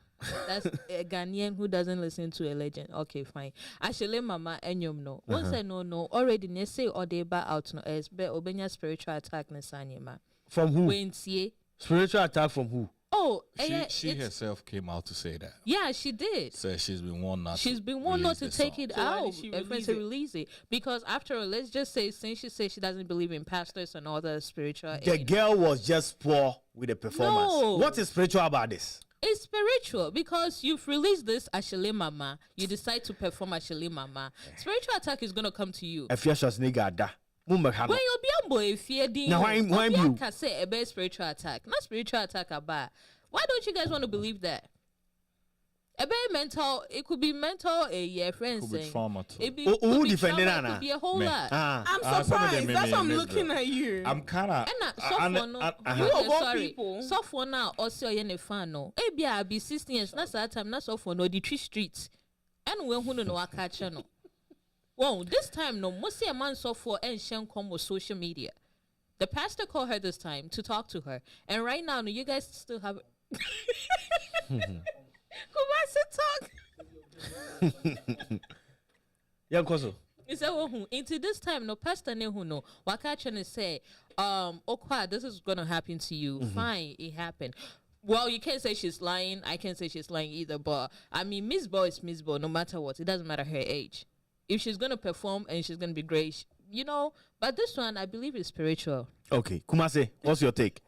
That's a Ghanaian who doesn't listen to a legend. Okay, fine. Actually, mama, enyom no. Once I no. Already, ne say or they ba out no. Es be obenya spiritual attack ne sanyema. From who? Wensie. Spiritual attack from who? Oh, she herself came out to say that. Yeah, she did. So she's been warned not. She's been warned not to take it out. Release it because after all, let's just say since she says she doesn't believe in pastors and all the spiritual. The girl was just poor with the performance. No. What is spiritual about this? It's spiritual because you've released this Ashele Mama. You decide to perform Ashele Mama. Spiritual attack is gonna come to you. If you're just nigga da, when you'll be on boy if you're doing. Now why you can say a bad spiritual attack, not spiritual attack about. Why don't you guys want to believe that? A bad mental, it could be mental. Friends saying. Trauma too. It could be a whole lot. I'm surprised. That's why I'm looking at you. I'm kind of. Sorry. Soft one now. Also, you're a fan. No. Maybe I'll be 16 years. That's that time. That's soft one. No, the 3 streets. And when who know I catch no. Well, this time no. Most a man soft for and shen come with social media. The pastor called her this time to talk to her, and right now, no, you guys still have. Young Koso. He said, well, into this time, no pastor ne who no. Waka trying to say, okay, this is gonna happen to you. Fine, it happened. Well, you can't say she's lying. I can't say she's lying either. But I mean, Mzbel is Mzbel, no matter what. It doesn't matter her age. If she's gonna perform and she's gonna be great, you know. But this one, I believe, is spiritual. Okay, Kumase, what's your take?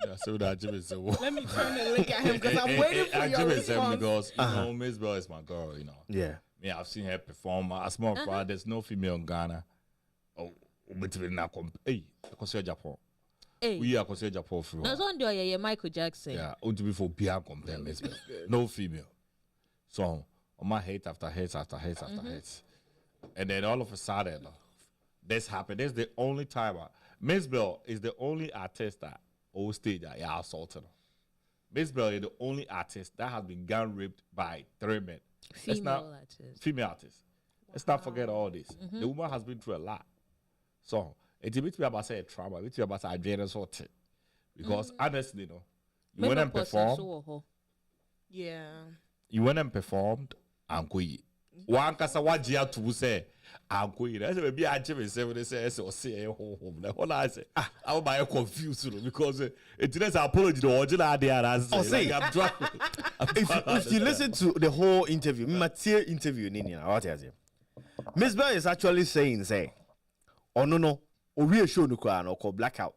Yeah, so that let me turn and look at him because I'm waiting for your response. Because Mzbel is my girl, you know. Yeah. Yeah, I've seen her perform. As more proud, there's no female in Ghana. Oh, but we not hey, I consider Japan. We are considered Japan for. That's on the Michael Jackson. Yeah, only before Bia compare Mzbel. No female. So on my hate after hate after hate after hate, and then all of a sudden, this happened. This is the only time. Mzbel is the only artist that old stage that assaulted. Mzbel is the only artist that has been gang raped by 3 men. Female artists. Let's not forget all this. The woman has been through a lot. So it's a bit about say trauma, it's about say adrenaline sort. Because honestly, no, you went and performed. Yeah. You went and performed and Kyei. One kasa wajia to say and Kyei. That's maybe I just say or say home. The whole I say I will confused because it didn't apology the original idea as say I'm drunk. If you listen to the whole interview, material interview, Mzbel is actually saying, say, oh no, we show no cry or blackout.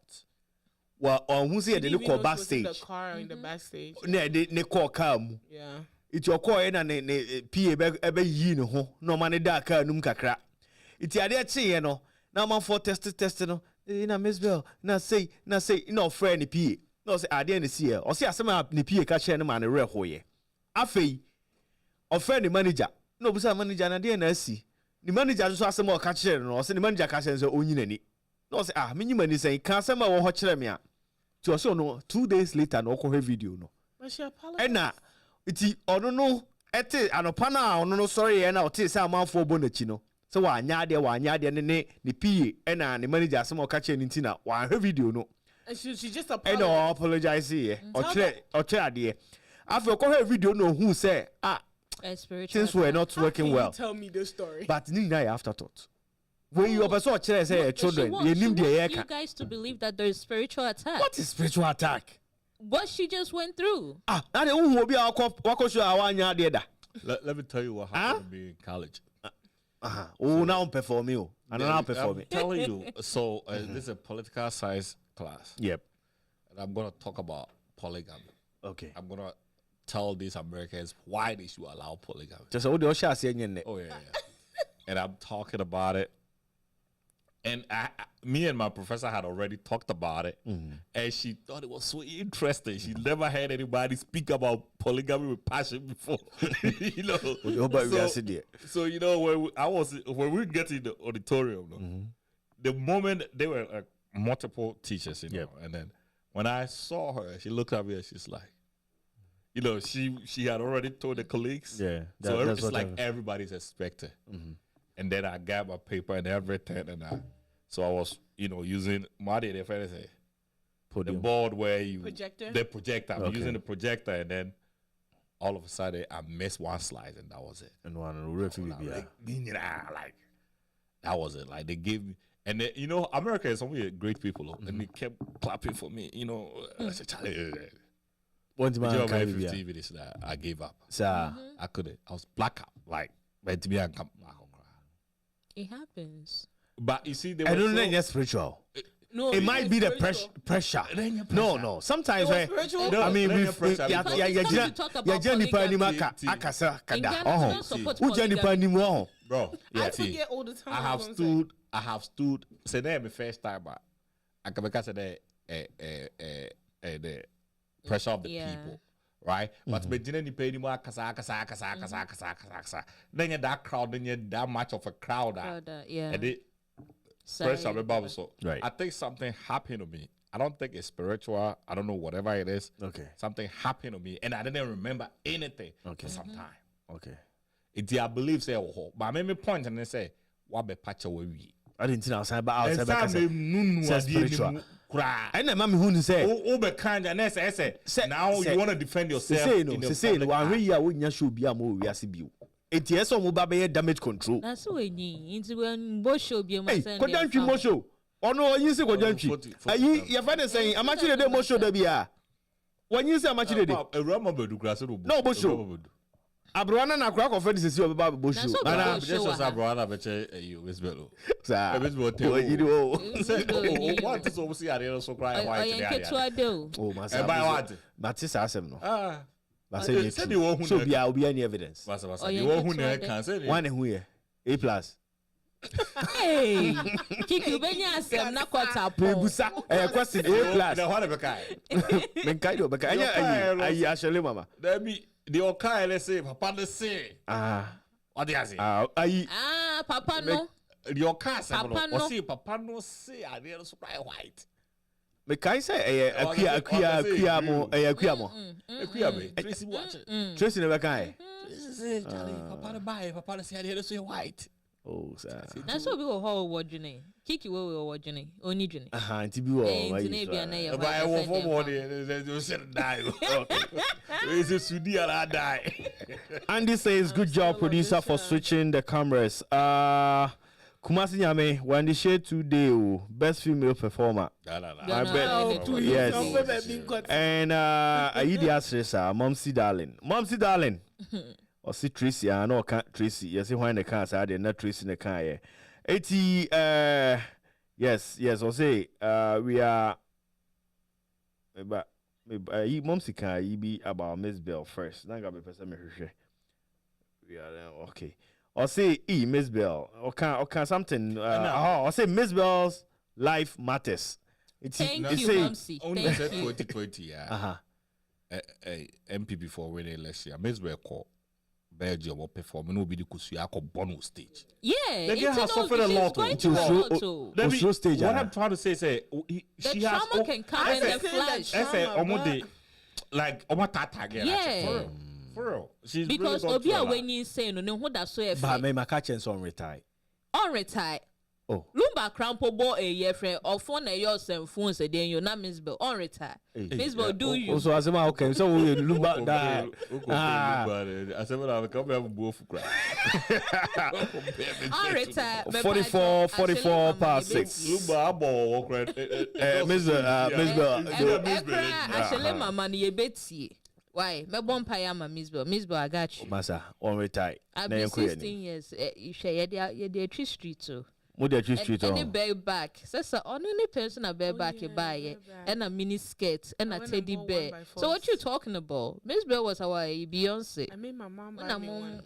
Well, on who say they Didn't look even call know she was in backstage. the car or in the backstage. Ne they call car mu. Yeah. It's your call and ne PA ebe yi no ho. No man da car num kakra. It's ade che no. Now man for test no. Na Mzbel na say no friend ni PA. No say ade na see o say asema ni PA ka share no man re hoye. Afei o friend ni manager. No busa manager na de na asi. Ni manager so asema o ka share no. O say ni manager ka share so onyi nani. No say minyi mani say ka asema wo ho kire me a. To so no 2 days later no ko video no. But she apologized. And na iti ono no ete anopa na ono no sorry na o te say amanfo bo na chi no. So wa anya de ne PA and the manager asema o ka kire ni ntina wa video no. And she just apologized. And apologize here. O che ade. After ko video no who say things were not working well. You tell me the story. But ni na afterthought. When you person say children, you need you guys to believe that there is spiritual attack. What is spiritual attack? What she just went through. Let me tell you what happened to me in college. Oh, now I'm performing. I'm telling you. So this is a political science class. Yep. And I'm gonna talk about polygamy. Okay. I'm gonna tell these Americans why they should allow polygamy. Just all the shots in Oh yeah. And I'm talking about it. And me and my professor had already talked about it, and she thought it was so interesting. She never heard anybody speak about polygamy with passion before, you know. So you know when we get in the auditorium, the moment there were multiple teachers, you know, and then when I saw her, she looked at me and she's like, you know, she had already told the colleagues, so it's like everybody's expecting. And then I got my paper and everything, and so I was, you know, using the board where you the projector. I'm using the projector, and then all of a sudden I missed one slide, and that was it. And one like that was it. Like they gave me, and then, you know, America is only great people, and they kept clapping for me. You know, I said, One time 15 minutes that I gave up. I couldn't. I was blackout. Like, but to be honest. It happens. But you see, I don't think that's spiritual. No, it might be the pressure. No. Sometimes I mean, bro. I forget all the time. I have stood. Say that my first time, but I can make the pressure of the people. Right, but but didn't pay anymore. Then you that crowd, then you that much of a crowd. And it pressure about so. Right. I think something happened to me. I don't think it's spiritual. I don't know whatever it is. Okay. Something happened to me, and I didn't remember anything for some time. Okay. It I believe say but I made me point and they say what be patch away. I didn't know outside spiritual. I know mommy who say kind and say now you want to defend yourself. Say one way you wouldn't show be a more we are CBU. It is some mobile damage control. That's what you into when both show be my son. Go show. Oh no, you say go down. Your father saying I'm actually the most show there be a. When you say I'm actually the no bush show. Abroana na kwa confront sisi obeba bosho. Na just abroana beche you Mzbel. Sa. Mzbel tell. What is so see are so cry white there. Oh, masa. E buy what? Matisa asem no. But say so be obi any evidence. Masa. You who na can say. One who here. A+. Hey, Kiki benya asem na kwata po. Busa. Question A+. Na what be kai? Men kai do be kai. Ayi actually mama. There be the okay, let's say, Papa the say. What do you say? Papa no. Your car say, or see, Papa no say, I didn't supply white. Me kai say, akuya mo. Tracy watch it. Tracy never kai. Tracy say, Charlie, Papa the buy, Papa say, I didn't say white. Oh, sir. That's what we were all watching. Kiki, we were watching. Only Jenny. To be all. But I will forward it. You said die. It's a Sudi and I die. Andy says, good job, producer, for switching the cameras. Kumasi Nyame, when the share today, best female performer. I bet. Yes. And Ayidi Asresa, Momsi Darling. Or see Tracy, I know can't Tracy. Yes, when the car side, not Tracy in the car. 80, yes, or say, we are But you momsy can you be about Mzbel first. Now got me person me yeah, okay. Or say Mzbel. Or can something or say Mzbel's life matters. Thank you, Momsy. Only said 2020, yeah. MP before winning election. Mzbel call Belgium or perform no be the Kusuya born stage. Yeah, the girl has suffered a lot to show stage. What I'm trying to say, she has trauma can come in the flash. I say almost like tata again. Yeah. For real. She's because really Obia when you say no who that so but my catching on retire. On retire. Oh. Lumba crampo bo a year friend or phone a your cell phone say then you na Mzbel on retire. Mzbel do you. So as okay, so we Lumba that. I said I come have both cry. On retire. 44 past 6. Lumba abo Mzbel. Actually mama ni ebeti. Why? Me bon paya ma Mzbel. Mzbel I got you. Masa on retire. I've been 16 years. You share the tree street too. Any bear back. So only person a bear back you buy it and a mini skirt and a teddy bear. So what you talking about? Mzbel was our Beyonce. I made my mom buy me one.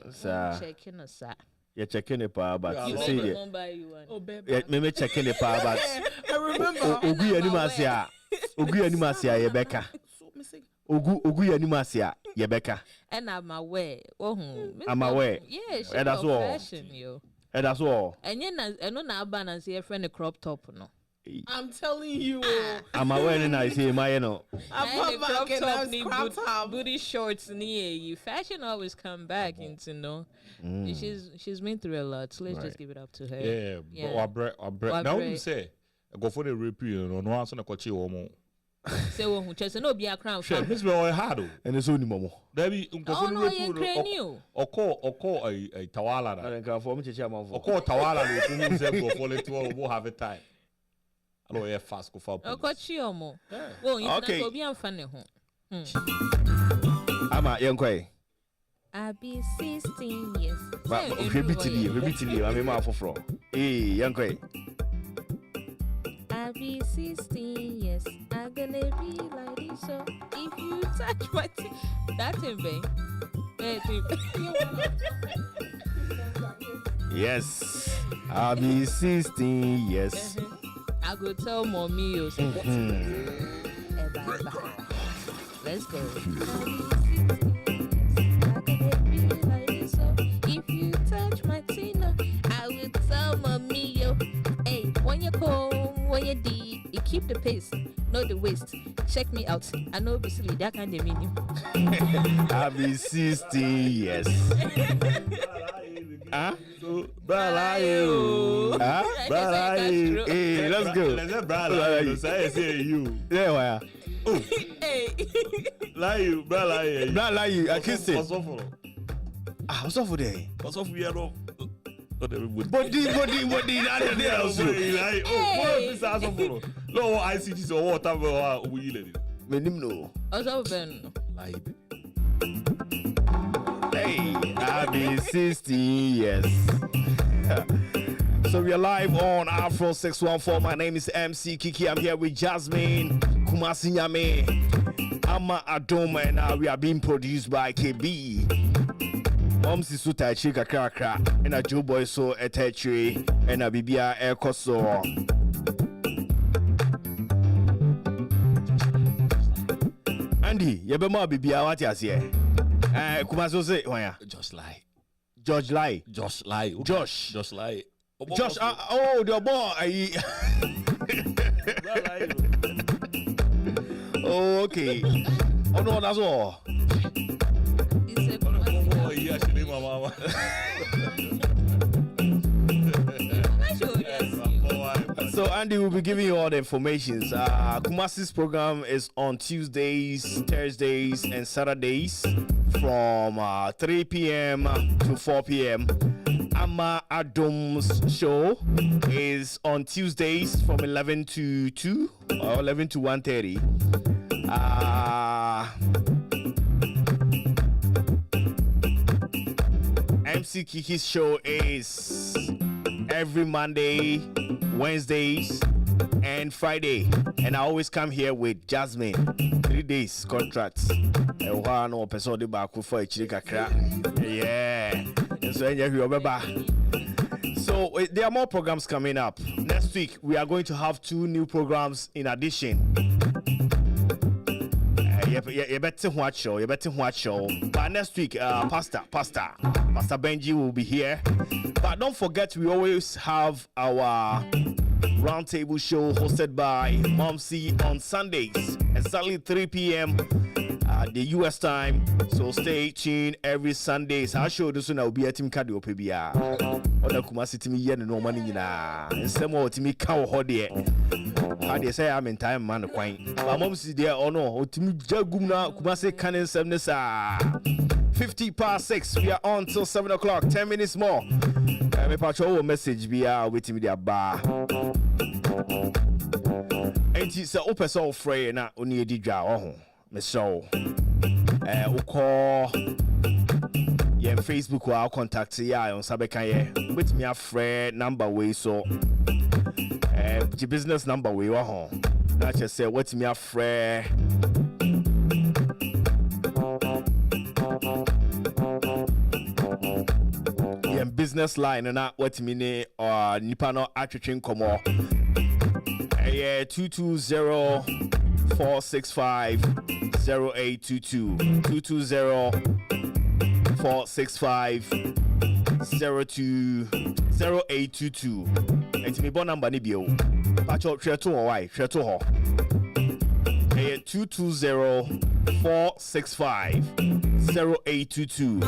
Checking us out. You're checking the power back. You made your mom buy you one. Oh, baby. Me checking the power back. I remember. Ogu animasia Yebeka. Ogu animasia Yebeka. And I'm aware. Oh, I'm aware. Yeah, that's all. Fashion, yo. And that's all. And you know now balance here friend a crop top no. I'm telling you. I'm aware and I say my no. I'm crop top booty shorts near you. Fashion always come back into no. She's been through a lot. So let's just give it up to her. Yeah. But now you say go for the repeal no answer na kochi omo. Say who chese no be a crown fan. Mzbel hard and it's only momo. Debi go for the repeal. Oko a tawala na. And can for me cheche amafo. Oko tawala no ku say go for it we have a time. Alo ye fast go for. Okochi omo. Wo you na go be amfa ne ho. Ama yenkoi. I be 16 years. But we beat you. I mean ma foforo. Yenkoi. I be 16 years. I'm gonna be like this. So if you touch my teeth, that's in vain. Yes. I'll be 16 years. I go tell mommy you. Let's go. If you touch my teeth, I will tell mommy yo. Hey, when you come. When you D, you keep the pace, not the waist. Check me out. I know basically that kind of mean you. I'll be 16 years. Huh? Huh? Hey, let's go. Let's say you. Yeah, why? Oh. Hey. Lie you. I kissed it. What's up for? What's up for there? What's up for you? Body, that there also. No, ICT so whatever we let. Menim no. Also ben. Like. Hey, I'll be 16 years. So we are live on Afro 614. My name is MC Kiki. I'm here with Jasmine, Kumasi Nyame, Ama Adoma, and we are being produced by KB. Momsi suta chika krakra and a Joe boy so etachri and a bibia air coso. Andy, yebema bibia what you say? Kumaso say why? Just lie. Josh lie. Josh, oh, the boy. Oh, okay. Oh no, that's all. So Andy will be giving you all the information. Kumasi's program is on Tuesdays, Thursdays, and Saturdays from 3 p.m. to 4 p.m. Ama Adom's show is on Tuesdays from 11 to 2 or 11 to 1:30. MC Kiki's show is every Monday, Wednesdays, and Friday. And I always come here with Jasmine. 3 days contracts. One or person back for a chika crack. Yeah. So there are more programs coming up. Next week we are going to have 2 new programs in addition. You better watch show. But next week, Pastor Benji will be here. But don't forget, we always have our roundtable show hosted by Mom C on Sundays, exactly 3 p.m. The US time. So stay tuned every Sunday. So I show this one will be a team card opebia. Oda Kumasi timi yen no money na. Nsemo timi ka wo hode. How they say I'm in time man kwan. My mom see there or no. Timi jagum na Kumasi kanen 7 sa. 6:50. We are on till 7 o'clock. 10 minutes more. Me patrol message via with me there bar. Enti se open so free na oni edi dwa ho. Me show. Call Facebook or contact ya on Sabekaye with me a friend number way so the business number way that just say what's me a friend business line and what me or Nipano attrition komo 220-465-0822 220-465-0822 and me bon number ni bio pacho treto why treto ho 220-465-0822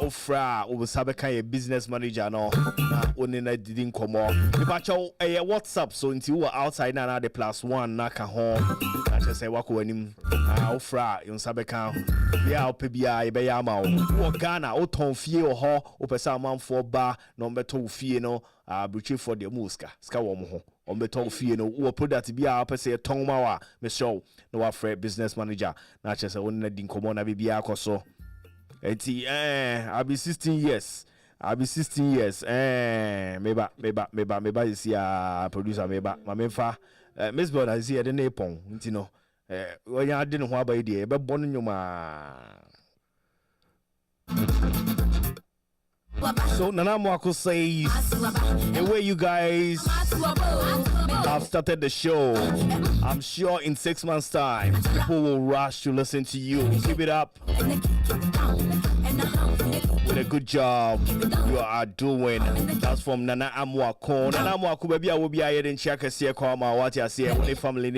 ofra obusabeka business manager no na onina didn't come on the pacho WhatsApp so until we outside na the +1 na ka ho na che say wako anim ofra yonsabeka bia opebia ebe ya ma wo Ghana o ton fie ho opesa amanfo ba no beto fie no abuchi for the muska ska wo mo ho on beto fie no wo product bia opese ton ma wa me show no wa free business manager na che say onina din komo na bibia akoso eti I'll be 16 years. Meba is ya producer meba. Mamemfa Mzbel na zi ede na epon nti no when you didn't ho aba ide be bonu nyoma. So Nana Mwako says the way you guys have started the show, I'm sure in 6 months time people will rush to listen to you. Keep it up. With a good job you are doing. That's from Nana Amwako. Nana Amwako baby I will be here in Chaka see Koma what you say when the family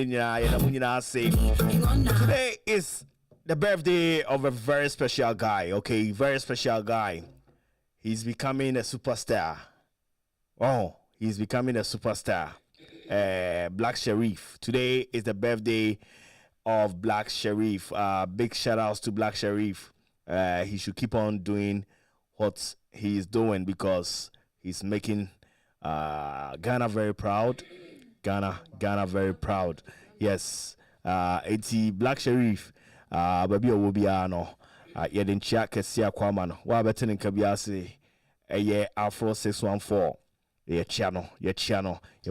say. Today is the birthday of a very special guy, okay? Very special guy. He's becoming a superstar. Oh, he's becoming a superstar. Black Sherif. Today is the birthday of Black Sherif. Big shout outs to Black Sherif. He should keep on doing what he is doing because he's making Ghana very proud. Ghana very proud. Yes. It's Black Sherif. Baby will be no. Yedin chia kesia kwama no. Wa betin in kabiase. Afro 614. Ye channel. Ye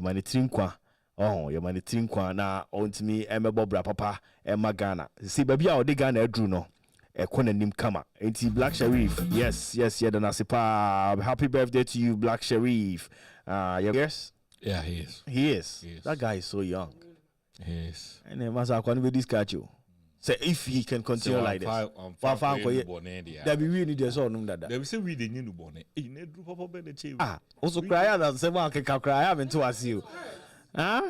mani trinkwa. Oh, ye mani trinkwa na ontimi emebobra papa emma Ghana. See baby a odi Ghana edru no. Nim kama. Ain't Black Sherif? Yes, Danasipa. Happy birthday to you, Black Sherif. Yes? Yeah, he is. He is. That guy is so young. He is. And then Masa Kwanwe discard you. Say if he can continue like this. That be really the son that. They will say we the new bonnet. Also cry that someone can cry haven't to us you.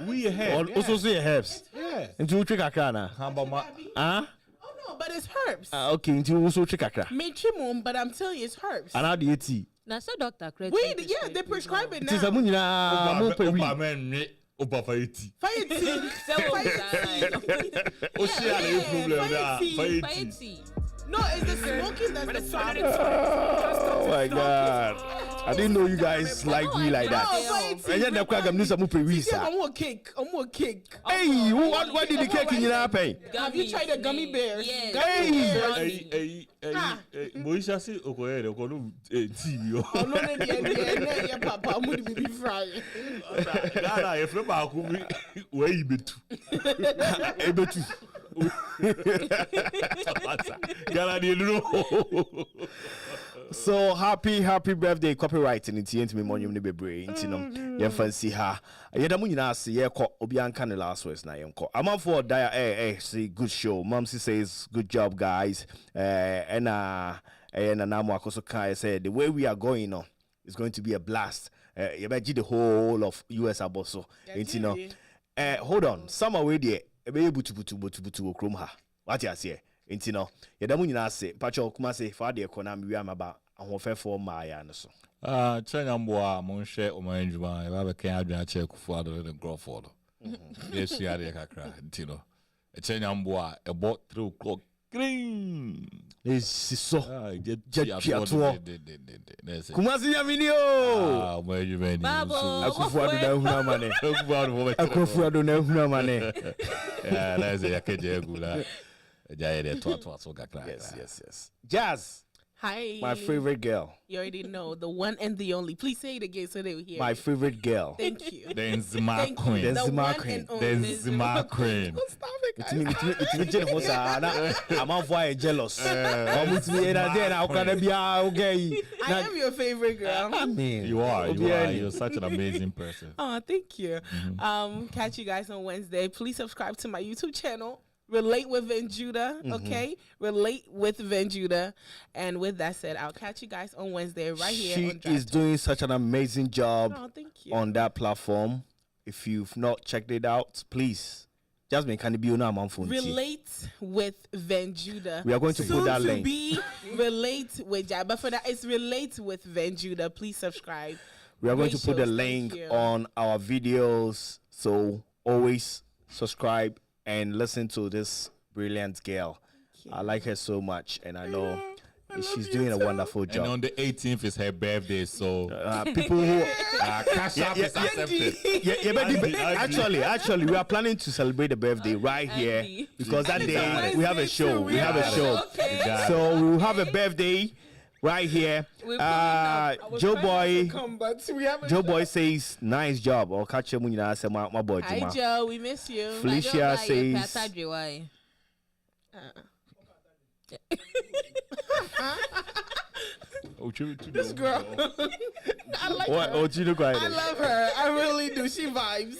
We have also say herbs. Yeah. Into Tricacana. But it's herbs. Okay, into also Tricacra. Me chimum, but I'm telling you it's herbs. And how do you tea? Now, so doctor, they prescribe it now. It is a munina. No, it's the smoking that's the problem. Oh my God. I didn't know you guys like me like that. And then the crag I'm new some visa. I'm more cake. Hey, what did the cake in your pay? Have you tried the gummy bears? Yes. Hey, Moisha say okoye okono TV. Oh no, yeah, Papa, I'm gonna be frying. Gana if you ba ku we ibetu. Ebetu. Gana dey know. So happy birthday copywriting into me money ne bebre into no ye fancy ha ye da mu nyina se ye ko obi anka ne last words na ye nko am for dia say good show momsy says good job guys and na mo akoso kai say the way we are going on is going to be a blast ye be the whole of US aboso into no hold on some away there e be butu okrom ha what you say into no ye da mu nyina se pacho kuma se fa de economy wi amaba ahofefo maaya no so Chenyamboa monhwe omanjuma e ba be kan adwa che kufu ado the growford yes ya de kakra ntino Chenyamboa e bo 3 o'clock green is so get piato kuma si yamini o omanjuma ni akufu ado na huna mane akufu ado na huna mane na ze yakeje egula jaye de to so kakra yes Jazz. Hi. My favorite girl. You already know, the one and the only. Please say it again so they will hear. My favorite girl. Thank you. Denzima Queen. Denzima Queen. Denzima Queen. Stop it, guys. I'm jealous. I am your favorite girl. I mean, you are. You're such an amazing person. Oh, thank you. Catch you guys on Wednesday. Please subscribe to my YouTube channel. Relate with Venjuda, okay? Relate with Venjuda. And with that said, I'll catch you guys on Wednesday right here. She is doing such an amazing job on that platform. If you've not checked it out, please. Jasmine, can it be on our phone? Relate with Venjuda. We are going to put that link. Relate with Jab. But for that, it's Relate with Venjuda. Please subscribe. We are going to put the link on our videos. So always subscribe and listen to this brilliant girl. I like her so much, and I know she's doing a wonderful job. And on the 18th is her birthday, so people who cash up is accepted. Actually, we are planning to celebrate the birthday right here because that day we have a show. We have a show, so we will have a birthday right here. Joe Boy says nice job. I'll catch you when you say my boy. Hi Joe, we miss you. Felicia says this girl. I like her. I love her. I really do. She vibes.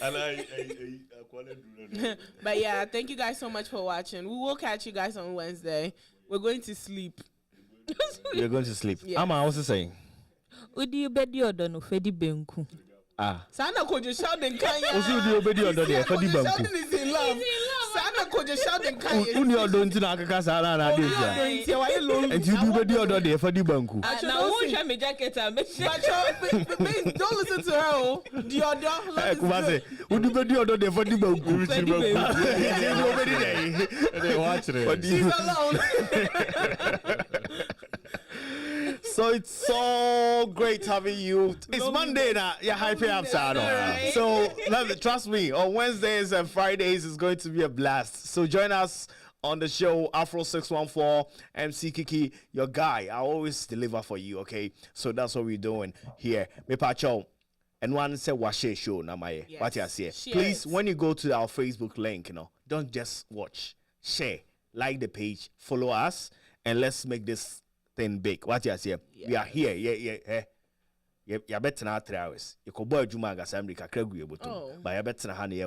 But yeah, thank you guys so much for watching. We will catch you guys on Wednesday. We're going to sleep. You're going to sleep. Yes. Ama, what's it saying? Udi obedi odo no fedi benku. Sana ko just shout and Kyei. Udi obedi odo de fedi benku. Is in love. Sana ko just shout and Kyei. Uni odo nti na akaka sana na dey ja. Enti udi obedi odo de fedi benku. Na won hwe me jacket am. But don't listen to her. The odo. Kuma say udi obedi odo de fedi benku. Fedi benku. Udi obedi dey. They watch it. She's alone. So it's so great having you. It's Monday now. You're hyping up, right? So trust me, on Wednesdays and Fridays is going to be a blast. So join us on the show, Afro 614, MC Kiki, your guy. I always deliver for you, okay? So that's what we're doing here. Me pacho. And one say washe show na my what you say. Please, when you go to our Facebook link, don't just watch. Share, like the page, follow us, and let's make this thing big. What you say? We are here. Yeah, better na 3 hours. You could boy Juma Gasamri Kakregu Butu. But I better na honey,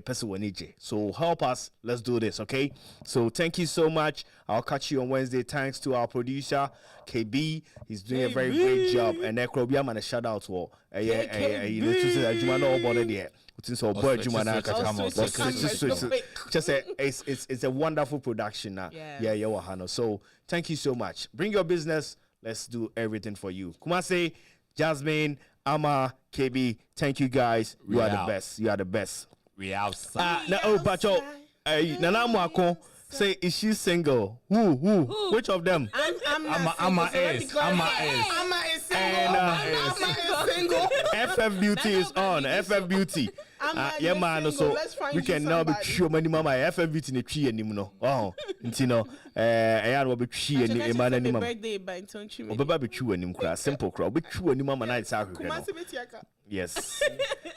person wanije. So help us. Let's do this, okay? So thank you so much. I'll catch you on Wednesday. Thanks to our producer, KB. He's doing a very great job. And Ekrobiam and a shout out to you know, to say Juma no bother there. Just it's a wonderful production now. Yeah, so thank you so much. Bring your business. Let's do everything for you. Kumase, Jasmine, Ama, KB, thank you guys. You are the best. You are the best. We outside. Bacho, Nana Mwako, say, is she single? Who? Which of them? I'm not Ama single, is. Ama is. Ama is single. single. FF Beauty is on. FF Beauty. Yeah, man. So we can now be true many mama. FF Beauty ne tree anymore. No. Oh, ntino. I will be tree any man anymore. Birthday by Tonchi. Obeba be true anymore. Simple crowd. Be true anymore. Man, I say. Yes.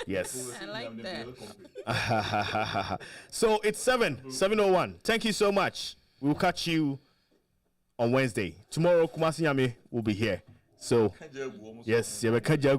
Yes. I like that. So it's 7:01. Thank you so much. We'll catch you on Wednesday. Tomorrow, Kumasi Yami will be here. So, yes, you will catch you.